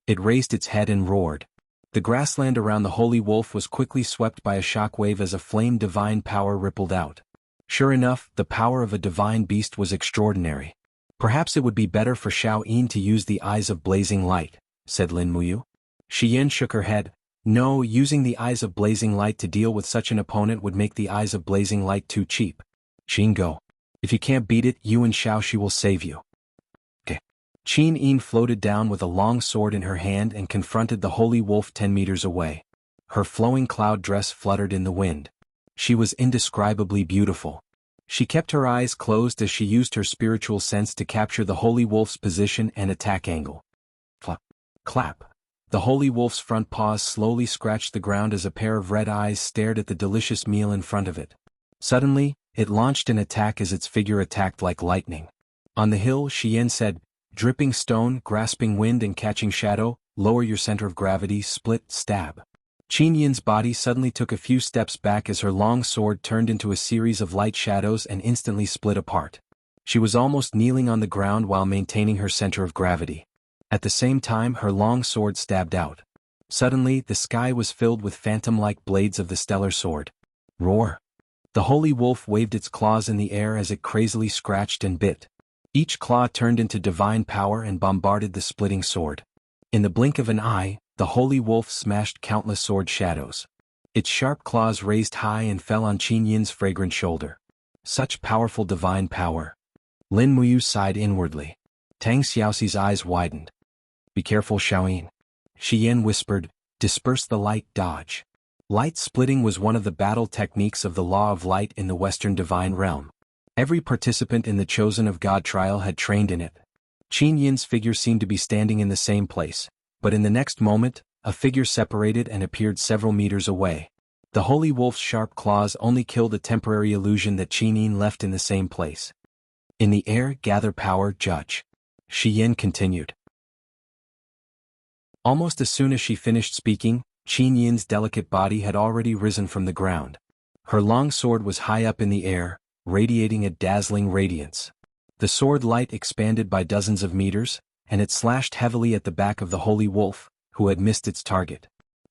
It raised its head and roared. The grassland around the holy wolf was quickly swept by a shockwave as a flame divine power rippled out. Sure enough, the power of a divine beast was extraordinary. "Perhaps it would be better for Xiao Yin to use the eyes of blazing light," said Lin Muyu. Shi Yin shook her head. "No, using the eyes of blazing light to deal with such an opponent would make the eyes of blazing light too cheap. Qin go. If you can't beat it, you and Xiaoxi will save you. Okay. Qin Yin floated down with a long sword in her hand and confronted the holy wolf 10 meters away. Her flowing cloud dress fluttered in the wind. She was indescribably beautiful. She kept her eyes closed as she used her spiritual sense to capture the holy wolf's position and attack angle. Flap. Clap. The holy wolf's front paws slowly scratched the ground as a pair of red eyes stared at the delicious meal in front of it. Suddenly, it launched an attack as its figure attacked like lightning. On the hill, Xian said, dripping stone, grasping wind and catching shadow, lower your center of gravity, split, stab. Qin Yin's body suddenly took a few steps back as her long sword turned into a series of light shadows and instantly split apart. She was almost kneeling on the ground while maintaining her center of gravity. At the same time, her long sword stabbed out. Suddenly, the sky was filled with phantom-like blades of the stellar sword. Roar! The holy wolf waved its claws in the air as it crazily scratched and bit. Each claw turned into divine power and bombarded the splitting sword. In the blink of an eye, the holy wolf smashed countless sword shadows. Its sharp claws raised high and fell on Qin Yin's fragrant shoulder. Such powerful divine power. Lin Muyu sighed inwardly. Tang Xiaoxi's eyes widened. Be careful, Xiaoyin. Xian whispered, disperse the light, dodge. Light splitting was one of the battle techniques of the law of light in the Western divine realm. Every participant in the Chosen of God trial had trained in it. Qin Yin's figure seemed to be standing in the same place, but in the next moment, a figure separated and appeared several meters away. The holy wolf's sharp claws only killed a temporary illusion that Qin Yin left in the same place. In the air, gather power, judge. Xian continued. Almost as soon as she finished speaking, Qin Yin's delicate body had already risen from the ground. Her long sword was high up in the air, radiating a dazzling radiance. The sword light expanded by dozens of meters, and it slashed heavily at the back of the holy wolf, who had missed its target.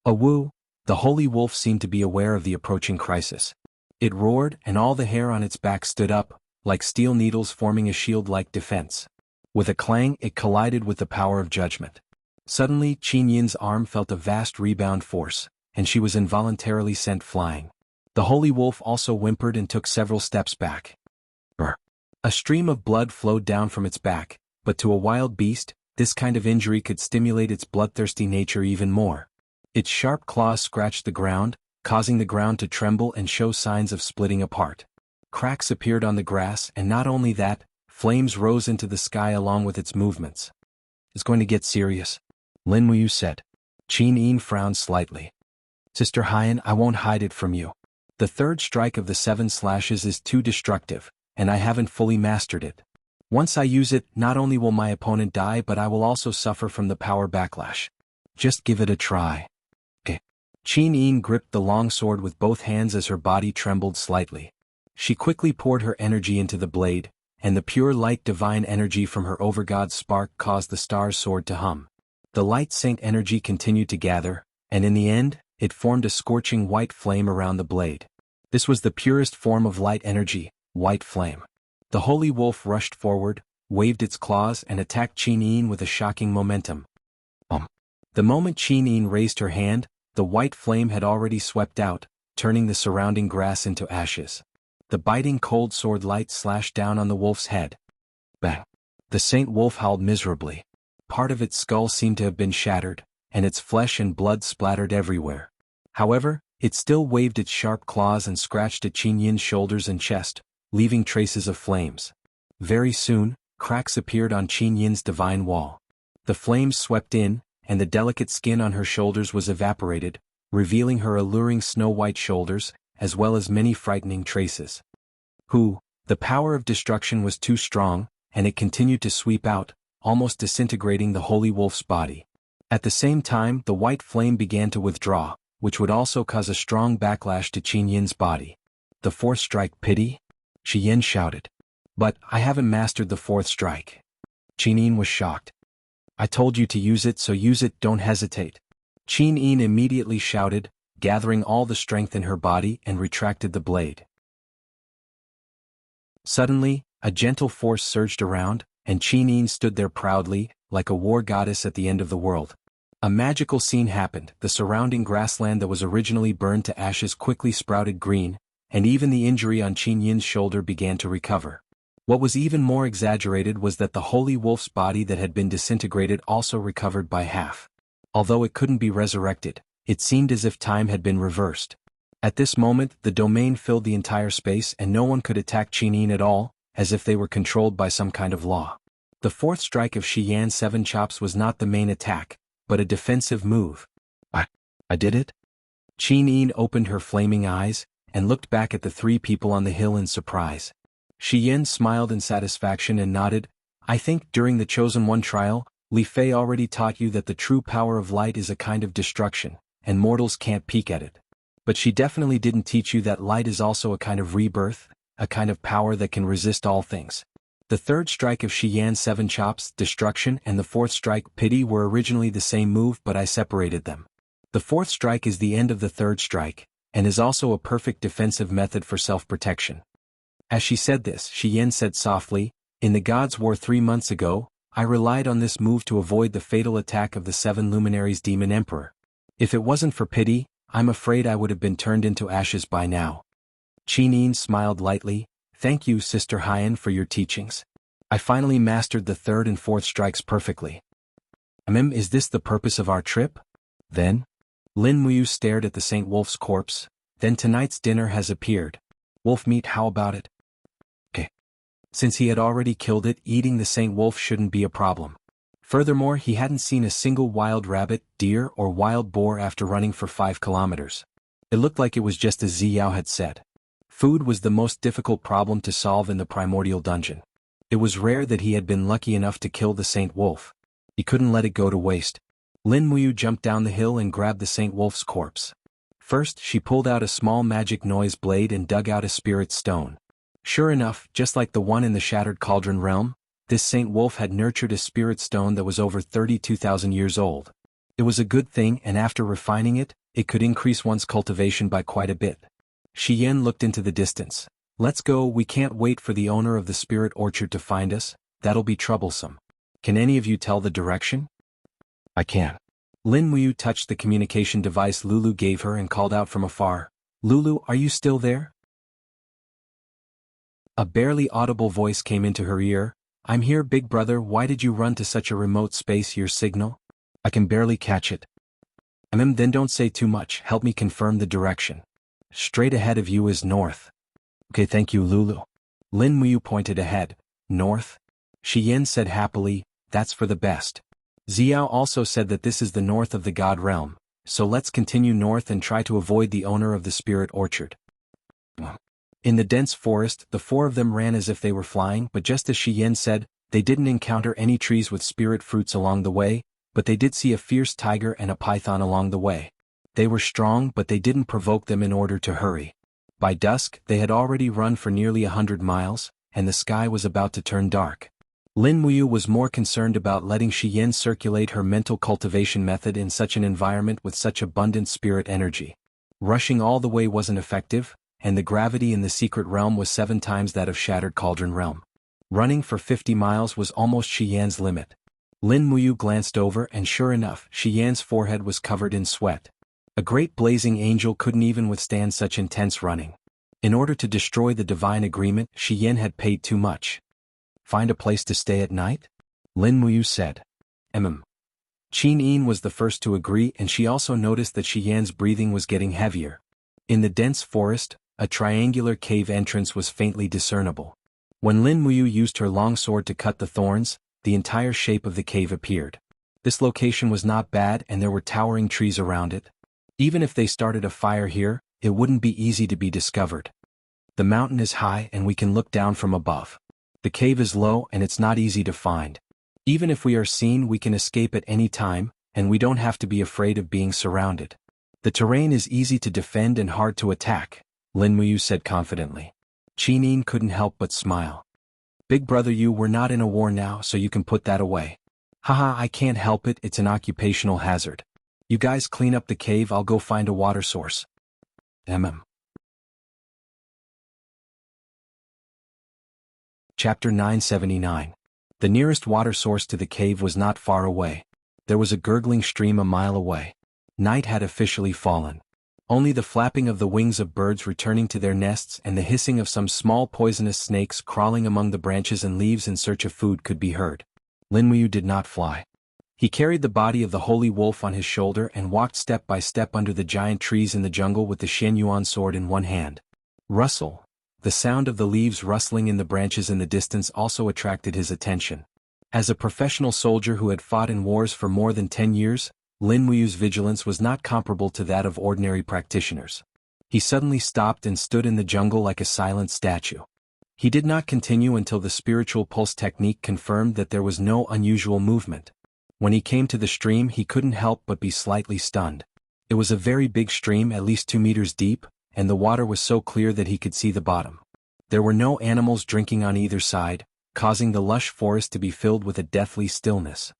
Awoo! The holy wolf seemed to be aware of the approaching crisis. It roared, and all the hair on its back stood up, like steel needles forming a shield-like defense. With a clang, it collided with the power of judgment. Suddenly, Qin Yin's arm felt a vast rebound force, and she was involuntarily sent flying. The holy wolf also whimpered and took several steps back. Brr. A stream of blood flowed down from its back, but to a wild beast, this kind of injury could stimulate its bloodthirsty nature even more. Its sharp claws scratched the ground, causing the ground to tremble and show signs of splitting apart. Cracks appeared on the grass, and not only that, flames rose into the sky along with its movements. It's going to get serious, Lin Muyu said. Qin Yin frowned slightly. Sister Haiyan, I won't hide it from you. The third strike of the 7 slashes is too destructive, and I haven't fully mastered it. Once I use it, not only will my opponent die but I will also suffer from the power backlash. Just give it a try. Okay. Qin Yin gripped the long sword with both hands as her body trembled slightly. She quickly poured her energy into the blade, and the pure light divine energy from her overgod's spark caused the star's sword to hum. The light saint energy continued to gather, and in the end, it formed a scorching white flame around the blade. This was the purest form of light energy, white flame. The holy wolf rushed forward, waved its claws and attacked Qin Yin with a shocking momentum. The moment Qin Yin raised her hand, the white flame had already swept out, turning the surrounding grass into ashes. The biting cold sword light slashed down on the wolf's head. Bang! The saint wolf howled miserably. Part of its skull seemed to have been shattered, and its flesh and blood splattered everywhere. However, it still waved its sharp claws and scratched at Qin Yin's shoulders and chest, leaving traces of flames. Very soon, cracks appeared on Qin Yin's divine wall. The flames swept in, and the delicate skin on her shoulders was evaporated, revealing her alluring snow-white shoulders, as well as many frightening traces. The power of destruction was too strong, and it continued to sweep out, almost disintegrating the holy wolf's body. At the same time, the white flame began to withdraw, which would also cause a strong backlash to Qin Yin's body. The fourth strike, pity? Xian shouted. But I haven't mastered the fourth strike. Qin Yin was shocked. I told you to use it, so use it, don't hesitate. Qin Yin immediately shouted, gathering all the strength in her body and retracted the blade. Suddenly, a gentle force surged around, and Qin Yin stood there proudly, like a war goddess at the end of the world. A magical scene happened. The surrounding grassland that was originally burned to ashes quickly sprouted green, and even the injury on Qin Yin's shoulder began to recover. What was even more exaggerated was that the holy wolf's body that had been disintegrated also recovered by half. Although it couldn't be resurrected, it seemed as if time had been reversed. At this moment, the domain filled the entire space and no one could attack Qin Yin at all, as if they were controlled by some kind of law. The fourth strike of Shi Yan's 7 chops was not the main attack, but a defensive move. I did it? Qin Yin opened her flaming eyes, and looked back at the 3 people on the hill in surprise. Shi Yan smiled in satisfaction and nodded. I think during the Chosen One trial, Li Fei already taught you that the true power of light is a kind of destruction, and mortals can't peek at it. But she definitely didn't teach you that light is also a kind of rebirth, a kind of power that can resist all things. The third strike of Shi Yan's 7 chops, destruction, and the fourth strike, pity, were originally the same move, but I separated them. The fourth strike is the end of the third strike, and is also a perfect defensive method for self-protection. As she said this, Shi Yan said softly, in the Gods' War 3 months ago, I relied on this move to avoid the fatal attack of the 7 luminaries Demon Emperor. If it wasn't for pity, I'm afraid I would have been turned into ashes by now. Qin Yin smiled lightly. Thank you, Sister Haiyan, for your teachings. I finally mastered the third and fourth strikes perfectly. Is this the purpose of our trip? Then? Lin Muyu stared at the Saint Wolf's corpse. Then tonight's dinner has appeared. Wolf meat, how about it? Okay. Since he had already killed it, eating the Saint Wolf shouldn't be a problem. Furthermore, he hadn't seen a single wild rabbit, deer, or wild boar after running for 5 kilometers. It looked like it was just as Ziyao had said. Food was the most difficult problem to solve in the primordial dungeon. It was rare that he had been lucky enough to kill the Saint Wolf. He couldn't let it go to waste. Lin Muyu jumped down the hill and grabbed the Saint Wolf's corpse. First, she pulled out a small magic noise blade and dug out a spirit stone. Sure enough, just like the one in the Shattered Cauldron realm, this Saint Wolf had nurtured a spirit stone that was over 32,000 years old. It was a good thing, and after refining it, it could increase one's cultivation by quite a bit. Shi Yan looked into the distance. Let's go, we can't wait for the owner of the spirit orchard to find us, that'll be troublesome. Can any of you tell the direction? I can. Lin Muyu touched the communication device Lulu gave her and called out from afar. Lulu, are you still there? A barely audible voice came into her ear. I'm here, big brother. Why did you run to such a remote space? Your signal? I can barely catch it. Then don't say too much. Help me confirm the direction. Straight ahead of you is north. Okay, thank you, Lulu. Lin Muyu pointed ahead. North? Shi Yan said happily, that's for the best. Ziyao also said that this is the north of the God realm, so let's continue north and try to avoid the owner of the spirit orchard. In the dense forest, the 4 of them ran as if they were flying, but just as Shi Yan said, they didn't encounter any trees with spirit fruits along the way, but they did see a fierce tiger and a python along the way. They were strong, but they didn't provoke them in order to hurry. By dusk, they had already run for nearly 100 miles, and the sky was about to turn dark. Lin Muyu was more concerned about letting Shi Yan circulate her mental cultivation method in such an environment with such abundant spirit energy. Rushing all the way wasn't effective, and the gravity in the secret realm was 7 times that of Shattered Cauldron realm. Running for 50 miles was almost Shi Yan's limit. Lin Muyu glanced over and sure enough, Shi Yan's forehead was covered in sweat. A great blazing angel couldn't even withstand such intense running. In order to destroy the divine agreement, Shi Yan had paid too much. Find a place to stay at night? Lin Muyu said. Qin Yin was the first to agree, and she also noticed that Shi Yan's breathing was getting heavier. In the dense forest, a triangular cave entrance was faintly discernible. When Lin Muyu used her long sword to cut the thorns, the entire shape of the cave appeared. This location was not bad and there were towering trees around it. Even if they started a fire here, it wouldn't be easy to be discovered. The mountain is high and we can look down from above. The cave is low and it's not easy to find. Even if we are seen, we can escape at any time, and we don't have to be afraid of being surrounded. The terrain is easy to defend and hard to attack, Lin Muyu said confidently. Qin Yin couldn't help but smile. Big brother, we're not in a war now, so you can put that away. Haha, I can't help it, it's an occupational hazard. You guys clean up the cave, I'll go find a water source. Chapter 979. The nearest water source to the cave was not far away. There was a gurgling stream a mile away. Night had officially fallen. Only the flapping of the wings of birds returning to their nests and the hissing of some small poisonous snakes crawling among the branches and leaves in search of food could be heard. Lin Muyu did not fly. He carried the body of the holy wolf on his shoulder and walked step by step under the giant trees in the jungle with the Xianyuan sword in one hand. Rustle. The sound of the leaves rustling in the branches in the distance also attracted his attention. As a professional soldier who had fought in wars for more than 10 years, Lin Muyu's vigilance was not comparable to that of ordinary practitioners. He suddenly stopped and stood in the jungle like a silent statue. He did not continue until the spiritual pulse technique confirmed that there was no unusual movement. When he came to the stream, he couldn't help but be slightly stunned. It was a very big stream, at least 2 meters deep, and the water was so clear that he could see the bottom. There were no animals drinking on either side, causing the lush forest to be filled with a deathly stillness.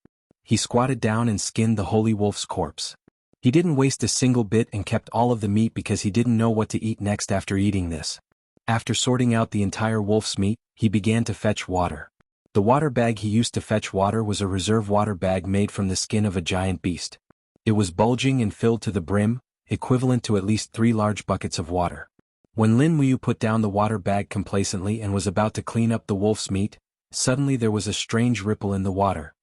He squatted down and skinned the holy wolf's corpse. He didn't waste a single bit and kept all of the meat because he didn't know what to eat next after eating this. After sorting out the entire wolf's meat, he began to fetch water. The water bag he used to fetch water was a reserve water bag made from the skin of a giant beast. It was bulging and filled to the brim, equivalent to at least 3 large buckets of water. When Lin Muyu put down the water bag complacently and was about to clean up the wolf's meat, suddenly there was a strange ripple in the water.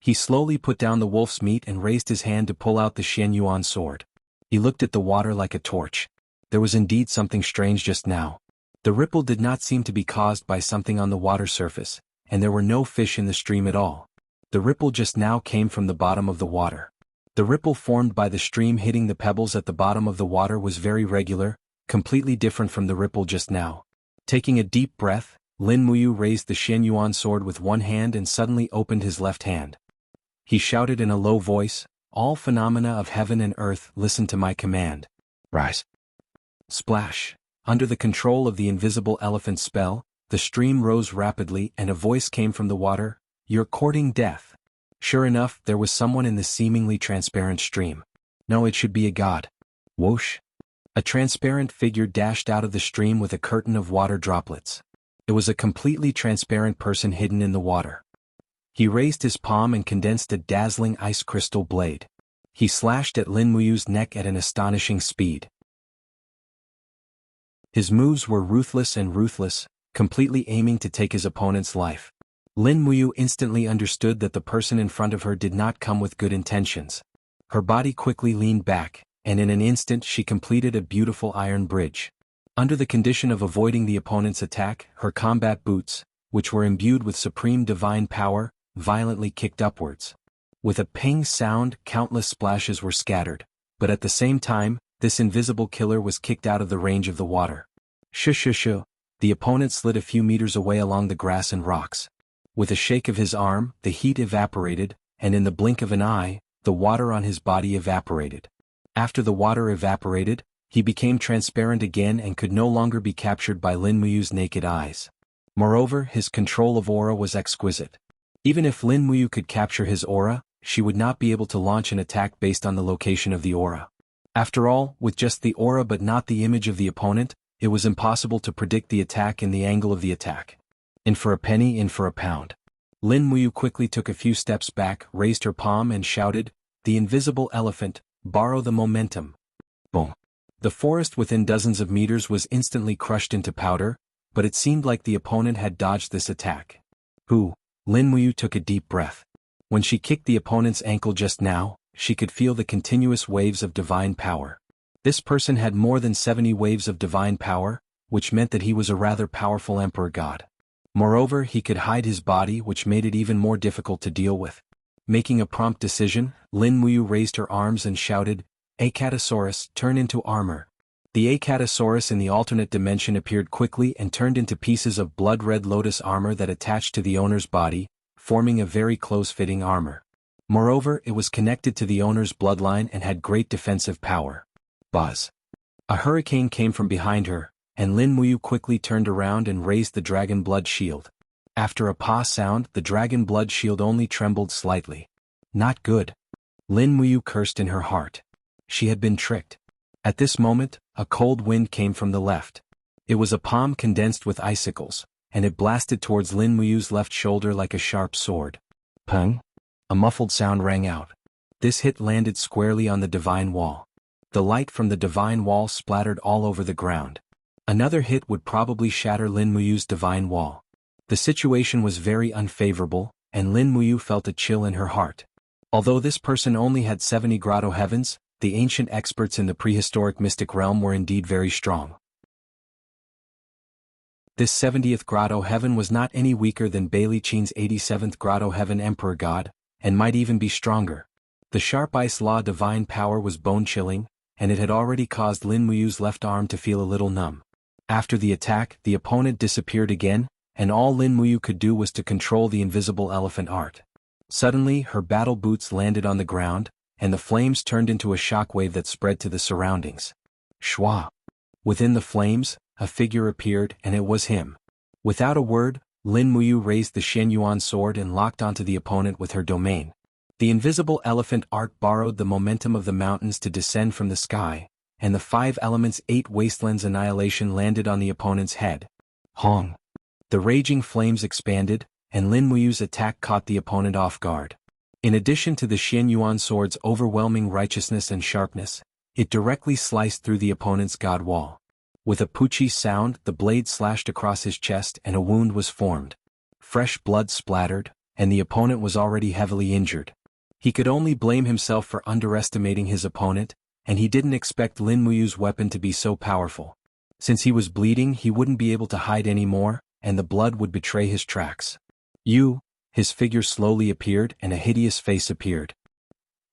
He slowly put down the wolf's meat and raised his hand to pull out the Xianyuan sword. He looked at the water like a torch. There was indeed something strange just now. The ripple did not seem to be caused by something on the water surface, and there were no fish in the stream at all. The ripple just now came from the bottom of the water. The ripple formed by the stream hitting the pebbles at the bottom of the water was very regular, completely different from the ripple just now. Taking a deep breath, Lin Muyu raised the Xianyuan sword with one hand and suddenly opened his left hand. He shouted in a low voice, "All phenomena of heaven and earth, listen to my command. Rise." Splash. Under the control of the invisible elephant spell, the stream rose rapidly and a voice came from the water, "You're courting death." Sure enough, there was someone in the seemingly transparent stream. No, it should be a god. Whoosh. A transparent figure dashed out of the stream with a curtain of water droplets. It was a completely transparent person hidden in the water. He raised his palm and condensed a dazzling ice crystal blade. He slashed at Lin Muyu's neck at an astonishing speed. His moves were ruthless and ruthless, completely aiming to take his opponent's life. Lin Muyu instantly understood that the person in front of her did not come with good intentions. Her body quickly leaned back, and in an instant she completed a beautiful iron bridge. Under the condition of avoiding the opponent's attack, her combat boots, which were imbued with supreme divine power, violently kicked upwards. With a ping sound, countless splashes were scattered, but at the same time, this invisible killer was kicked out of the range of the water. Shoo. The opponent slid a few meters away along the grass and rocks. With a shake of his arm, the heat evaporated, and in the blink of an eye, the water on his body evaporated. After the water evaporated, he became transparent again and could no longer be captured by Lin Muyu's naked eyes. Moreover, his control of aura was exquisite. Even if Lin Muyu could capture his aura, she would not be able to launch an attack based on the location of the aura. After all, with just the aura but not the image of the opponent, it was impossible to predict the attack and the angle of the attack. In for a penny, in for a pound. Lin Muyu quickly took a few steps back, raised her palm and shouted, "The invisible elephant, borrow the momentum." Boom. The forest within dozens of meters was instantly crushed into powder, but it seemed like the opponent had dodged this attack. Who? Lin Muyu took a deep breath. When she kicked the opponent's ankle just now, she could feel the continuous waves of divine power. This person had more than 70 waves of divine power, which meant that he was a rather powerful emperor god. Moreover, he could hide his body, which made it even more difficult to deal with. Making a prompt decision, Lin Muyu raised her arms and shouted, "Acatosaurus, turn into armor." The Acatosaurus in the alternate dimension appeared quickly and turned into pieces of blood-red lotus armor that attached to the owner's body, forming a very close-fitting armor. Moreover, it was connected to the owner's bloodline and had great defensive power. Buzz. A hurricane came from behind her, and Lin Muyu quickly turned around and raised the dragon blood shield. After a "pa" sound, the dragon blood shield only trembled slightly. Not good. Lin Muyu cursed in her heart. She had been tricked. At this moment, a cold wind came from the left. It was a palm condensed with icicles, and it blasted towards Lin Muyu's left shoulder like a sharp sword. Pung! A muffled sound rang out. This hit landed squarely on the divine wall. The light from the divine wall splattered all over the ground. Another hit would probably shatter Lin Muyu's divine wall. The situation was very unfavorable, and Lin Muyu felt a chill in her heart. Although this person only had 70 grotto heavens, the ancient experts in the prehistoric mystic realm were indeed very strong. This 70th grotto heaven was not any weaker than Bailey Qin's 87th grotto heaven Emperor God, and might even be stronger. The sharp ice law divine power was bone-chilling, and it had already caused Lin Muyu's left arm to feel a little numb. After the attack, the opponent disappeared again, and all Lin Muyu could do was to control the invisible elephant art. Suddenly, her battle boots landed on the ground, and the flames turned into a shockwave that spread to the surroundings. Shwa! Within the flames, a figure appeared, and it was him. Without a word, Lin Muyu raised the Xianyuan sword and locked onto the opponent with her domain. The invisible elephant art borrowed the momentum of the mountains to descend from the sky, and the 5 elements 8 wastelands annihilation landed on the opponent's head. Hong! The raging flames expanded, and Lin Muyu's attack caught the opponent off guard. In addition to the Xianyuan sword's overwhelming righteousness and sharpness, it directly sliced through the opponent's god wall. With a poochie sound, the blade slashed across his chest and a wound was formed. Fresh blood splattered, and the opponent was already heavily injured. He could only blame himself for underestimating his opponent, and he didn't expect Lin Muyu's weapon to be so powerful. Since he was bleeding, he wouldn't be able to hide anymore, and the blood would betray his tracks. His figure slowly appeared and a hideous face appeared.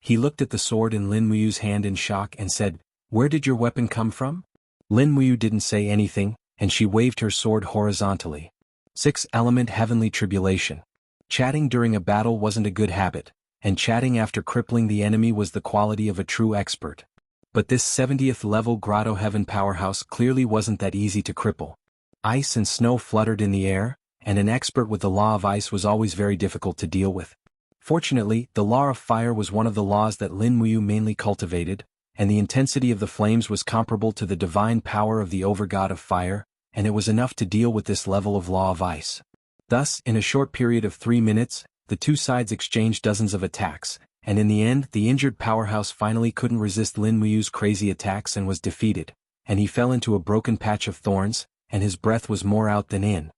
He looked at the sword in Lin Muyu's hand in shock and said, "Where did your weapon come from?" Lin Muyu didn't say anything, and she waved her sword horizontally. 6th element heavenly tribulation. Chatting during a battle wasn't a good habit, and chatting after crippling the enemy was the quality of a true expert. But this 70th level grotto heaven powerhouse clearly wasn't that easy to cripple. Ice and snow fluttered in the air, and an expert with the law of ice was always very difficult to deal with. Fortunately, the law of fire was one of the laws that Lin Muyu mainly cultivated, and the intensity of the flames was comparable to the divine power of the overgod of fire, and it was enough to deal with this level of law of ice. Thus, in a short period of 3 minutes, the two sides exchanged dozens of attacks, and in the end the injured powerhouse finally couldn't resist Lin Muyu's crazy attacks and was defeated, and he fell into a broken patch of thorns, and his breath was more out than in.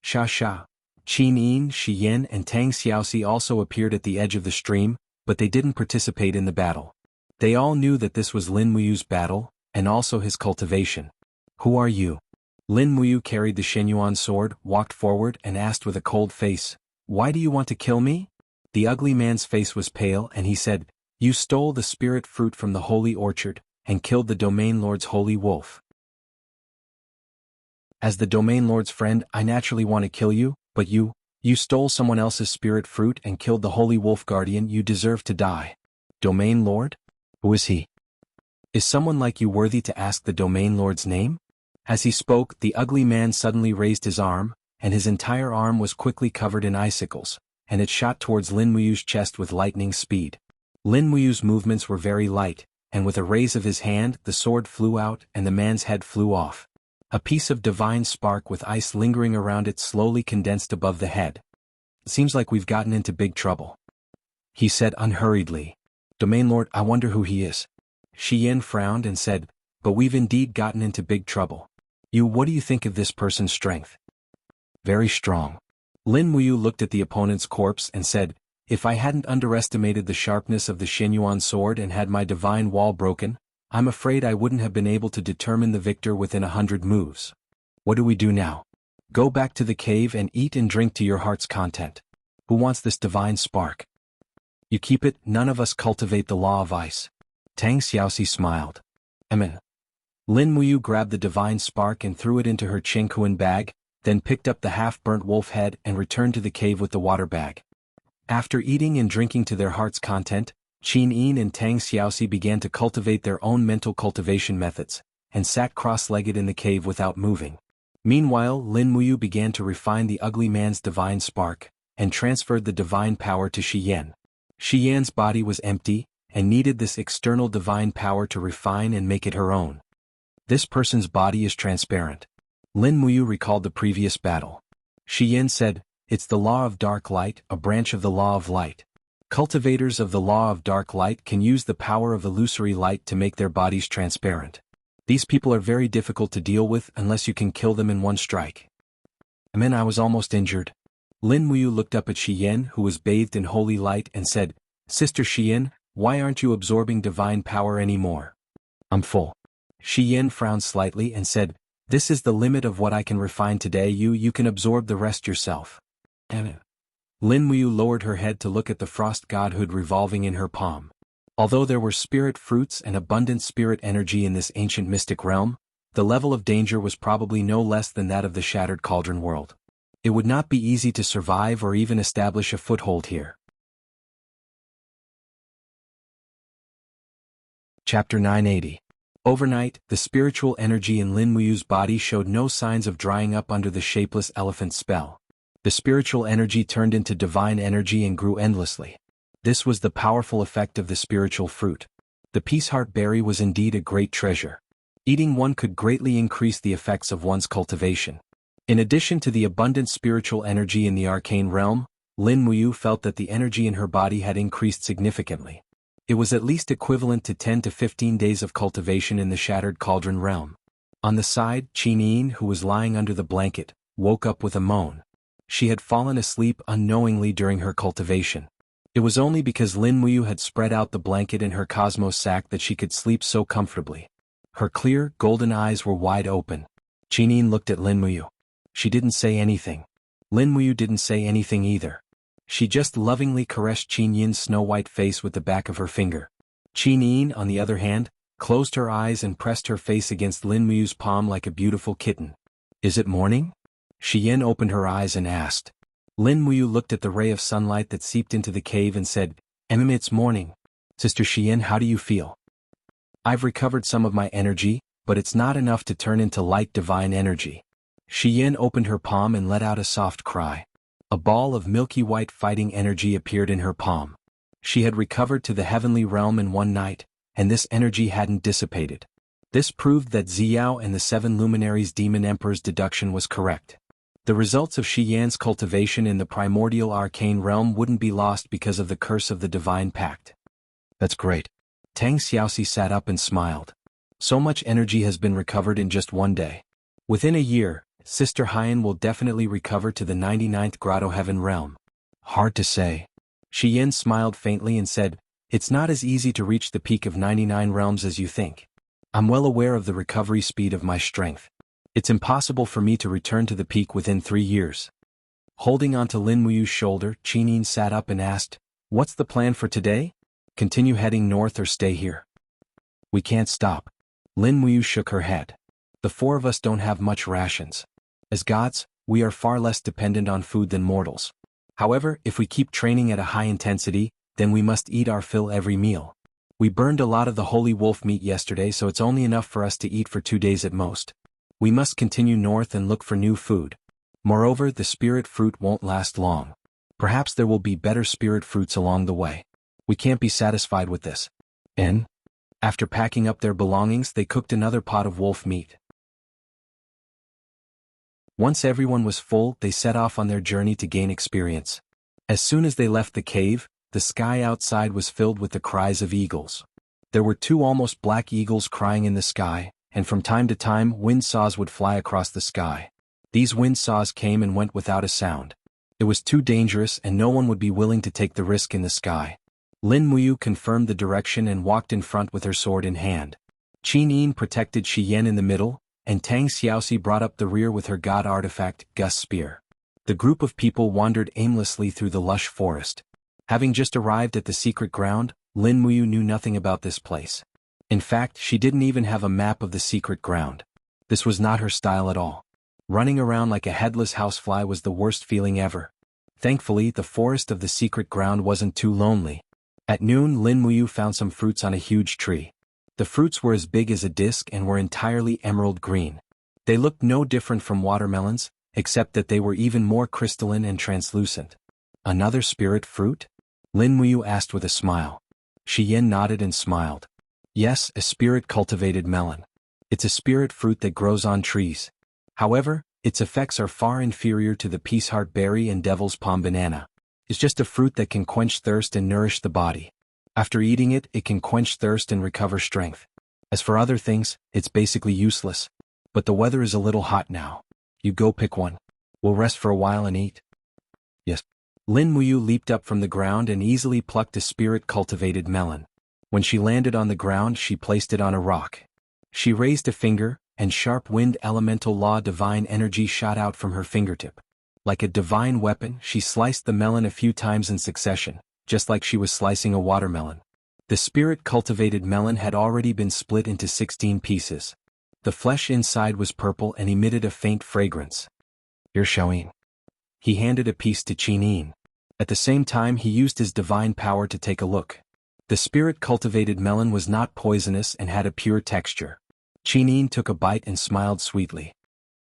Sha. Qin Yin, Shi Yen and Tang Xiaoxi also appeared at the edge of the stream, but they didn't participate in the battle. They all knew that this was Lin Muyu's battle, and also his cultivation. "Who are you?" Lin Muyu carried the Xianyuan sword, walked forward and asked with a cold face, "Why do you want to kill me?" The ugly man's face was pale and he said, "You stole the spirit fruit from the holy orchard, and killed the domain lord's holy wolf. As the domain lord's friend, I naturally want to kill you, but you stole someone else's spirit fruit and killed the holy wolf guardian. You deserve to die." "Domain lord? Who is he? Is someone like you worthy to ask the domain lord's name?" As he spoke, the ugly man suddenly raised his arm, and his entire arm was quickly covered in icicles, and it shot towards Lin Muyu's chest with lightning speed. Lin Muyu's movements were very light, and with a raise of his hand, the sword flew out and the man's head flew off. A piece of divine spark with ice lingering around it slowly condensed above the head. "Seems like we've gotten into big trouble," he said unhurriedly. "Domain lord, I wonder who he is." Shi Yen frowned and said, "But we've indeed gotten into big trouble. What do you think of this person's strength?" "Very strong." Lin Muyu looked at the opponent's corpse and said, "If I hadn't underestimated the sharpness of the Xianyuan sword and had my divine wall broken, I'm afraid I wouldn't have been able to determine the victor within 100 moves. What do we do now? Go back to the cave and eat and drink to your heart's content. Who wants this divine spark?" "You keep it, none of us cultivate the law of ice." Tang Xiaoxi smiled. "Amen." Lin Muyu grabbed the divine spark and threw it into her Qingkuan bag, then picked up the half-burnt wolf head and returned to the cave with the water bag. After eating and drinking to their heart's content, Qin Yin and Tang Xiaoxi began to cultivate their own mental cultivation methods, and sat cross-legged in the cave without moving. Meanwhile, Lin Muyu began to refine the ugly man's divine spark, and transferred the divine power to Shi Yen. Shi Yan's body was empty, and needed this external divine power to refine and make it her own. "This person's body is transparent." Lin Muyu recalled the previous battle. Shi Yen said, "It's the law of dark light, a branch of the law of light. Cultivators of the law of dark light can use the power of illusory light to make their bodies transparent. These people are very difficult to deal with unless you can kill them in one strike. I was almost injured. Lin Muyu looked up at Shiyen, who was bathed in holy light, and said, Sister Shiyen, why aren't you absorbing divine power anymore? I'm full. Shiyen frowned slightly and said, This is the limit of what I can refine today. You can absorb the rest yourself. Lin Muyu lowered her head to look at the frost godhood revolving in her palm. Although there were spirit fruits and abundant spirit energy in this ancient mystic realm, the level of danger was probably no less than that of the Shattered Cauldron world. It would not be easy to survive or even establish a foothold here. Chapter 980. Overnight, the spiritual energy in Lin Muyu's body showed no signs of drying up under the shapeless elephant spell. The spiritual energy turned into divine energy and grew endlessly. This was the powerful effect of the spiritual fruit. The peace heart berry was indeed a great treasure. Eating one could greatly increase the effects of one's cultivation. In addition to the abundant spiritual energy in the arcane realm, Lin Muyu felt that the energy in her body had increased significantly. It was at least equivalent to 10 to 15 days of cultivation in the Shattered Cauldron realm. On the side, Qinyin, who was lying under the blanket, woke up with a moan. She had fallen asleep unknowingly during her cultivation. It was only because Lin Muyu had spread out the blanket in her cosmos sack that she could sleep so comfortably. Her clear, golden eyes were wide open. Qinyin looked at Lin Muyu. She didn't say anything. Lin Muyu didn't say anything either. She just lovingly caressed Qinyin's snow-white face with the back of her finger. Qinyin, on the other hand, closed her eyes and pressed her face against Lin Muyu's palm like a beautiful kitten. Is it morning? Shiyen opened her eyes and asked. Lin Muyu looked at the ray of sunlight that seeped into the cave and said, It's morning. Sister Shiyen, how do you feel? I've recovered some of my energy, but it's not enough to turn into light divine energy. Shiyen opened her palm and let out a soft cry. A ball of milky white fighting energy appeared in her palm. She had recovered to the heavenly realm in one night, and this energy hadn't dissipated. This proved that Ziyao and the 7 luminaries demon emperor's deduction was correct. The results of Shiyan's cultivation in the primordial arcane realm wouldn't be lost because of the curse of the divine pact. That's great. Tang Xiaoxi sat up and smiled. So much energy has been recovered in just one day. Within a year, Sister Haiyan will definitely recover to the 99th Grotto Heaven realm. Hard to say. Shiyen smiled faintly and said, It's not as easy to reach the peak of 99 realms as you think. I'm well aware of the recovery speed of my strength. It's impossible for me to return to the peak within 3 years. Holding onto Lin Muyu's shoulder, Qinyin sat up and asked, What's the plan for today? Continue heading north or stay here? We can't stop. Lin Muyu shook her head. The 4 of us don't have much rations. As gods, we are far less dependent on food than mortals. However, if we keep training at a high intensity, then we must eat our fill every meal. We burned a lot of the holy wolf meat yesterday, so it's only enough for us to eat for 2 days at most. We must continue north and look for new food. Moreover, the spirit fruit won't last long. Perhaps there will be better spirit fruits along the way. We can't be satisfied with this. And, after packing up their belongings, they cooked another pot of wolf meat. Once everyone was full, they set off on their journey to gain experience. As soon as they left the cave, the sky outside was filled with the cries of eagles. There were 2 almost black eagles crying in the sky, and from time to time wind saws would fly across the sky. These wind saws came and went without a sound. It was too dangerous and no one would be willing to take the risk in the sky. Lin Muyu confirmed the direction and walked in front with her sword in hand. Qinyin protected Shiyen in the middle, and Tang Xiaoxi brought up the rear with her god artifact, Gus Spear. The group of people wandered aimlessly through the lush forest. Having just arrived at the secret ground, Lin Muyu knew nothing about this place. In fact, she didn't even have a map of the secret ground. This was not her style at all. Running around like a headless housefly was the worst feeling ever. Thankfully, the forest of the secret ground wasn't too lonely. At noon, Lin Muyu found some fruits on a huge tree. The fruits were as big as a disc and were entirely emerald green. They looked no different from watermelons, except that they were even more crystalline and translucent. Another spirit fruit? Lin Muyu asked with a smile. Shiyen nodded and smiled. Yes, a spirit-cultivated melon. It's a spirit fruit that grows on trees. However, its effects are far inferior to the peace heart berry and devil's palm banana. is just a fruit that can quench thirst and nourish the body. After eating it, it can quench thirst and recover strength. As for other things, it's basically useless. But the weather is a little hot now. You go pick one. We'll rest for a while and eat. Yes. Lin Muyu leaped up from the ground and easily plucked a spirit-cultivated melon. When she landed on the ground, she placed it on a rock. She raised a finger, and sharp wind elemental law divine energy shot out from her fingertip. Like a divine weapon, she sliced the melon a few times in succession, just like she was slicing a watermelon. The spirit-cultivated melon had already been split into 16 pieces. The flesh inside was purple and emitted a faint fragrance. Here, Xiaoyin. He handed a piece to Qin. At the same time, he used his divine power to take a look. The spirit-cultivated melon was not poisonous and had a pure texture. Qin took a bite and smiled sweetly.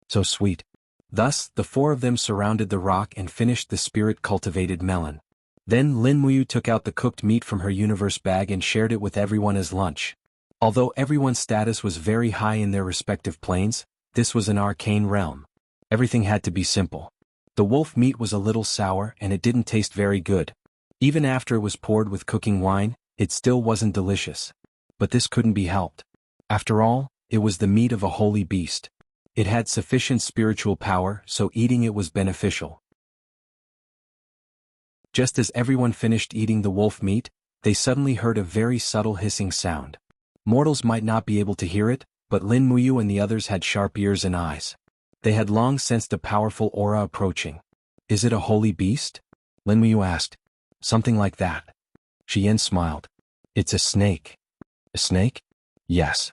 So sweet. Thus, the four of them surrounded the rock and finished the spirit-cultivated melon. Then Lin Muyu took out the cooked meat from her universe bag and shared it with everyone as lunch. Although everyone's status was very high in their respective planes, this was an arcane realm. Everything had to be simple. The wolf meat was a little sour and it didn't taste very good. Even after it was poured with cooking wine, it still wasn't delicious. But this couldn't be helped. After all, it was the meat of a holy beast. It had sufficient spiritual power, so eating it was beneficial. Just as everyone finished eating the wolf meat, they suddenly heard a very subtle hissing sound. Mortals might not be able to hear it, but Lin Muyu and the others had sharp ears and eyes. They had long sensed a powerful aura approaching. Is it a holy beast? Lin Muyu asked. Something like that. Xian smiled. It's a snake. A snake? Yes.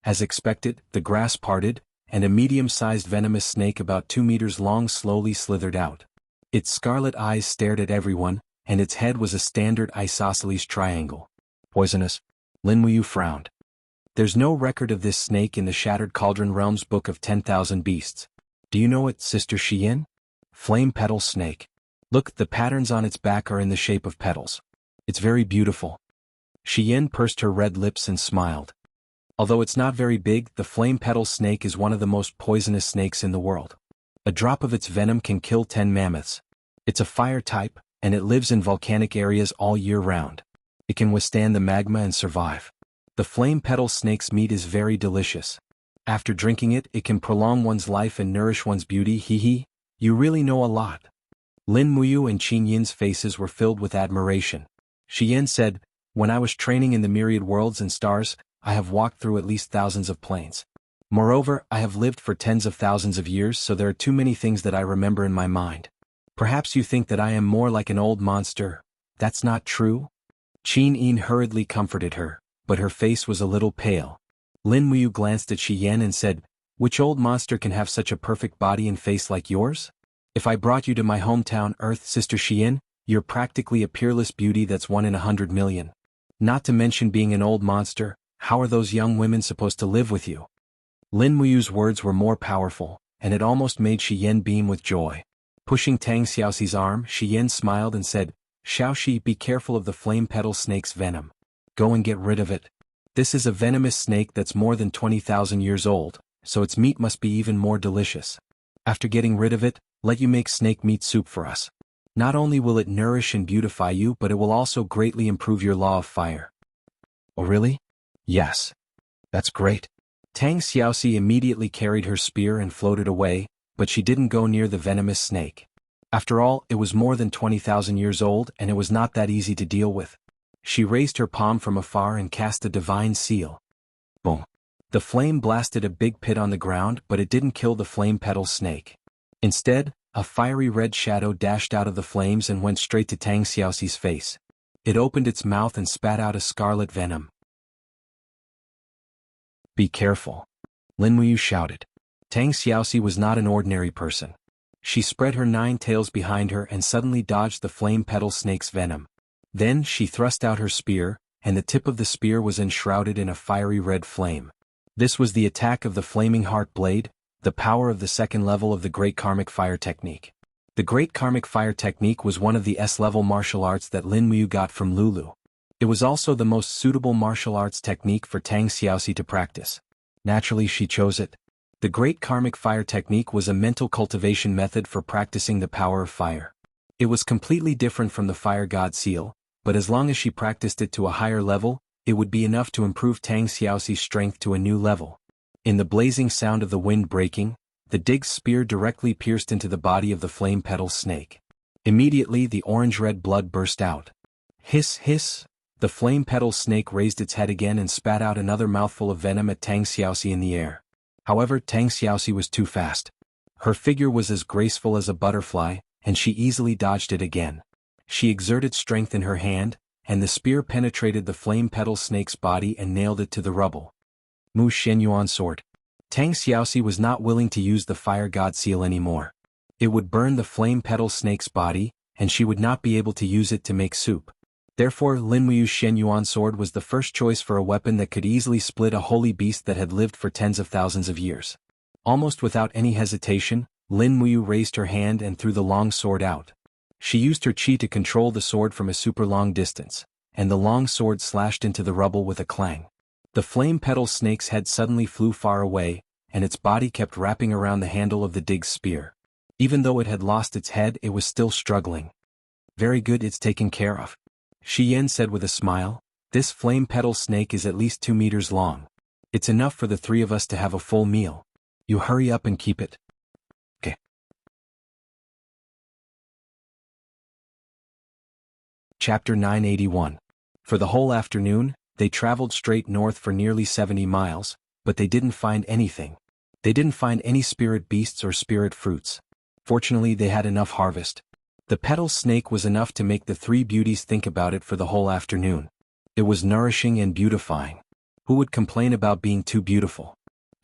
As expected, the grass parted, and a medium-sized venomous snake about 2 meters long slowly slithered out. Its scarlet eyes stared at everyone, and its head was a standard isosceles triangle. Poisonous? Lin Muyu frowned. There's no record of this snake in the Shattered Cauldron Realm's Book of 10,000 Beasts. Do you know it, Sister Xian? Flame petal snake. Look, the patterns on its back are in the shape of petals. It's very beautiful. Xian pursed her red lips and smiled. Although it's not very big, the flame petal snake is one of the most poisonous snakes in the world. A drop of its venom can kill 10 mammoths. It's a fire type, and it lives in volcanic areas all year round. It can withstand the magma and survive. The flame petal snake's meat is very delicious. After drinking it, it can prolong one's life and nourish one's beauty. Hee. You really know a lot. Lin Muyu and Qin Yin's faces were filled with admiration. Xian said, when I was training in the myriad worlds and stars, I have walked through at least thousands of planes. Moreover, I have lived for tens of thousands of years, so there are too many things that I remember in my mind. Perhaps you think that I am more like an old monster. That's not true? Qin Yin hurriedly comforted her, but her face was a little pale. Lin Muyu glanced at Xian and said, which old monster can have such a perfect body and face like yours? If I brought you to my hometown Earth, Sister Xian, you're practically a peerless beauty that's 1 in 100 million. Not to mention being an old monster, how are those young women supposed to live with you? Lin Muyu's words were more powerful, and it almost made Xian beam with joy. Pushing Tang Xiaoxi's arm, Xian smiled and said, Xiaoxi, be careful of the flame petal snake's venom. Go and get rid of it. This is a venomous snake that's more than 20,000 years old, so its meat must be even more delicious. After getting rid of it, let you make snake meat soup for us. Not only will it nourish and beautify you, but it will also greatly improve your law of fire. Oh really? Yes. That's great. Tang Xiaoxi immediately carried her spear and floated away, but she didn't go near the venomous snake. After all, it was more than 20,000 years old and it was not that easy to deal with. She raised her palm from afar and cast a divine seal. Boom. The flame blasted a big pit on the ground, but it didn't kill the flame petal snake. Instead, a fiery red shadow dashed out of the flames and went straight to Tang Xiaoxi's face. It opened its mouth and spat out a scarlet venom. Be careful. Lin Muyu shouted. Tang Xiaoxi was not an ordinary person. She spread her 9 tails behind her and suddenly dodged the flame petal snake's venom. Then she thrust out her spear, and the tip of the spear was enshrouded in a fiery red flame. This was the attack of the Flaming Heart Blade, the power of the 2nd level of the Great Karmic Fire Technique. The Great Karmic Fire Technique was one of the S-level martial arts that Lin Muyu got from Lulu. It was also the most suitable martial arts technique for Tang Xiaoxi to practice. Naturally, she chose it. The Great Karmic Fire Technique was a mental cultivation method for practicing the power of fire. It was completely different from the fire god seal, but as long as she practiced it to a higher level, it would be enough to improve Tang Xiaoxi's strength to a new level. In the blazing sound of the wind breaking, the dig's spear directly pierced into the body of the flame petal snake. Immediately the orange-red blood burst out. Hiss, hiss! The flame petal snake raised its head again and spat out another mouthful of venom at Tang Xiaoxi in the air. However, Tang Xiaoxi was too fast. Her figure was as graceful as a butterfly, and she easily dodged it again. She exerted strength in her hand, and the spear penetrated the flame petal snake's body and nailed it to the rubble. Mu Shenyuan sword. Tang Xiaoxi was not willing to use the fire god seal anymore. It would burn the flame petal snake's body, and she would not be able to use it to make soup. Therefore, Lin Muyu's Shenyuan sword was the first choice for a weapon that could easily split a holy beast that had lived for tens of thousands of years. Almost without any hesitation, Lin Muyu raised her hand and threw the long sword out. She used her chi to control the sword from a super long distance, and the long sword slashed into the rubble with a clang. The flame petal snake's head suddenly flew far away, and its body kept wrapping around the handle of the dig's spear. Even though it had lost its head, it was still struggling. Very good, it's taken care of. Shi Yan said with a smile. This flame petal snake is at least 2 meters long. It's enough for the 3 of us to have a full meal. You hurry up and keep it. Okay. Chapter 981. For the whole afternoon, they traveled straight north for nearly 70 miles, but they didn't find anything. They didn't find any spirit beasts or spirit fruits. Fortunately, they had enough harvest. The petal snake was enough to make the 3 beauties think about it for the whole afternoon. It was nourishing and beautifying. Who would complain about being too beautiful?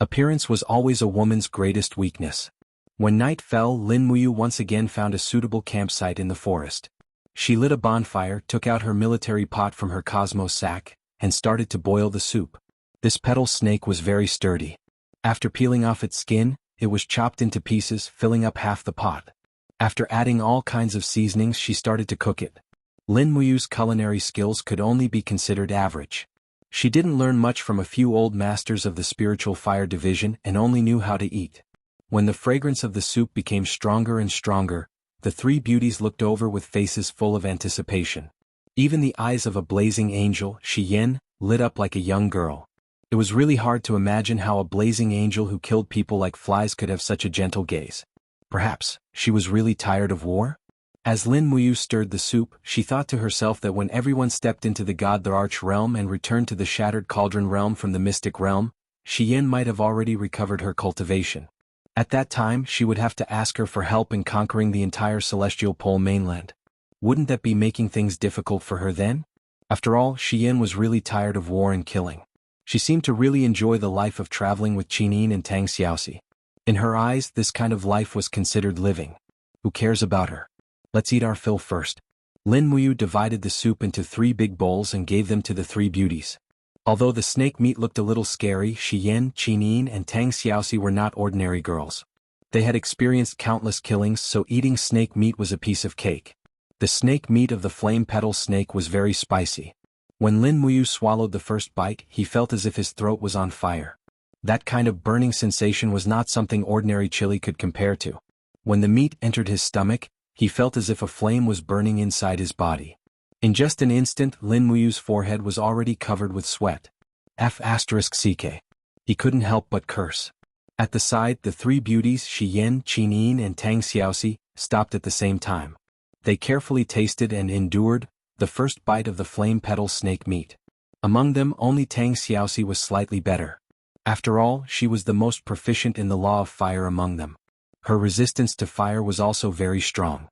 Appearance was always a woman's greatest weakness. When night fell, Lin Muyu once again found a suitable campsite in the forest. She lit a bonfire, took out her military pot from her cosmos sack, and started to boil the soup. This petal snake was very sturdy. After peeling off its skin, it was chopped into pieces, filling up half the pot. After adding all kinds of seasonings, she started to cook it. Lin Muyu's culinary skills could only be considered average. She didn't learn much from a few old masters of the spiritual fire division and only knew how to eat. When the fragrance of the soup became stronger and stronger, the 3 beauties looked over with faces full of anticipation. Even the eyes of a blazing angel, Shi Yan, lit up like a young girl. It was really hard to imagine how a blazing angel who killed people like flies could have such a gentle gaze. Perhaps, she was really tired of war? As Lin Muyu stirred the soup, she thought to herself that when everyone stepped into the God the Arch realm and returned to the Shattered Cauldron realm from the Mystic realm, Shi Yan might have already recovered her cultivation. At that time, she would have to ask her for help in conquering the entire Celestial Pole mainland. Wouldn't that be making things difficult for her then? After all, Shi Yan was really tired of war and killing. She seemed to really enjoy the life of traveling with Qinin and Tang Xiaoxi. In her eyes, this kind of life was considered living. Who cares about her? Let's eat our fill first. Lin Muyu divided the soup into 3 big bowls and gave them to the 3 beauties. Although the snake meat looked a little scary, Shi Yan, Qinin, and Tang Xiaoxi were not ordinary girls. They had experienced countless killings, so eating snake meat was a piece of cake. The snake meat of the flame petal snake was very spicy. When Lin Muyu swallowed the first bite, he felt as if his throat was on fire. That kind of burning sensation was not something ordinary chili could compare to. When the meat entered his stomach, he felt as if a flame was burning inside his body. In just an instant, Lin Muyu's forehead was already covered with sweat. F***ck. He couldn't help but curse. At the side, the 3 beauties, Shi Yan, Qinin, and Tang Xiaoxi, stopped at the same time. They carefully tasted and endured the first bite of the flame petal snake meat. Among them, only Tang Xiaoxi was slightly better. After all, she was the most proficient in the law of fire among them. Her resistance to fire was also very strong.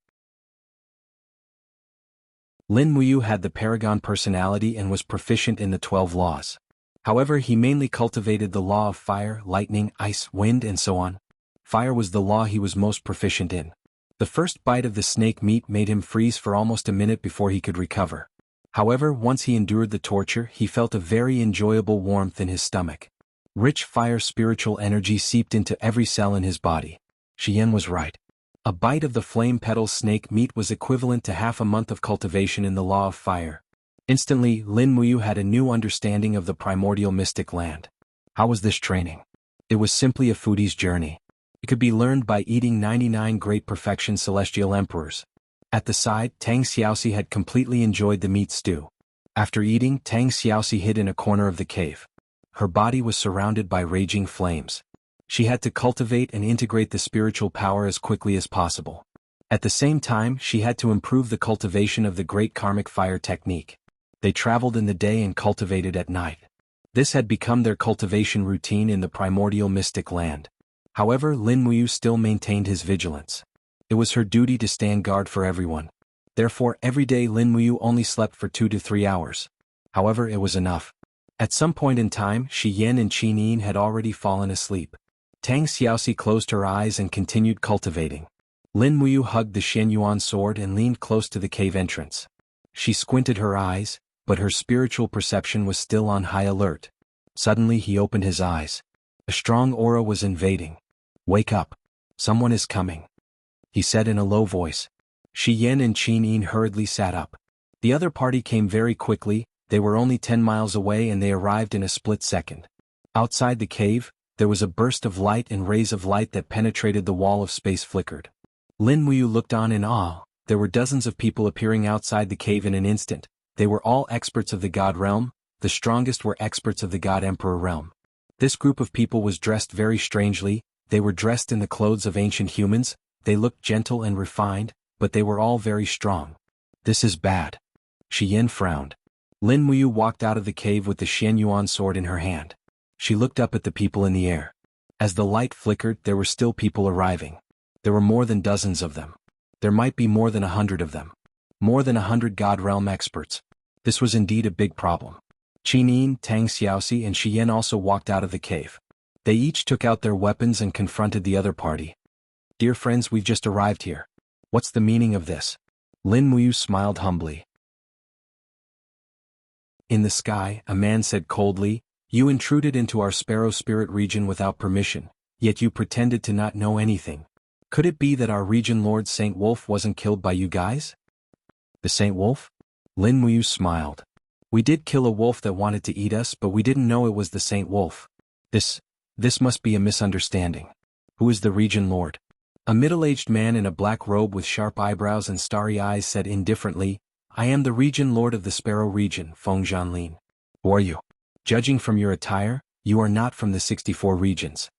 Lin Muyu had the paragon personality and was proficient in the 12 laws. However, he mainly cultivated the law of fire, lightning, ice, wind, and so on. Fire was the law he was most proficient in. The first bite of the snake meat made him freeze for almost a minute before he could recover. However, once he endured the torture, he felt a very enjoyable warmth in his stomach. Rich fire spiritual energy seeped into every cell in his body. Shi Yan was right. A bite of the flame petal snake meat was equivalent to half a month of cultivation in the law of fire. Instantly, Lin Muyu had a new understanding of the primordial mystic land. How was this training? It was simply a foodie's journey. It could be learned by eating 99 great perfection celestial emperors. At the side, Tang Xiaoxi had completely enjoyed the meat stew. After eating, Tang Xiaoxi hid in a corner of the cave. Her body was surrounded by raging flames. She had to cultivate and integrate the spiritual power as quickly as possible. At the same time, she had to improve the cultivation of the great karmic fire technique. They traveled in the day and cultivated at night. This had become their cultivation routine in the primordial mystic land. However, Lin Muyu still maintained his vigilance. It was her duty to stand guard for everyone. Therefore, every day Lin Muyu only slept for 2 to 3 hours. However, it was enough. At some point in time, Shi Yan and Qin Yin had already fallen asleep. Tang Xiaoxi closed her eyes and continued cultivating. Lin Muyu hugged the Xianyuan sword and leaned close to the cave entrance. She squinted her eyes, but her spiritual perception was still on high alert. Suddenly he opened his eyes. A strong aura was invading. "Wake up. Someone is coming," he said in a low voice. Shi Yan and Qin Yin hurriedly sat up. The other party came very quickly. They were only 10 miles away and they arrived in a split second. Outside the cave, there was a burst of light and rays of light that penetrated the wall of space flickered. Lin Muyu looked on in awe. There were dozens of people appearing outside the cave in an instant. They were all experts of the God realm. The strongest were experts of the God Emperor realm. This group of people was dressed very strangely. They were dressed in the clothes of ancient humans. They looked gentle and refined, but they were all very strong. "This is bad." Shi Yan frowned. Lin Muyu walked out of the cave with the Xianyuan sword in her hand. She looked up at the people in the air. As the light flickered, there were still people arriving. There were more than dozens of them. There might be more than 100 of them. More than 100 God realm experts. This was indeed a big problem. Qin Yin, Tang Xiaoxi and Shi Yan also walked out of the cave. They each took out their weapons and confronted the other party. "Dear friends, we've just arrived here. What's the meaning of this?" Lin Muyu smiled humbly. In the sky, a man said coldly, "You intruded into our Sparrow Spirit region without permission, yet you pretended to not know anything. Could it be that our region Lord Saint Wolf wasn't killed by you guys?" "The Saint Wolf?" Lin Muyu smiled. "We did kill a wolf that wanted to eat us, but we didn't know it was the Saint Wolf. This must be a misunderstanding. Who is the region Lord?" A middle-aged man in a black robe with sharp eyebrows and starry eyes said indifferently, "I am the region Lord of the Sparrow region, Feng Zhanlin." "Who are you?" "Judging from your attire, you are not from the 64 regions."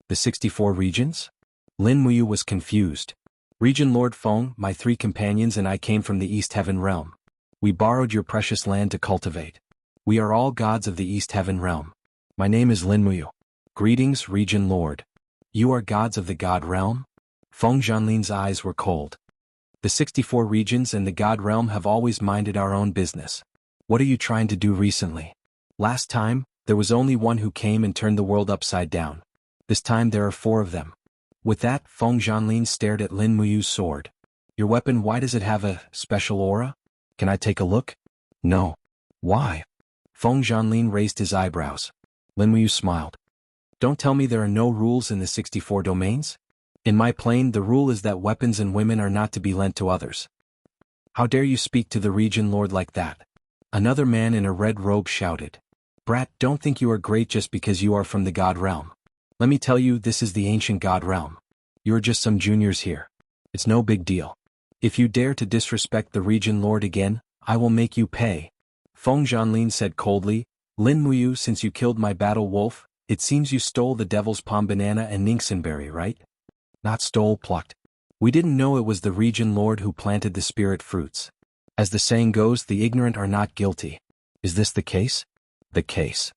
"The 64 regions?" Lin Muyu was confused. "Region Lord Feng, my 3 companions and I came from the East Heaven realm. We borrowed your precious land to cultivate. We are all gods of the East Heaven realm. My name is Lin Muyu." "Greetings, region Lord. You are gods of the God realm?" Feng Zhanlin's eyes were cold. "The 64 regions and the God realm have always minded our own business. What are you trying to do recently? Last time, there was only one who came and turned the world upside down. This time there are 4 of them." With that, Feng Zhanlin stared at Lin Muyu's sword. "Your weapon, why does it have a special aura? Can I take a look?" "No." "Why?" Feng Zhanlin raised his eyebrows. Lin Muyu smiled. "Don't tell me there are no rules in the 64 domains? In my plane, the rule is that weapons and women are not to be lent to others." "How dare you speak to the region lord like that?" Another man in a red robe shouted. "Brat, don't think you are great just because you are from the God realm. Let me tell you, this is the ancient God realm. You are just some juniors here. It's no big deal. If you dare to disrespect the region lord again, I will make you pay." Feng Zhanlin said coldly, "Lin Muyu, since you killed my battle wolf, it seems you stole the devil's palm banana and Ningxinberry, right?" "Not stole, plucked. We didn't know it was the region lord who planted the spirit fruits. As the saying goes, the ignorant are not guilty. Is this the case?" "The case."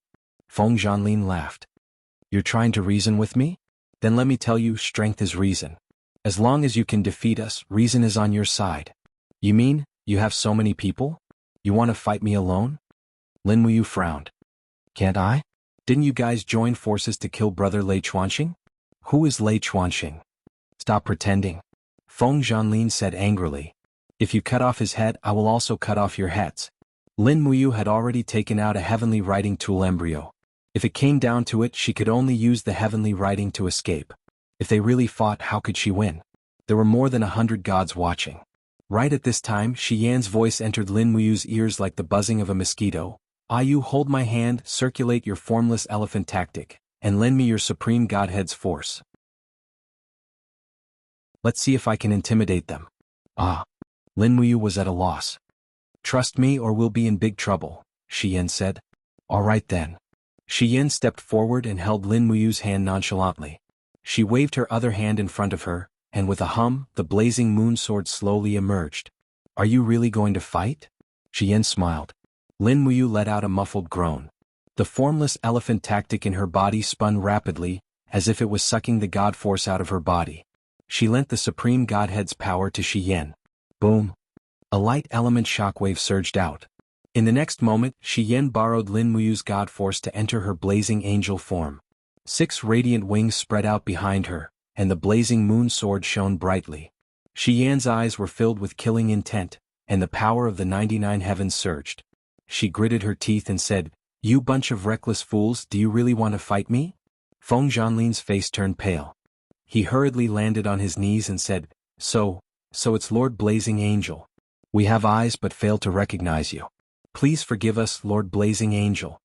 Feng Zhanlin laughed. "You're trying to reason with me? Then let me tell you, strength is reason. As long as you can defeat us, reason is on your side." "You mean, you have so many people? You want to fight me alone?" Lin Muyu frowned. "Can't I? Didn't you guys join forces to kill brother Lei Chuanxing?" "Who is Lei Chuanxing?" "Stop pretending," Feng Zhanlin said angrily. "If you cut off his head, I will also cut off your heads." Lin Muyu had already taken out a heavenly writing tool embryo. If it came down to it, she could only use the heavenly writing to escape. If they really fought, how could she win? There were more than 100 gods watching. Right at this time, Shi Yan's voice entered Lin Muyu's ears like the buzzing of a mosquito. "You hold my hand, circulate your formless elephant tactic, and lend me your supreme godhead's force. Let's see if I can intimidate them." Lin Muyu was at a loss. Trust me or we'll be in big trouble, Shi Yan said. All right then. Shi Yan stepped forward and held Lin Muyu's hand nonchalantly. She waved her other hand in front of her, and with a hum, the blazing moon sword slowly emerged. Are you really going to fight? Shi Yan smiled. Lin Muyu let out a muffled groan. The formless elephant tactic in her body spun rapidly, as if it was sucking the god force out of her body. She lent the supreme godhead's power to Shi Yan. Boom! A light element shockwave surged out. In the next moment, Shi Yan borrowed Lin Muyu's god force to enter her blazing angel form. 6 radiant wings spread out behind her, and the blazing moon sword shone brightly. Shi Yan's eyes were filled with killing intent, and the power of the 99 heavens surged. She gritted her teeth and said, You bunch of reckless fools, do you really want to fight me? Feng Zhanlin's face turned pale. He hurriedly landed on his knees and said, So it's Lord Blazing Angel. We have eyes but fail to recognize you. Please forgive us, Lord Blazing Angel.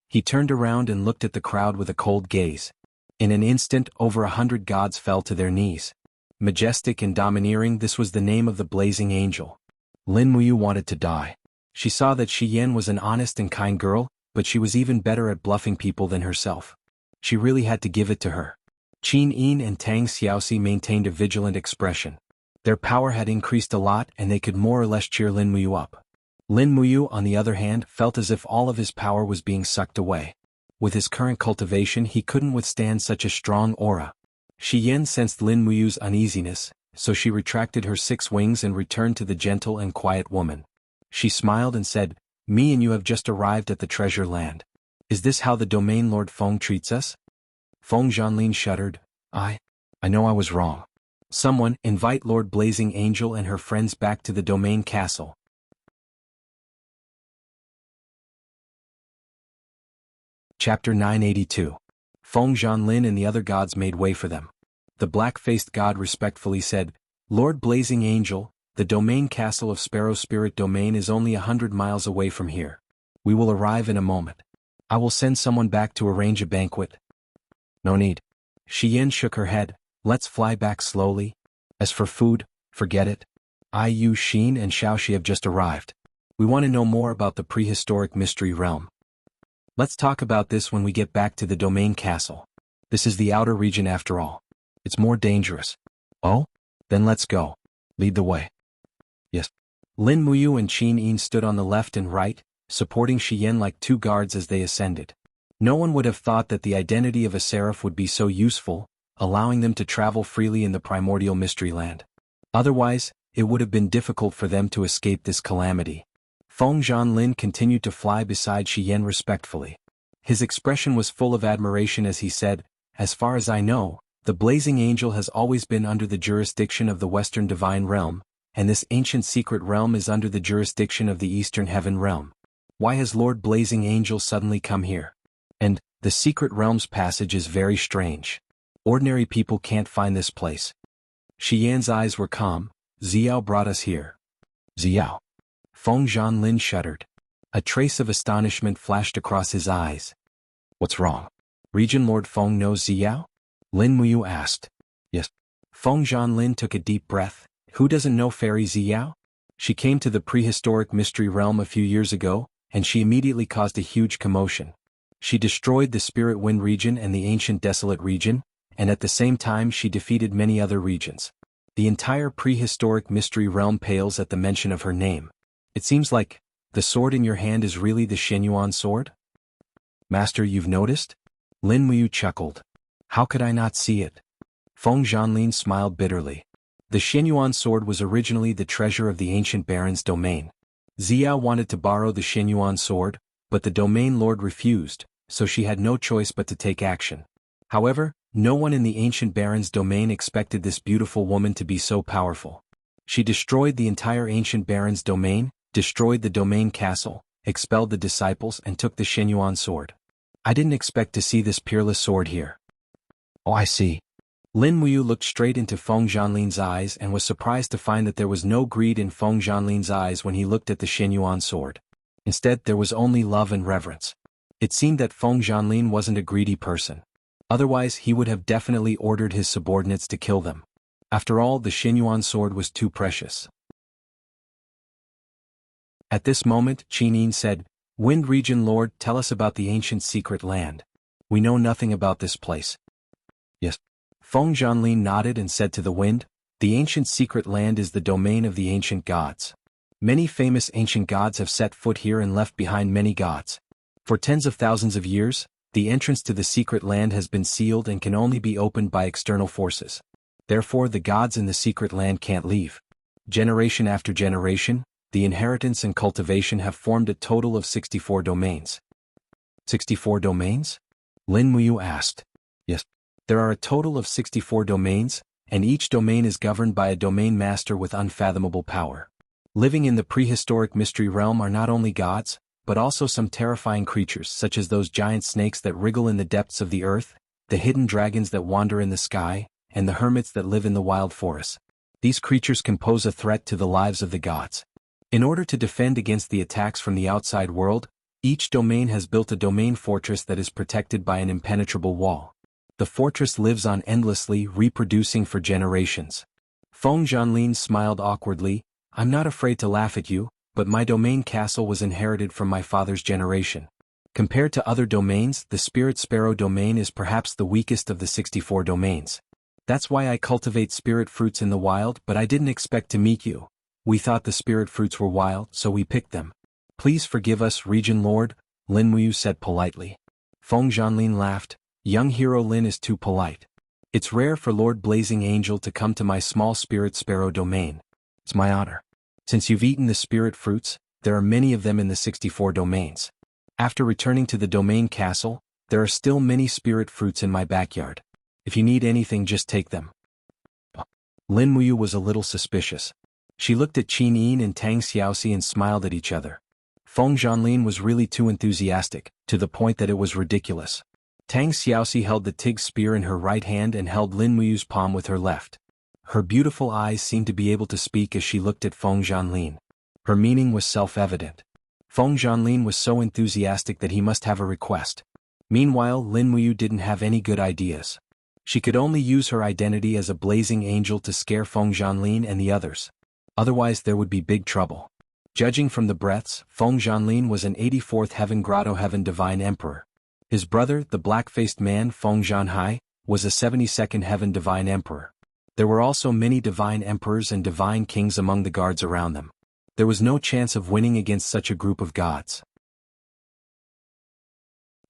He turned around and looked at the crowd with a cold gaze. In an instant, over 100 gods fell to their knees. Majestic and domineering, this was the name of the Blazing Angel. Lin Muyu wanted to die. She saw that Shi Yan was an honest and kind girl, but she was even better at bluffing people than herself. She really had to give it to her. Qin Yin and Tang Xiaoxi maintained a vigilant expression. Their power had increased a lot and they could more or less cheer Lin Muyu up. Lin Muyu, on the other hand, felt as if all of his power was being sucked away. With his current cultivation, he couldn't withstand such a strong aura. Shi Yan sensed Lin Muyu's uneasiness, so she retracted her 6 wings and returned to the gentle and quiet woman. She smiled and said, Me and you have just arrived at the treasure land. Is this how the domain Lord Feng treats us? Feng Zhanlin shuddered. I know I was wrong. Someone, invite Lord Blazing Angel and her friends back to the domain castle. Chapter 982. Feng Zhanlin and the other gods made way for them. The black-faced god respectfully said, Lord Blazing Angel, the domain castle of Sparrow Spirit Domain is only 100 miles away from here. We will arrive in a moment. I will send someone back to arrange a banquet. No need. Shi Yan shook her head. Let's fly back slowly. As for food, forget it. Yu Xin and Xiaoxi have just arrived. We want to know more about the prehistoric mystery realm. Let's talk about this when we get back to the domain castle. This is the outer region after all. It's more dangerous. Oh? Then let's go. Lead the way. Yes. Lin Muyu and Qin Yin stood on the left and right, supporting Shi Yan like 2 guards as they ascended. No one would have thought that the identity of a seraph would be so useful, allowing them to travel freely in the primordial mystery land. Otherwise, it would have been difficult for them to escape this calamity. Feng Zhanlin continued to fly beside Shi Yan respectfully. His expression was full of admiration as he said, As far as I know, the Blazing Angel has always been under the jurisdiction of the Western Divine Realm, and this ancient secret realm is under the jurisdiction of the Eastern Heaven Realm. Why has Lord Blazing Angel suddenly come here? And, the secret realm's passage is very strange. Ordinary people can't find this place. Shi Yan's eyes were calm. Xiao brought us here. Xiao. Feng Zhanlin shuddered. A trace of astonishment flashed across his eyes. What's wrong? Regent Lord Feng knows Xiao? Lin Muyu asked. Yes. Feng Zhanlin took a deep breath. Who doesn't know Fairy Xiao? She came to the prehistoric mystery realm a few years ago, and she immediately caused a huge commotion. She destroyed the Spirit Wind region and the ancient Desolate region, and at the same time she defeated many other regions. The entire prehistoric mystery realm pales at the mention of her name. It seems like, the sword in your hand is really the Shenyuan sword? Master, you've noticed? Lin Muyu chuckled. How could I not see it? Feng Zhanlin smiled bitterly. The Shenyuan sword was originally the treasure of the ancient baron's domain. Xiao wanted to borrow the Shenyuan sword, but the domain lord refused, so she had no choice but to take action. However, no one in the ancient baron's domain expected this beautiful woman to be so powerful. She destroyed the entire ancient baron's domain, destroyed the domain castle, expelled the disciples and took the Shenyuan sword. I didn't expect to see this peerless sword here. Oh, I see. Lin Muyu looked straight into Feng Zhanlin's eyes and was surprised to find that there was no greed in Feng Zhanlin's eyes when he looked at the Shenyuan sword. Instead, there was only love and reverence. It seemed that Feng Zhanlin wasn't a greedy person. Otherwise, he would have definitely ordered his subordinates to kill them. After all, the Shenyuan sword was too precious. At this moment, Qinin said, Wind Region Lord, tell us about the ancient secret land. We know nothing about this place. Yes. Feng Zhanlin nodded and said to the wind, the ancient secret land is the domain of the ancient gods. Many famous ancient gods have set foot here and left behind many gods. For tens of thousands of years, the entrance to the secret land has been sealed and can only be opened by external forces. Therefore the gods in the secret land can't leave. Generation after generation, the inheritance and cultivation have formed a total of 64 domains. 64 domains? Lin Muyu asked. Yes. There are a total of 64 domains, and each domain is governed by a domain master with unfathomable power. Living in the prehistoric mystery realm are not only gods, but also some terrifying creatures such as those giant snakes that wriggle in the depths of the earth, the hidden dragons that wander in the sky, and the hermits that live in the wild forests. These creatures can pose a threat to the lives of the gods. In order to defend against the attacks from the outside world, each domain has built a domain fortress that is protected by an impenetrable wall. The fortress lives on endlessly, reproducing for generations. Feng Zhanlin smiled awkwardly. I'm not afraid to laugh at you, but my domain castle was inherited from my father's generation. Compared to other domains, the Spirit Sparrow domain is perhaps the weakest of the 64 domains. That's why I cultivate spirit fruits in the wild, but I didn't expect to meet you. We thought the spirit fruits were wild, so we picked them. Please forgive us, Region Lord, Lin Muyu said politely. Feng Zhanlin laughed. Young hero Lin is too polite. It's rare for Lord Blazing Angel to come to my small Spirit Sparrow domain. It's my honor. Since you've eaten the spirit fruits, there are many of them in the 64 domains. After returning to the domain castle, there are still many spirit fruits in my backyard. If you need anything, just take them. Lin Muyu was a little suspicious. She looked at Qin Yin and Tang Xiaoxi and smiled at each other. Feng Zhanlin was really too enthusiastic, to the point that it was ridiculous. Tang Xiaoxi held the Tig spear in her right hand and held Lin Muyu's palm with her left. Her beautiful eyes seemed to be able to speak as she looked at Feng Zhanlin. Her meaning was self-evident. Feng Zhanlin was so enthusiastic that he must have a request. Meanwhile, Lin Muyu didn't have any good ideas. She could only use her identity as a blazing angel to scare Feng Zhanlin and the others. Otherwise there would be big trouble. Judging from the breaths, Feng Zhanlin was an 84th Heaven Grotto Heaven Divine Emperor. His brother, the black-faced man Feng Zhanhai, was a 72nd Heaven Divine Emperor. There were also many Divine Emperors and Divine Kings among the guards around them. There was no chance of winning against such a group of gods.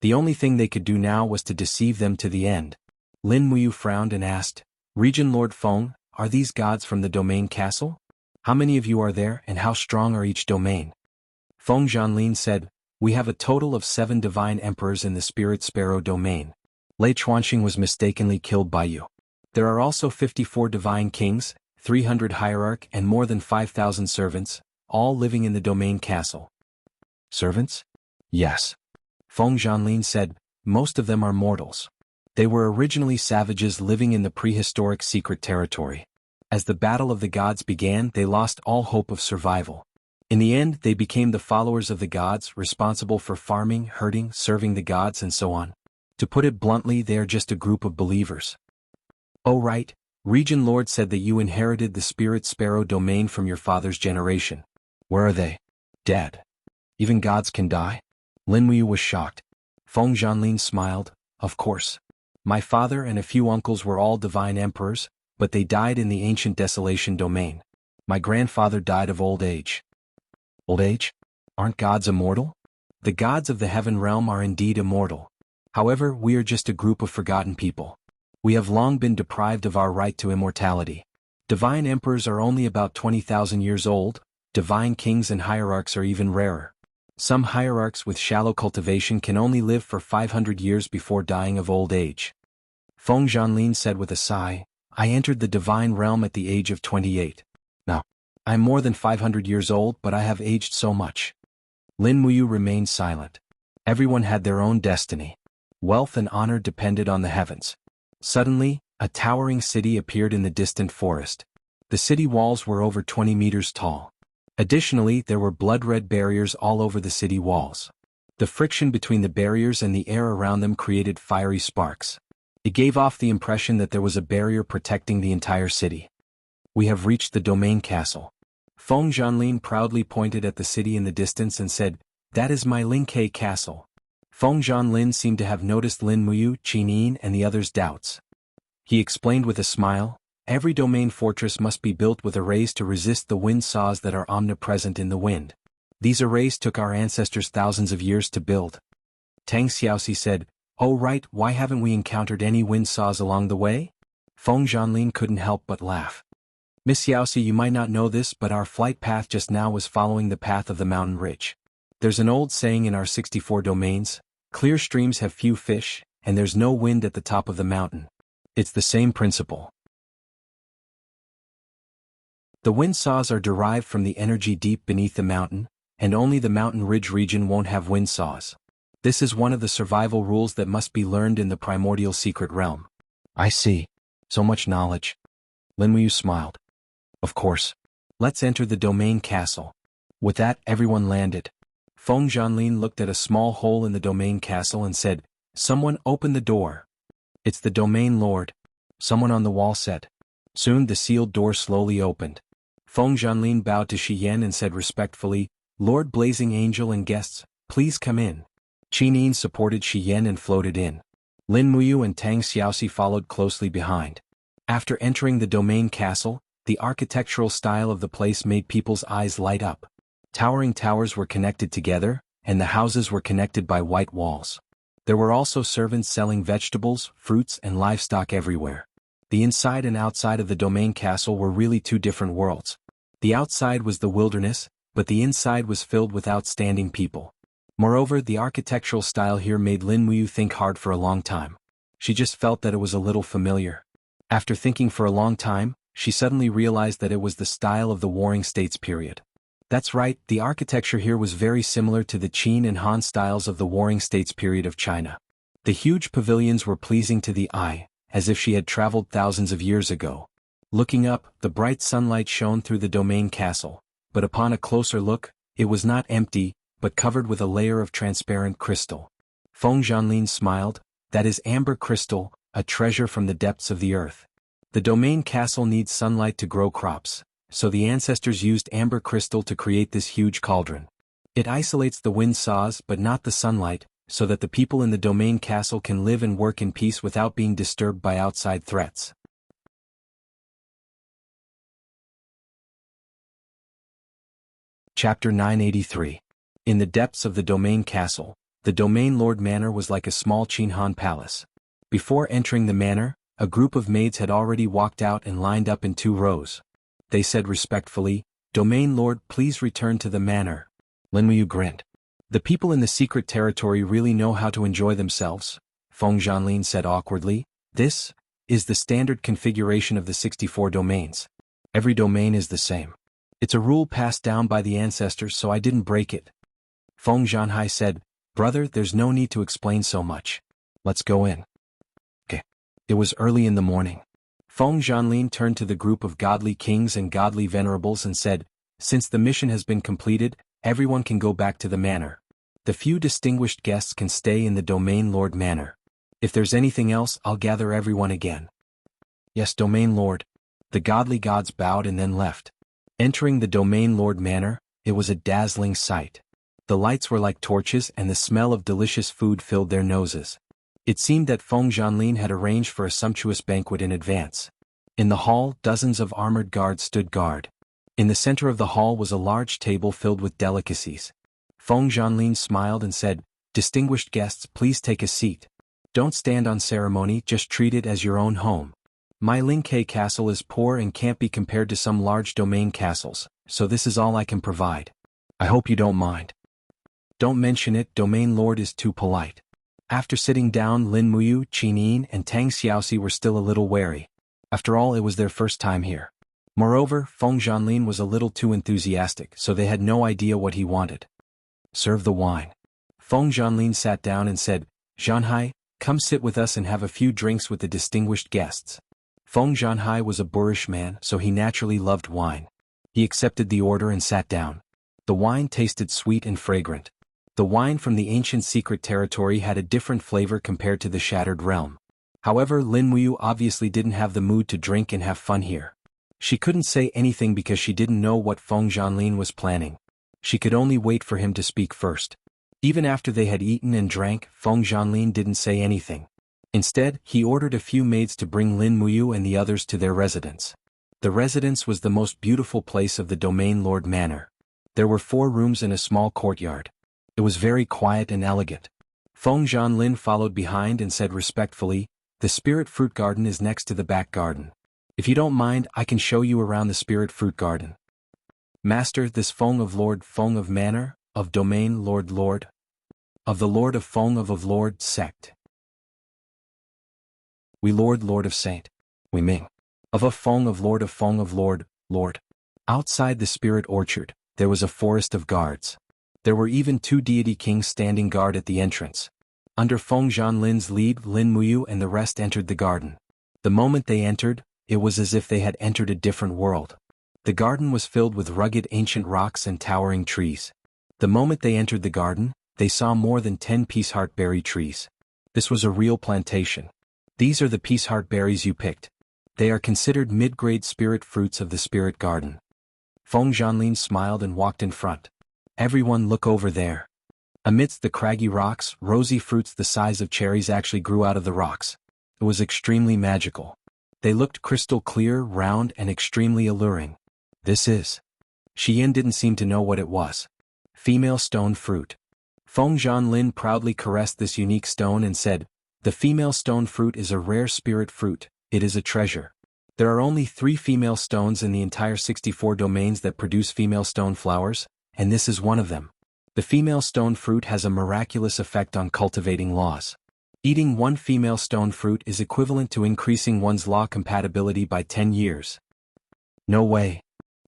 The only thing they could do now was to deceive them to the end. Lin Muyu frowned and asked, Region Lord Feng, are these gods from the domain castle? How many of you are there and how strong are each domain? Feng Zhanlin said, we have a total of 7 divine emperors in the Spirit Sparrow domain. Lei Chuanxing was mistakenly killed by you. There are also 54 divine kings, 300 hierarch and more than 5,000 servants, all living in the domain castle. Servants? Yes. Feng Zhanlin said, most of them are mortals. They were originally savages living in the prehistoric secret territory. As the battle of the gods began, they lost all hope of survival. In the end, they became the followers of the gods, responsible for farming, herding, serving the gods and so on. To put it bluntly, they are just a group of believers. Oh right, Region Lord said that you inherited the Spirit Sparrow domain from your father's generation. Where are they? Dead. Even gods can die? Lin Muyu was shocked. Feng Zhanlin smiled, of course. My father and a few uncles were all divine emperors, but they died in the ancient desolation domain. My grandfather died of old age. Old age? Aren't gods immortal? The gods of the heaven realm are indeed immortal. However, we are just a group of forgotten people. We have long been deprived of our right to immortality. Divine emperors are only about 20,000 years old, divine kings and hierarchs are even rarer. Some hierarchs with shallow cultivation can only live for 500 years before dying of old age. Feng Zhanlin said with a sigh, I entered the divine realm at the age of 28. Now, I'm more than 500 years old, but I have aged so much. Lin Muyu remained silent. Everyone had their own destiny. Wealth and honor depended on the heavens. Suddenly, a towering city appeared in the distant forest. The city walls were over 20 meters tall. Additionally, there were blood-red barriers all over the city walls. The friction between the barriers and the air around them created fiery sparks. It gave off the impression that there was a barrier protecting the entire city. We have reached the domain castle. Feng Zhanlin proudly pointed at the city in the distance and said, "That is my Lingke castle." Feng Zhanlin seemed to have noticed Lin Muyu, Qinin and the others' doubts. He explained with a smile, "Every domain fortress must be built with arrays to resist the wind saws that are omnipresent in the wind. These arrays took our ancestors thousands of years to build." Tang Xiaoxi said, "Oh right, why haven't we encountered any wind saws along the way?" Feng Zhanlin couldn't help but laugh. "Miss Xiaoxi, you might not know this, but our flight path just now was following the path of the mountain ridge. There's an old saying in our 64 domains, clear streams have few fish, and there's no wind at the top of the mountain. It's the same principle. The wind saws are derived from the energy deep beneath the mountain, and only the mountain ridge region won't have wind saws. This is one of the survival rules that must be learned in the primordial secret realm." "I see. So much knowledge." Lin Muyu smiled. "Of course. Let's enter the domain castle." With that, everyone landed. Feng Zhanlin looked at a small hole in the domain castle and said, "Someone open the door." "It's the domain lord." Someone on the wall said. Soon the sealed door slowly opened. Feng Zhanlin bowed to Shi Yan and said respectfully, "Lord Blazing Angel and guests, please come in." Qinin supported Shi Yan and floated in. Lin Muyu and Tang Xiaoxi followed closely behind. After entering the domain castle, the architectural style of the place made people's eyes light up. Towering towers were connected together, and the houses were connected by white walls. There were also servants selling vegetables, fruits and livestock everywhere. The inside and outside of the domain castle were really two different worlds. The outside was the wilderness, but the inside was filled with outstanding people. Moreover, the architectural style here made Lin Muyu think hard for a long time. She just felt that it was a little familiar. After thinking for a long time, she suddenly realized that it was the style of the Warring States period. That's right, the architecture here was very similar to the Qin and Han styles of the Warring States period of China. The huge pavilions were pleasing to the eye, as if she had traveled thousands of years ago. Looking up, the bright sunlight shone through the domain castle, but upon a closer look, it was not empty, but covered with a layer of transparent crystal. Feng Zhanlin smiled, "That is amber crystal, a treasure from the depths of the earth. The domain castle needs sunlight to grow crops, so the ancestors used amber crystal to create this huge cauldron. It isolates the wind saws but not the sunlight, so that the people in the domain castle can live and work in peace without being disturbed by outside threats." Chapter 983. In the depths of the domain castle, the domain lord manor was like a small Qin Han palace. Before entering the manor, a group of maids had already walked out and lined up in 2 rows. They said respectfully, "Domain lord, please return to the manor." Lin Muyu grinned. "The people in the secret territory really know how to enjoy themselves," Feng Zhanlin said awkwardly. "This is the standard configuration of the 64 domains. Every domain is the same. It's a rule passed down by the ancestors, so I didn't break it." Feng Zhanhai said, "Brother, there's no need to explain so much. Let's go in." Okay. It was early in the morning. Feng Zhanlin turned to the group of godly kings and godly venerables and said, "Since the mission has been completed, everyone can go back to the manor. The few distinguished guests can stay in the domain lord manor. If there's anything else, I'll gather everyone again." "Yes, domain lord." The godly gods bowed and then left. Entering the domain lord manor, it was a dazzling sight. The lights were like torches and the smell of delicious food filled their noses. It seemed that Feng Zhanlin had arranged for a sumptuous banquet in advance. In the hall, dozens of armored guards stood guard. In the center of the hall was a large table filled with delicacies. Feng Zhanlin smiled and said, "Distinguished guests, please take a seat. Don't stand on ceremony, just treat it as your own home. My Lingke castle is poor and can't be compared to some large domain castles, so this is all I can provide. I hope you don't mind." "Don't mention it, domain lord is too polite." After sitting down, Lin Muyu, Qinin and Tang Xiaoxi were still a little wary. After all, it was their first time here. Moreover, Feng Zhanlin was a little too enthusiastic, so they had no idea what he wanted. "Serve the wine." Feng Zhanlin sat down and said, "Zhanhai, come sit with us and have a few drinks with the distinguished guests." Feng Zhanhai was a boorish man, so he naturally loved wine. He accepted the order and sat down. The wine tasted sweet and fragrant. The wine from the ancient secret territory had a different flavor compared to the Shattered Realm. However, Lin Muyu obviously didn't have the mood to drink and have fun here. She couldn't say anything because she didn't know what Feng Zhanlin was planning. She could only wait for him to speak first. Even after they had eaten and drank, Feng Zhanlin didn't say anything. Instead, he ordered a few maids to bring Lin Muyu and the others to their residence. The residence was the most beautiful place of the Domain Lord Manor. There were 4 rooms and a small courtyard. It was very quiet and elegant. Feng Zhanlin followed behind and said respectfully, "The spirit fruit garden is next to the back garden. If you don't mind, I can show you around the spirit fruit garden." "Master, this Feng of Lord Feng of Manor, of Domain Lord of the Lord of Feng of Lord sect. We Lord of Saint. We Ming. Of a Feng of Lord. Outside the spirit orchard, there was a forest of guards. There were even 2 deity kings standing guard at the entrance. Under Feng Zhanlin's lead, Lin Muyu and the rest entered the garden. The moment they entered, it was as if they had entered a different world. The garden was filled with rugged ancient rocks and towering trees. The moment they entered the garden, they saw more than 10 peaceheart berry trees. This was a real plantation. "These are the peaceheart berries you picked. They are considered mid-grade spirit fruits of the spirit garden." Feng Zhanlin smiled and walked in front. "Everyone look over there." Amidst the craggy rocks, rosy fruits the size of cherries actually grew out of the rocks. It was extremely magical. They looked crystal clear, round, and extremely alluring. "This is." Xian didn't seem to know what it was. "Female stone fruit." Feng Zhanlin proudly caressed this unique stone and said, "The female stone fruit is a rare spirit fruit. It is a treasure. There are only 3 female stones in the entire 64 domains that produce female stone flowers, and this is one of them. The female stone fruit has a miraculous effect on cultivating laws. Eating 1 female stone fruit is equivalent to increasing one's law compatibility by 10 years. "No way."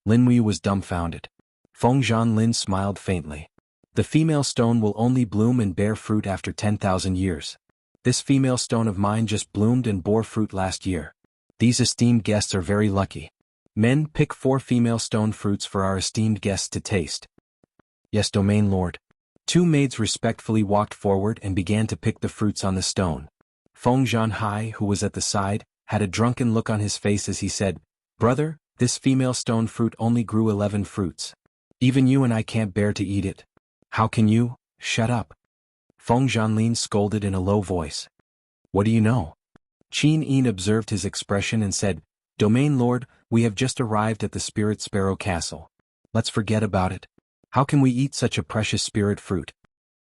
Lin Muyu was dumbfounded. Feng Zhanlin smiled faintly. "The female stone will only bloom and bear fruit after 10,000 years. This female stone of mine just bloomed and bore fruit last year. These esteemed guests are very lucky. Men, pick 4 female stone fruits for our esteemed guests to taste." "Yes, Domain Lord." 2 maids respectfully walked forward and began to pick the fruits on the stone. Feng Zhanhai, who was at the side, had a drunken look on his face as he said, "Brother, this female stone fruit only grew 11 fruits. Even you and I can't bear to eat it." "How can you?" "Shut up." Feng Zhanlin scolded in a low voice. "What do you know?" Qin Yin observed his expression and said, "Domain Lord, we have just arrived at the Spirit Sparrow Castle. Let's forget about it. How can we eat such a precious spirit fruit?"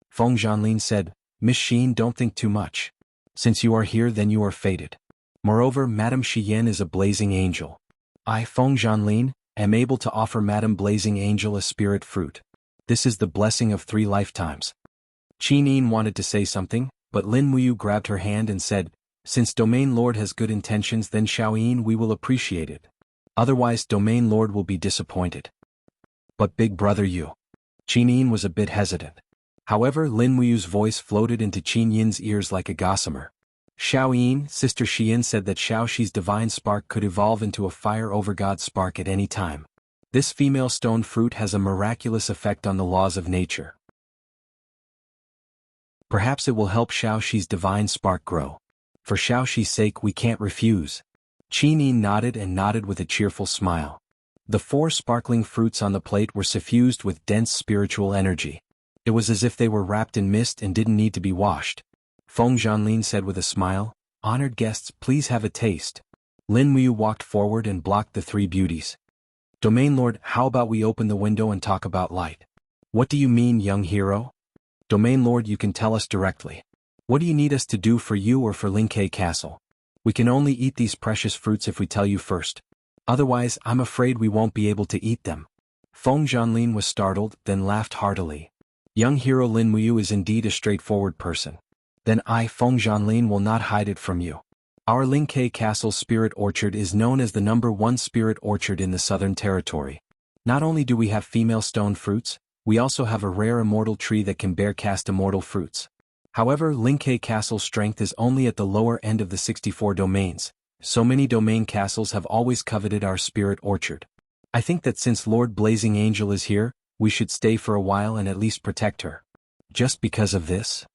Feng Zhanlin said, "Miss Xin, don't think too much. Since you are here, then you are fated. Moreover, Madame Xian is a blazing angel. I, Feng Zhanlin, am able to offer Madame Blazing Angel a spirit fruit. This is the blessing of 3 lifetimes." Qin Yin wanted to say something, but Lin Muyu grabbed her hand and said, "Since Domain Lord has good intentions, then Xiao Yin, we will appreciate it. Otherwise Domain Lord will be disappointed." "But big brother you." Qin Yin was a bit hesitant. However, Lin Muyu's voice floated into Qin Yin's ears like a gossamer. "Xiao Yin, Sister Xian said that Xiao Shi's divine spark could evolve into a fire over God spark at any time. This female stone fruit has a miraculous effect on the laws of nature. Perhaps it will help Xiao Shi's divine spark grow. For Xiao Shi's sake we can't refuse." Qin Yin nodded and nodded with a cheerful smile. The 4 sparkling fruits on the plate were suffused with dense spiritual energy. It was as if they were wrapped in mist and didn't need to be washed. Feng Zhanlin said with a smile, "Honored guests, please have a taste." Lin Muyu walked forward and blocked the 3 beauties. "Domain Lord, how about we open the window and talk about light?" "What do you mean, young hero?" "Domain Lord, you can tell us directly. What do you need us to do for you or for Linkai Castle? We can only eat these precious fruits if we tell you first. Otherwise, I'm afraid we won't be able to eat them." Feng Zhanlin was startled, then laughed heartily. Young hero Lin Muyu is indeed a straightforward person. "Then I, Feng Zhanlin, will not hide it from you. Our Linkai Castle Spirit Orchard is known as the #1 spirit orchard in the Southern Territory. Not only do we have female stone fruits, we also have a rare immortal tree that can bear cast immortal fruits. However, Linkai Castle's strength is only at the lower end of the 64 domains. So many domain castles have always coveted our spirit orchard. I think that since Lord Blazing Angel is here, we should stay for a while and at least protect her." "Just because of this?"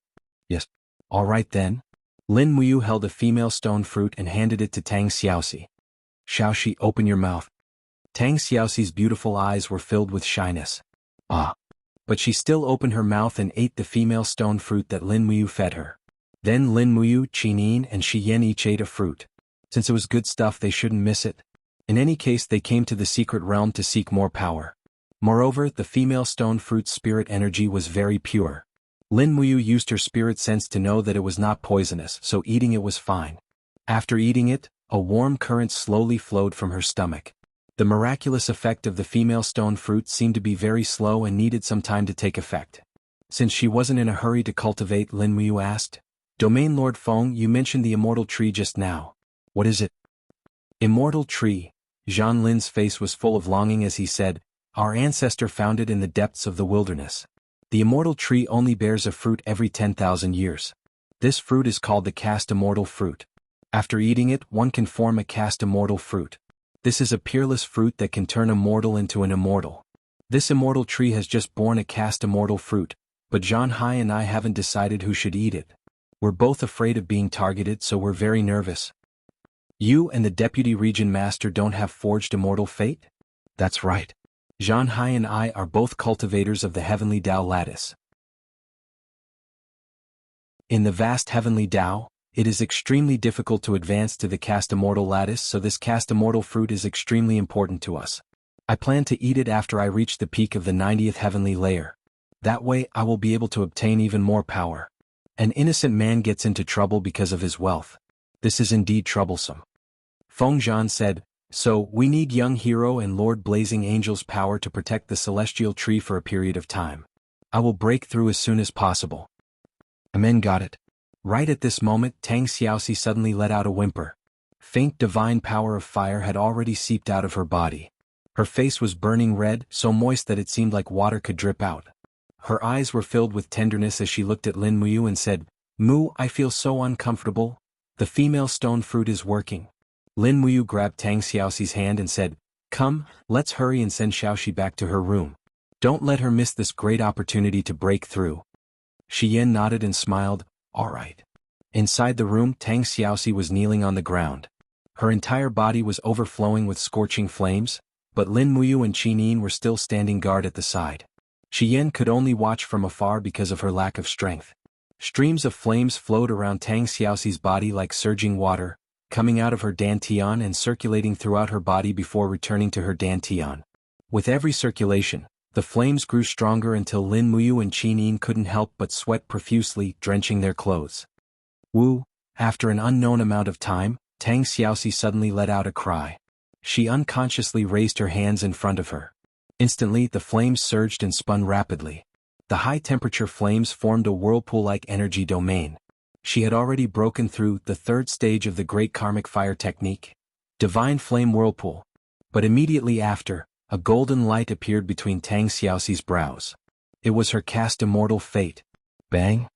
"Yes." "All right then." Lin Muyu held a female stone fruit and handed it to Tang Xiaoxi. "Xiaoxi, open your mouth." Tang Xiaoxi's beautiful eyes were filled with shyness. Ah. But she still opened her mouth and ate the female stone fruit that Lin Muyu fed her. Then Lin Muyu, Qinin and Shi Yan each ate a fruit. Since it was good stuff they shouldn't miss it. In any case they came to the secret realm to seek more power. Moreover, the female stone fruit's spirit energy was very pure. Lin Muyu used her spirit sense to know that it was not poisonous, so eating it was fine. After eating it, a warm current slowly flowed from her stomach. The miraculous effect of the female stone fruit seemed to be very slow and needed some time to take effect. Since she wasn't in a hurry to cultivate, Lin Muyu asked, "Domain Lord Feng, you mentioned the immortal tree just now. What is it?" Immortal tree. Zhan Lin's face was full of longing as he said, "Our ancestor found it in the depths of the wilderness. The immortal tree only bears a fruit every 10,000 years. This fruit is called the caste immortal fruit. After eating it, one can form a caste immortal fruit. This is a peerless fruit that can turn a mortal into an immortal. This immortal tree has just borne a caste immortal fruit, but Zhan Hai and I haven't decided who should eat it. We're both afraid of being targeted, so we're very nervous." "You and the Deputy Region Master don't have forged immortal fate?" "That's right. Zhan Hai and I are both cultivators of the Heavenly Tao Lattice. In the vast Heavenly Tao, it is extremely difficult to advance to the caste immortal lattice, so this caste immortal fruit is extremely important to us. I plan to eat it after I reach the peak of the 90th heavenly layer. That way I will be able to obtain even more power. An innocent man gets into trouble because of his wealth. This is indeed troublesome." Feng Zhan said, "So, we need young hero and Lord Blazing Angel's power to protect the celestial tree for a period of time. I will break through as soon as possible." Amen, got it. Right at this moment, Tang Xiaoxi suddenly let out a whimper. Faint divine power of fire had already seeped out of her body. Her face was burning red, so moist that it seemed like water could drip out. Her eyes were filled with tenderness as she looked at Lin Muyu and said, "Mu, I feel so uncomfortable. The female stone fruit is working." Lin Muyu grabbed Tang Xiaoxi's hand and said, "Come, let's hurry and send Xiaoxi back to her room. Don't let her miss this great opportunity to break through." Shi Yan nodded and smiled, "All right." Inside the room, Tang Xiaoxi was kneeling on the ground. Her entire body was overflowing with scorching flames, but Lin Muyu and Qinin were still standing guard at the side. Shi Yan could only watch from afar because of her lack of strength. Streams of flames flowed around Tang Xiaoxi's body like surging water, coming out of her dantian and circulating throughout her body before returning to her dantian. With every circulation, the flames grew stronger until Lin Muyu and Qinin couldn't help but sweat profusely, drenching their clothes. Wu, after an unknown amount of time, Tang Xiaoxi suddenly let out a cry. She unconsciously raised her hands in front of her. Instantly, the flames surged and spun rapidly. The high-temperature flames formed a whirlpool-like energy domain. She had already broken through the third stage of the Great Karmic Fire technique, Divine Flame Whirlpool. But immediately after, a golden light appeared between Tang Xiaoxi's brows. It was her caste immortal fate. Bang!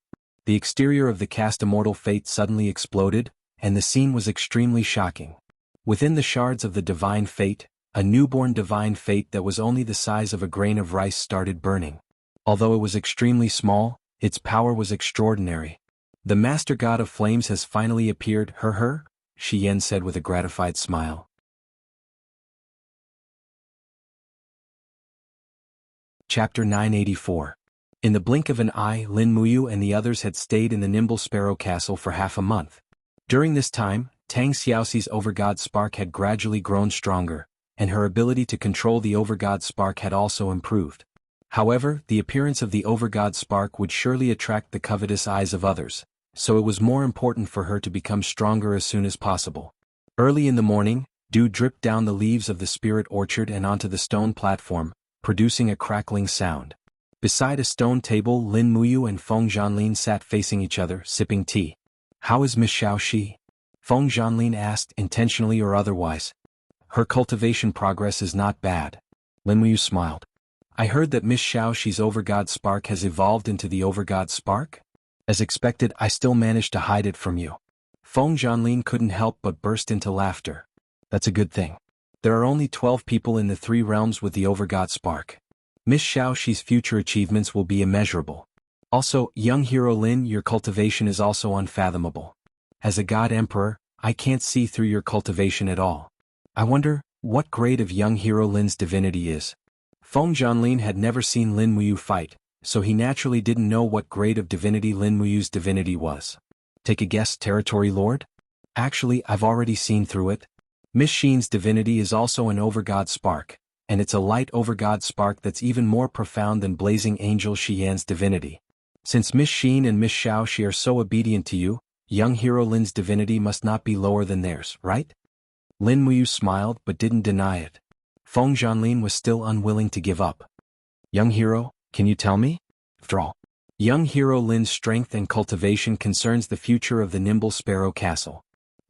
The exterior of the caste immortal fate suddenly exploded, and the scene was extremely shocking. Within the shards of the divine fate, a newborn divine fate that was only the size of a grain of rice started burning. Although it was extremely small, its power was extraordinary. "The Master God of Flames has finally appeared, her," Shi Yan said with a gratified smile. Chapter 984. In the blink of an eye, Lin Muyu and the others had stayed in the Nimble Sparrow Castle for half a month. During this time, Tang Xiaoxi's Overgod spark had gradually grown stronger, and her ability to control the Overgod spark had also improved. However, the appearance of the Overgod spark would surely attract the covetous eyes of others, so it was more important for her to become stronger as soon as possible. Early in the morning, dew dripped down the leaves of the spirit orchard and onto the stone platform, producing a crackling sound. Beside a stone table, Lin Muyu and Feng Zhanlin sat facing each other, sipping tea. "How is Miss Xiaoxi?" Feng Zhanlin asked, intentionally or otherwise. "Her cultivation progress is not bad." Lin Muyu smiled. "I heard that Miss Xiaoxi's Overgod spark has evolved into the Overgod spark? As expected, I still managed to hide it from you." Feng Zhanlin couldn't help but burst into laughter. "That's a good thing. There are only 12 people in the 3 realms with the Overgod spark. Miss Xiaoxi's future achievements will be immeasurable. Also, young hero Lin, your cultivation is also unfathomable. As a god emperor, I can't see through your cultivation at all. I wonder, what grade of young hero Lin's divinity is. Feng Zhanlin had never seen Lin Muyu fight, so he naturally didn't know what grade of divinity Lin Muyu's divinity was. Take a guess, Territory Lord? Actually, I've already seen through it. Miss Xin's divinity is also an overgod spark, and it's a light overgod spark that's even more profound than Blazing Angel Xian's divinity. Since Miss Xin and Miss Xiaoxi are so obedient to you, young hero Lin's divinity must not be lower than theirs, right? Lin Muyu smiled but didn't deny it. Feng Zhanlin was still unwilling to give up. Young hero, can you tell me? After all, young hero Lin's strength and cultivation concerns the future of the Nimble Sparrow Castle.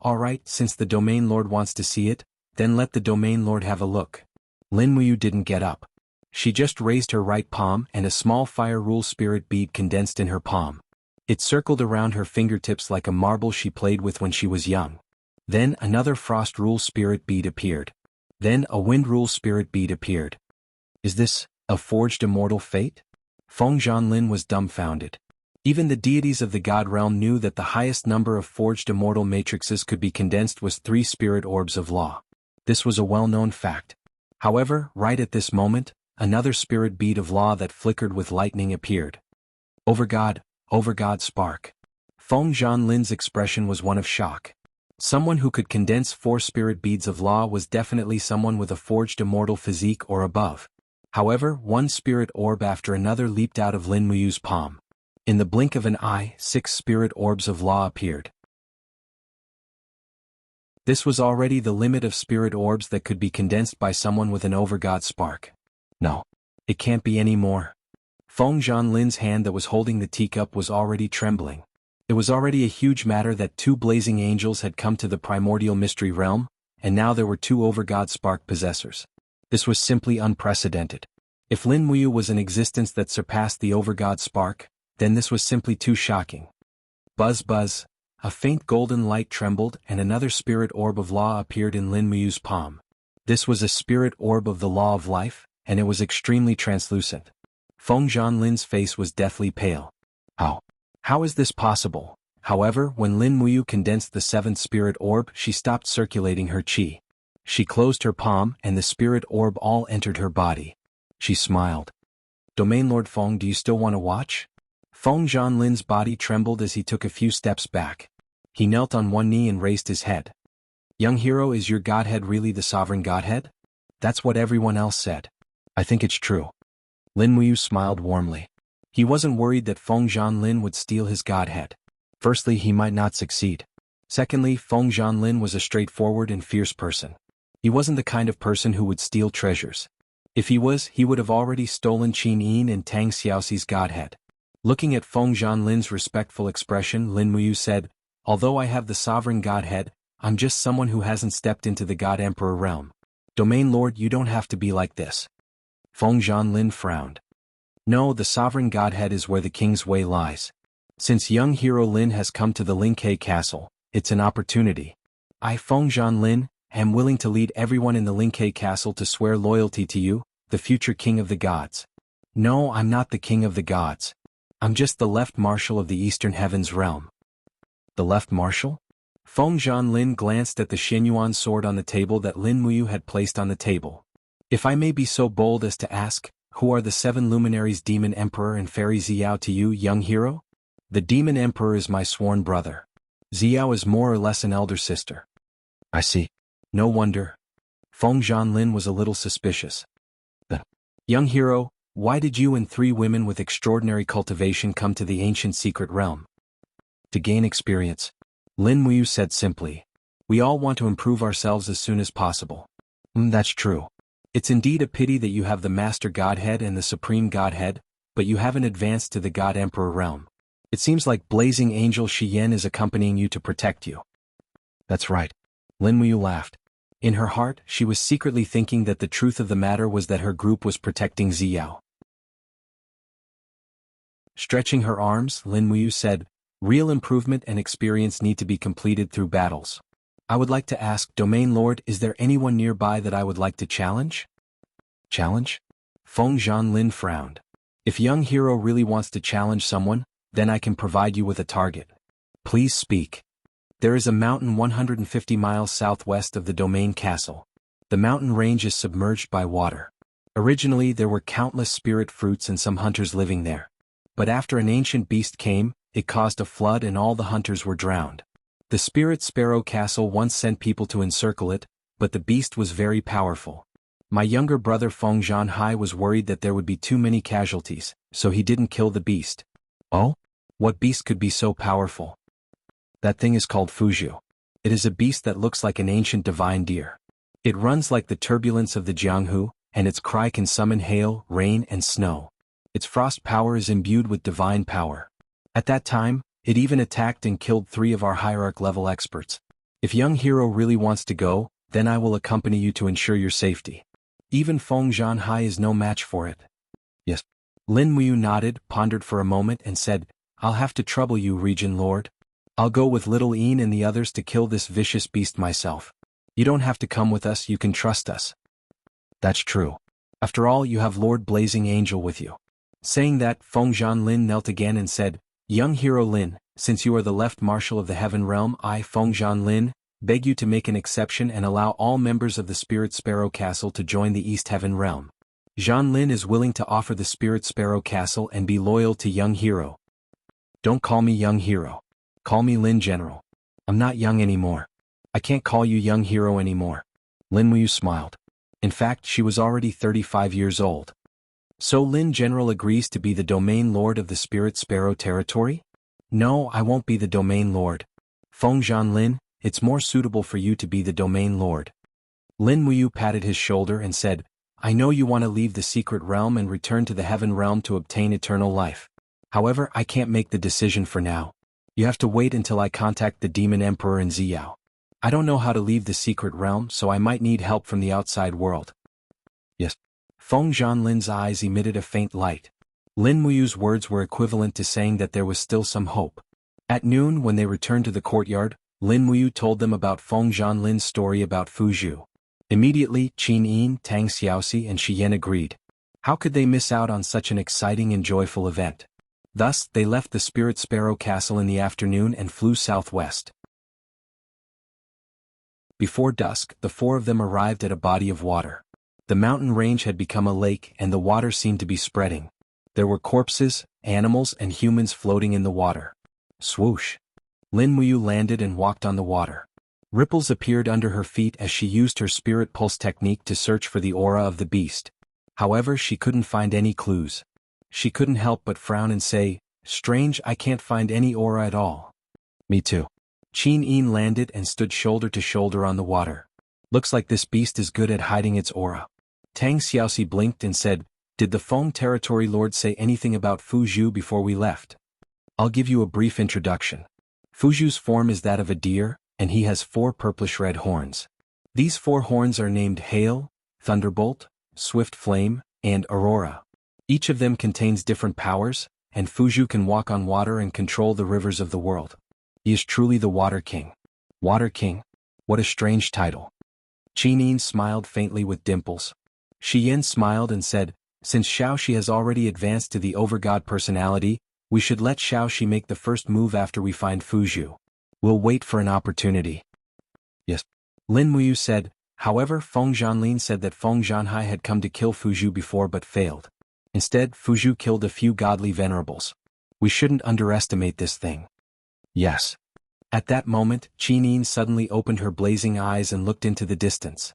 Alright, since the Domain Lord wants to see it, then let the Domain Lord have a look. Lin Muyu didn't get up. She just raised her right palm and a small fire rule spirit bead condensed in her palm. It circled around her fingertips like a marble she played with when she was young. Then another frost rule spirit bead appeared. Then a wind rule spirit bead appeared. Is this a forged immortal fate? Feng Zhanlin was dumbfounded. Even the deities of the god realm knew that the highest number of forged immortal matrices could be condensed was 3 spirit orbs of law. This was a well-known fact. However, right at this moment, another spirit bead of law that flickered with lightning appeared. Overgod spark. Feng Zhanlin's expression was one of shock. Someone who could condense 4 spirit beads of law was definitely someone with a forged immortal physique or above. However, one spirit orb after another leaped out of Lin Muyu's palm. In the blink of an eye, 6 spirit orbs of law appeared. This was already the limit of spirit orbs that could be condensed by someone with an overgod spark. No, it can't be any more. Feng Zhanlin's hand that was holding the teacup was already trembling. It was already a huge matter that 2 blazing angels had come to the primordial mystery realm, and now there were 2 overgod spark possessors. This was simply unprecedented. If Lin Muyu was an existence that surpassed the overgod spark, then this was simply too shocking. Buzz buzz, a faint golden light trembled and another spirit orb of law appeared in Lin Muyu's palm. This was a spirit orb of the law of life, and it was extremely translucent. Feng Zhanlin's face was deathly pale. How is this possible? However, when Lin Muyu condensed the 7th spirit orb, she stopped circulating her qi. She closed her palm and the spirit orb all entered her body. She smiled. Domain Lord Feng, do you still want to watch? Feng Zhanlin's body trembled as he took a few steps back. He knelt on one knee and raised his head. Young hero, is your godhead really the sovereign godhead? That's what everyone else said. I think it's true. Lin Muyu smiled warmly. He wasn't worried that Feng Zhanlin would steal his godhead. Firstly, he might not succeed. Secondly, Feng Zhanlin was a straightforward and fierce person. He wasn't the kind of person who would steal treasures. If he was, he would have already stolen Qin Yin and Tang Xiaoxi's godhead. Looking at Feng Zhanlin's respectful expression, Lin Muyu said, although I have the sovereign godhead, I'm just someone who hasn't stepped into the God Emperor realm. Domain Lord, you don't have to be like this. Feng Zhanlin frowned. No, the sovereign godhead is where the king's way lies. Since young hero Lin has come to the Lingke castle, it's an opportunity. I, Feng Zhanlin, am willing to lead everyone in the Lingke castle to swear loyalty to you, the future king of the gods. No, I'm not the king of the gods. I'm just the left marshal of the Eastern Heavens realm. The left marshal? Feng Zhanlin glanced at the Xinyuan sword on the table that Lin Muyu had placed on the table. If I may be so bold as to ask, who are the 7 luminaries Demon Emperor and Fairy Xiao to you, young hero? The Demon Emperor is my sworn brother. Xiao is more or less an elder sister. I see. No wonder. Feng Zhanlin was a little suspicious. Young hero, why did you and 3 women with extraordinary cultivation come to the ancient secret realm? To gain experience. Lin Muyu said simply. We all want to improve ourselves as soon as possible. That's true. It's indeed a pity that you have the Master Godhead and the Supreme Godhead, but you haven't advanced to the God Emperor realm. It seems like Blazing Angel Xian is accompanying you to protect you. That's right. Lin Muyu laughed. In her heart, she was secretly thinking that the truth of the matter was that her group was protecting Xiao. Stretching her arms, Lin Muyu said, real improvement and experience need to be completed through battles. I would like to ask, Domain Lord, is there anyone nearby that I would like to challenge? Challenge? Feng Zhanlin frowned. If young hero really wants to challenge someone, then I can provide you with a target. Please speak. There is a mountain 150 miles southwest of the Domain Castle. The mountain range is submerged by water. Originally there were countless spirit fruits and some hunters living there. But after an ancient beast came, it caused a flood and all the hunters were drowned. The spirit sparrow castle once sent people to encircle it, but the beast was very powerful. My younger brother Feng Zhanhai was worried that there would be too many casualties, so he didn't kill the beast. Oh? What beast could be so powerful? That thing is called Fuzhu. It is a beast that looks like an ancient divine deer. It runs like the turbulence of the Jianghu, and its cry can summon hail, rain, and snow. Its frost power is imbued with divine power. At that time, it even attacked and killed 3 of our hierarch-level experts. If young hero really wants to go, then I will accompany you to ensure your safety. Even Feng Zhanhai is no match for it. Yes. Lin Muyu nodded, pondered for a moment and said, I'll have to trouble you, Region Lord. I'll go with Little Een and the others to kill this vicious beast myself. You don't have to come with us, you can trust us. That's true. After all, you have Lord Blazing Angel with you. Saying that, Feng Zhanlin knelt again and said, Young hero Lin, since you are the left marshal of the Heaven Realm, I, Feng Zhanlin, beg you to make an exception and allow all members of the Spirit Sparrow Castle to join the East Heaven Realm. Zhanlin is willing to offer the Spirit Sparrow Castle and be loyal to young hero. Don't call me young hero. Call me Lin General. I'm not young anymore. I can't call you young hero anymore. Lin Muyu smiled. In fact, she was already 35 years old. So Lin General agrees to be the domain lord of the Spirit Sparrow territory? No, I won't be the domain lord. Feng Zhanlin, it's more suitable for you to be the domain lord. Lin Muyu patted his shoulder and said, I know you want to leave the secret realm and return to the heaven realm to obtain eternal life. However, I can't make the decision for now. You have to wait until I contact the Demon Emperor in Ziyao. I don't know how to leave the secret realm, so I might need help from the outside world. Yes. Feng Zhanlin's eyes emitted a faint light. Lin Muyu's words were equivalent to saying that there was still some hope. At noon, when they returned to the courtyard, Lin Muyu told them about Feng Zhanlin's story about Fuzhu. Immediately, Qin Yin, Tang Xiaoxi and Shi Yan agreed. How could they miss out on such an exciting and joyful event? Thus, they left the Spirit Sparrow Castle in the afternoon and flew southwest. Before dusk, the 4 of them arrived at a body of water. The mountain range had become a lake and the water seemed to be spreading. There were corpses, animals and humans floating in the water. Swoosh! Lin Muyu landed and walked on the water. Ripples appeared under her feet as she used her spirit pulse technique to search for the aura of the beast. However, she couldn't find any clues. She couldn't help but frown and say, Strange, I can't find any aura at all. Me too. Qin Yin landed and stood shoulder to shoulder on the water. Looks like this beast is good at hiding its aura. Tang Xiaoxi blinked and said, Did the Feng Territory Lord say anything about Fuzhu before we left? I'll give you a brief introduction. Fuzhu's form is that of a deer, and he has 4 purplish-red horns. These 4 horns are named Hail, Thunderbolt, Swift Flame, and Aurora. Each of them contains different powers, and Fuzhu can walk on water and control the rivers of the world. He is truly the Water King. Water King? What a strange title. Qin Yin smiled faintly with dimples. Shi Yan smiled and said, Since Xiaoxi has already advanced to the overgod personality, we should let Xiaoxi make the first move after we find Fuzhu. We'll wait for an opportunity. Yes. Lin Muyu said, however Feng Zhanlin said that Feng Zhanhai had come to kill Fuzhu before but failed. Instead, Fuzhu killed a few godly venerables. We shouldn't underestimate this thing. Yes. At that moment, Qin Yin suddenly opened her blazing eyes and looked into the distance.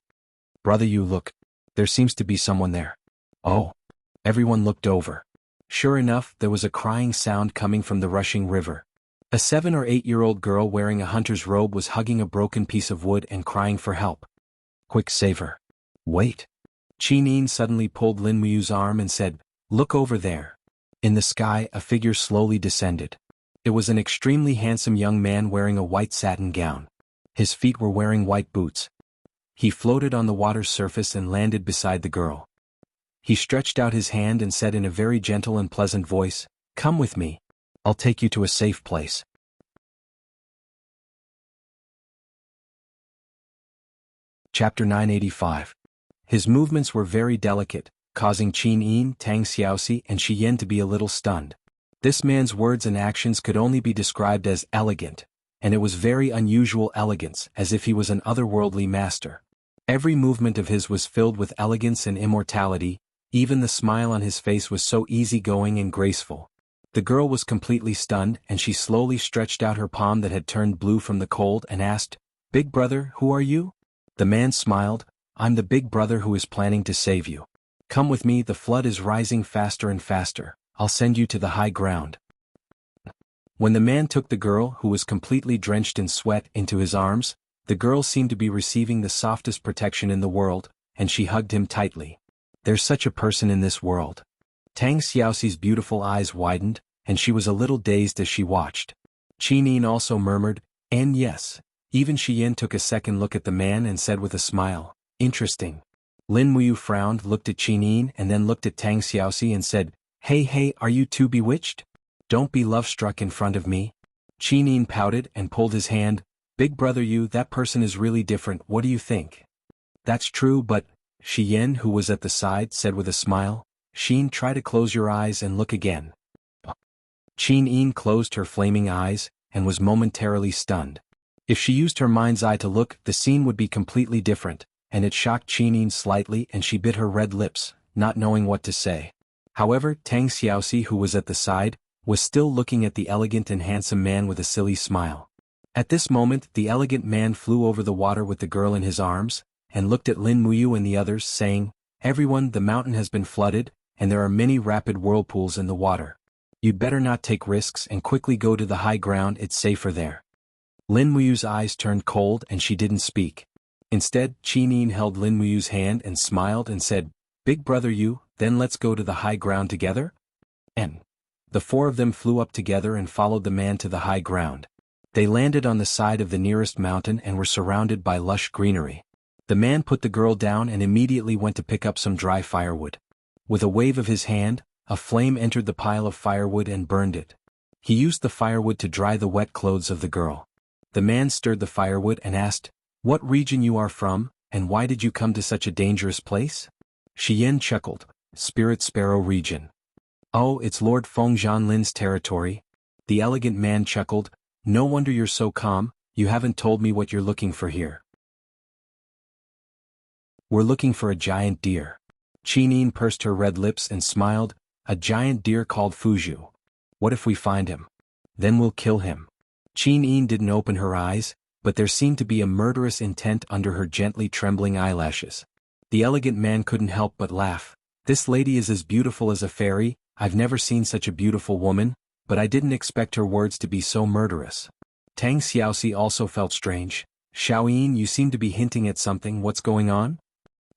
Brother, you look. There seems to be someone there. Oh. Everyone looked over. Sure enough, there was a crying sound coming from the rushing river. A 7 or 8-year-old girl wearing a hunter's robe was hugging a broken piece of wood and crying for help. Quick, save her. Wait. Qin Yin suddenly pulled Lin Muyu's arm and said, Look over there. In the sky, a figure slowly descended. It was an extremely handsome young man wearing a white satin gown. His feet were wearing white boots. He floated on the water's surface and landed beside the girl. He stretched out his hand and said in a very gentle and pleasant voice, Come with me. I'll take you to a safe place. Chapter 985. His movements were very delicate, causing Qin Yin, Tang Xiaoxi and Shi Yan to be a little stunned. This man's words and actions could only be described as elegant, and it was very unusual elegance, as if he was an otherworldly master. Every movement of his was filled with elegance and immortality, even the smile on his face was so easygoing and graceful. The girl was completely stunned and she slowly stretched out her palm that had turned blue from the cold and asked, "Big brother, who are you?" The man smiled, "I'm the big brother who is planning to save you. Come with me, the flood is rising faster and faster, I'll send you to the high ground." When the man took the girl who was completely drenched in sweat into his arms, the girl seemed to be receiving the softest protection in the world, and she hugged him tightly. There's such a person in this world. Tang Xiaoxi's beautiful eyes widened, and she was a little dazed as she watched. Qi Nin also murmured, "And yes." Even Shi Yin took a second look at the man and said with a smile, "Interesting." Lin Muyu frowned, looked at Qi Nin and then looked at Tang Xiaoxi and said, Hey, are you too bewitched? Don't be love-struck in front of me." Qi Nin pouted and pulled his hand, "Big brother, that person is really different, what do you think?" "That's true, but," Shi Yin, who was at the side, said with a smile, "Xin, try to close your eyes and look again." Qi Nin closed her flaming eyes, and was momentarily stunned. If she used her mind's eye to look, the scene would be completely different, and it shocked Qi Nin slightly and she bit her red lips, not knowing what to say. However, Tang Xiaoxi, who was at the side, was still looking at the elegant and handsome man with a silly smile. At this moment, the elegant man flew over the water with the girl in his arms, and looked at Lin Muyu and the others, saying, "Everyone, the mountain has been flooded, and there are many rapid whirlpools in the water. You'd better not take risks and quickly go to the high ground, it's safer there." Lin Muyu's eyes turned cold and she didn't speak. Instead, Qi Nin held Lin Muyu's hand and smiled and said, "Big brother, then let's go to the high ground together?" And the four of them flew up together and followed the man to the high ground. They landed on the side of the nearest mountain and were surrounded by lush greenery. The man put the girl down and immediately went to pick up some dry firewood. With a wave of his hand, a flame entered the pile of firewood and burned it. He used the firewood to dry the wet clothes of the girl. The man stirred the firewood and asked, "What region you are from, and why did you come to such a dangerous place?" Shi Yin chuckled, "Spirit Sparrow region." "Oh, it's Lord Feng Zhanlin's territory." The elegant man chuckled, "No wonder you're so calm, you haven't told me what you're looking for here." "We're looking for a giant deer." Qi Nin pursed her red lips and smiled, "A giant deer called Fuju. What if we find him? Then we'll kill him." Qi Nin didn't open her eyes, but there seemed to be a murderous intent under her gently trembling eyelashes. The elegant man couldn't help but laugh. "This lady is as beautiful as a fairy, I've never seen such a beautiful woman, but I didn't expect her words to be so murderous." Tang Xiaoxi also felt strange. "Xiaoyin, you seem to be hinting at something, what's going on?"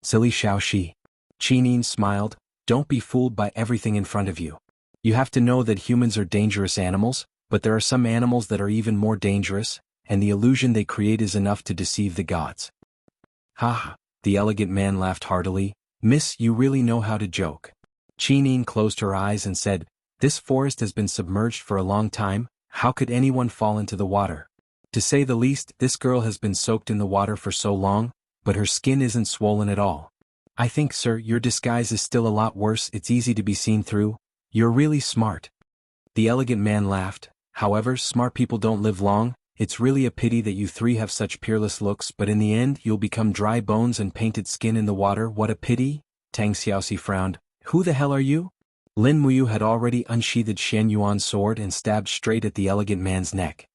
"Silly Xiaoxi." Qi Nin smiled, "Don't be fooled by everything in front of you. You have to know that humans are dangerous animals, but there are some animals that are even more dangerous, and the illusion they create is enough to deceive the gods." "Ha ha," the elegant man laughed heartily, "Miss, you really know how to joke." Qi Nin closed her eyes and said, "This forest has been submerged for a long time, how could anyone fall into the water? To say the least, this girl has been soaked in the water for so long, but her skin isn't swollen at all. I think, sir, your disguise is still a lot worse, it's easy to be seen through. You're really smart." The elegant man laughed, "However, smart people don't live long, it's really a pity that you three have such peerless looks, but in the end you'll become dry bones and painted skin in the water, what a pity?" Tang Xiaoxi frowned, "Who the hell are you?" Lin Muyu had already unsheathed Shen Yuan's sword and stabbed straight at the elegant man's neck.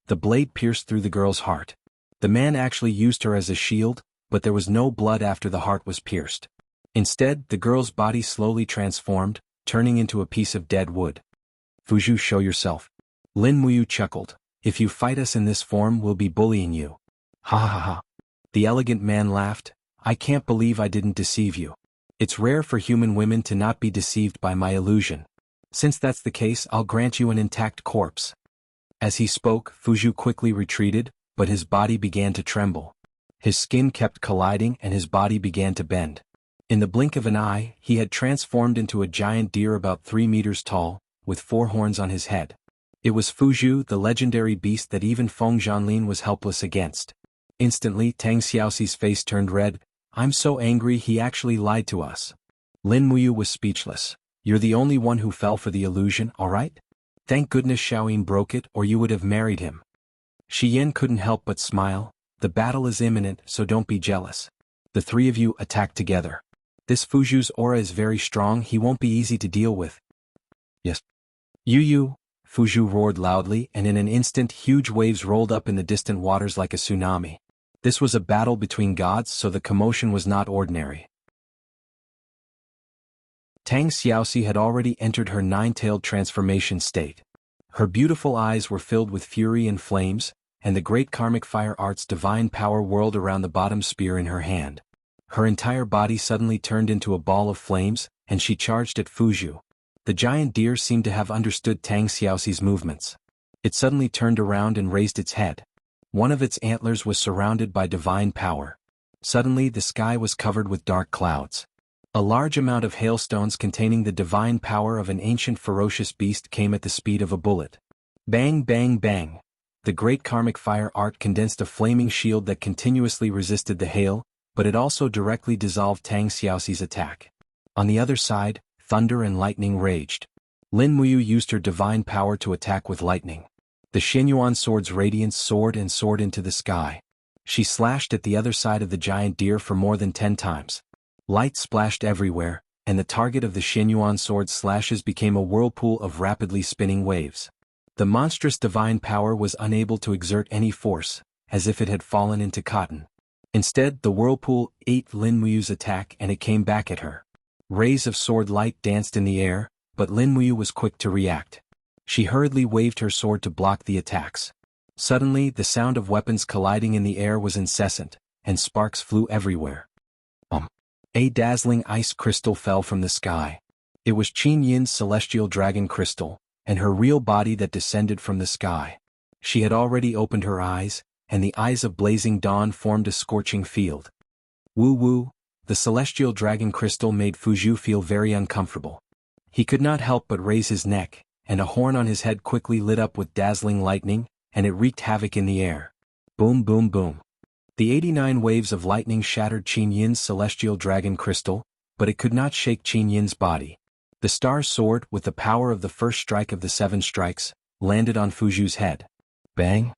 The blade pierced through the girl's heart. The man actually used her as a shield, but there was no blood after the heart was pierced. Instead, the girl's body slowly transformed, turning into a piece of dead wood. "Fuju, show yourself." Lin Muyu chuckled, "If you fight us in this form, we'll be bullying you." "Ha ha ha." The elegant man laughed, "I can't believe I didn't deceive you. It's rare for human women to not be deceived by my illusion. Since that's the case, I'll grant you an intact corpse." As he spoke, Fuju quickly retreated, but his body began to tremble. His skin kept colliding and his body began to bend. In the blink of an eye, he had transformed into a giant deer about 3 meters tall, with 4 horns on his head. It was Fuju, the legendary beast that even Feng Zhanlin was helpless against. Instantly, Tang Xiaoxi's face turned red. "I'm so angry, he actually lied to us." Lin Muyu was speechless. "You're the only one who fell for the illusion, alright? Thank goodness Xiaoyin broke it, or you would have married him." Shi Yin couldn't help but smile. The battle is imminent, so don't be jealous. The three of you attack together. This Fuju's aura is very strong, he won't be easy to deal with. Yes. You, Fuju roared loudly, and in an instant huge waves rolled up in the distant waters like a tsunami. This was a battle between gods, so the commotion was not ordinary. Tang Xiaoxi had already entered her nine-tailed transformation state. Her beautiful eyes were filled with fury and flames, and the great karmic fire art's divine power whirled around the bottom spear in her hand. Her entire body suddenly turned into a ball of flames, and she charged at Fuju. The giant deer seemed to have understood Tang Xiaoxi's movements. It suddenly turned around and raised its head. One of its antlers was surrounded by divine power. Suddenly the sky was covered with dark clouds. A large amount of hailstones containing the divine power of an ancient ferocious beast came at the speed of a bullet. Bang, bang, bang. The great karmic fire art condensed a flaming shield that continuously resisted the hail, but it also directly dissolved Tang Xiaoxi's attack. On the other side, thunder and lightning raged. Lin Muyu used her divine power to attack with lightning. The Xianyuan sword's radiance soared and soared into the sky. She slashed at the other side of the giant deer for more than 10 times. Light splashed everywhere, and the target of the Xianyuan sword's slashes became a whirlpool of rapidly spinning waves. The monstrous divine power was unable to exert any force, as if it had fallen into cotton. Instead, the whirlpool ate Lin Muyu's attack and it came back at her. Rays of sword light danced in the air, but Lin Muyu was quick to react. She hurriedly waved her sword to block the attacks. Suddenly, the sound of weapons colliding in the air was incessant, and sparks flew everywhere. A dazzling ice crystal fell from the sky. It was Qin Yin's celestial dragon crystal, and her real body that descended from the sky. She had already opened her eyes, and the eyes of blazing dawn formed a scorching field. Woo, the celestial dragon crystal made Fuju feel very uncomfortable. He could not help but raise his neck, and a horn on his head quickly lit up with dazzling lightning, and it wreaked havoc in the air. Boom, boom, boom. The 89 waves of lightning shattered Qin Yin's celestial dragon crystal, but it could not shake Qin Yin's body. The star sword, with the power of the first strike of the 7 strikes, landed on Fuju's head. Bang!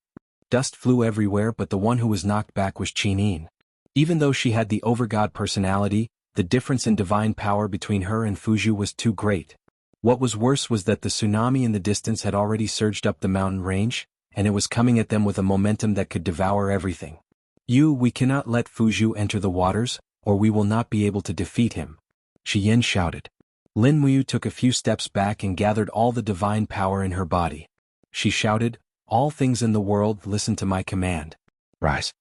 Dust flew everywhere, but the one who was knocked back was Qin Yin. Even though she had the overgod personality, the difference in divine power between her and Fuju was too great. What was worse was that the tsunami in the distance had already surged up the mountain range, and it was coming at them with a momentum that could devour everything. We cannot let Fuju enter the waters, or we will not be able to defeat him. Shi Yin shouted. Lin Muyu took a few steps back and gathered all the divine power in her body. She shouted, "All things in the world, listen to my command. Rise."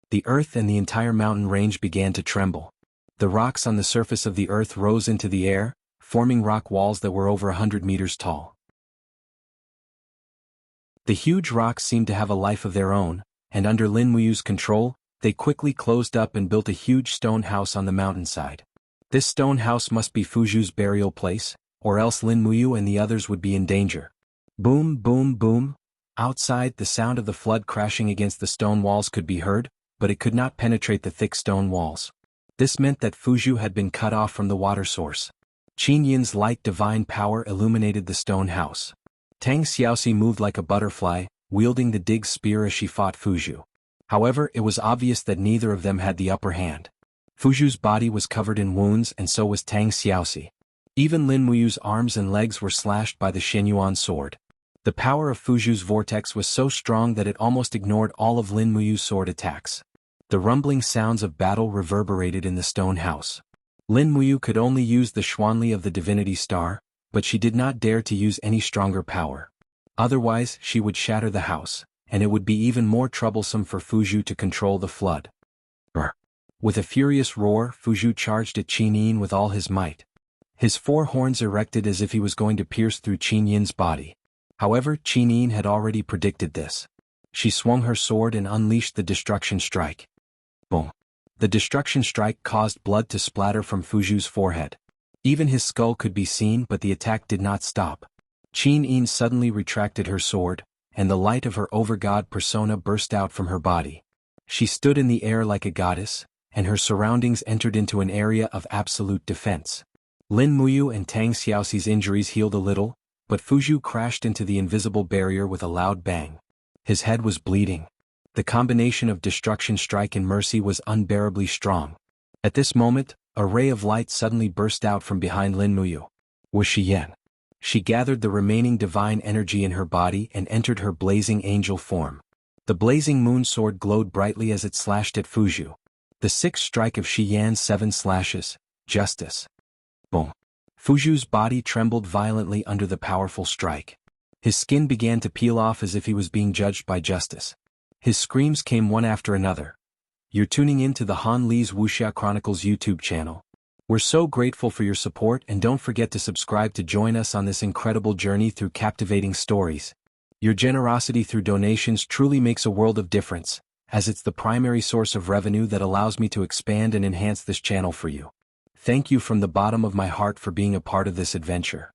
The earth and the entire mountain range began to tremble. The rocks on the surface of the earth rose into the air, forming rock walls that were over 100 meters tall. The huge rocks seemed to have a life of their own, and under Lin Muyu's control, they quickly closed up and built a huge stone house on the mountainside. This stone house must be Fuju's burial place, or else Lin Muyu and the others would be in danger. Boom, boom, boom. Outside, the sound of the flood crashing against the stone walls could be heard, but it could not penetrate the thick stone walls. This meant that Fuju had been cut off from the water source. Qin Yin's light divine power illuminated the stone house. Tang Xiaoxi moved like a butterfly, wielding the dig spear as she fought Fuju. However, it was obvious that neither of them had the upper hand. Fuju's body was covered in wounds and so was Tang Xiaoxi. Even Lin Muyu's arms and legs were slashed by the Xianyuan sword. The power of Fuju's vortex was so strong that it almost ignored all of Lin Muyu's sword attacks. The rumbling sounds of battle reverberated in the stone house. Lin Muyu could only use the Xuanli of the Divinity Star, but she did not dare to use any stronger power. Otherwise, she would shatter the house, and it would be even more troublesome for Fuju to control the flood. With a furious roar, Fuju charged at Qin Yin with all his might. His 4 horns erected as if he was going to pierce through Qin Yin's body. However, Qin Yin had already predicted this. She swung her sword and unleashed the destruction strike. Boom! The destruction strike caused blood to splatter from Fuju's forehead. Even his skull could be seen, but the attack did not stop. Qin Yin suddenly retracted her sword, and the light of her overgod persona burst out from her body. She stood in the air like a goddess, and her surroundings entered into an area of absolute defense. Lin Muyu and Tang Xiaoxi's injuries healed a little, but Fuju crashed into the invisible barrier with a loud bang. His head was bleeding. The combination of destruction strike and mercy was unbearably strong. At this moment, a ray of light suddenly burst out from behind Lin Muyu. Was she Yan? She gathered the remaining divine energy in her body and entered her blazing angel form. The blazing moon sword glowed brightly as it slashed at Fuju. The sixth strike of Shi Yan's 7 slashes, justice. Boom. Fuju's body trembled violently under the powerful strike. His skin began to peel off as if he was being judged by justice. His screams came one after another. You're tuning in to the Han Li's Wuxia Chronicles YouTube channel. We're so grateful for your support, and don't forget to subscribe to join us on this incredible journey through captivating stories. Your generosity through donations truly makes a world of difference, as it's the primary source of revenue that allows me to expand and enhance this channel for you. Thank you from the bottom of my heart for being a part of this adventure.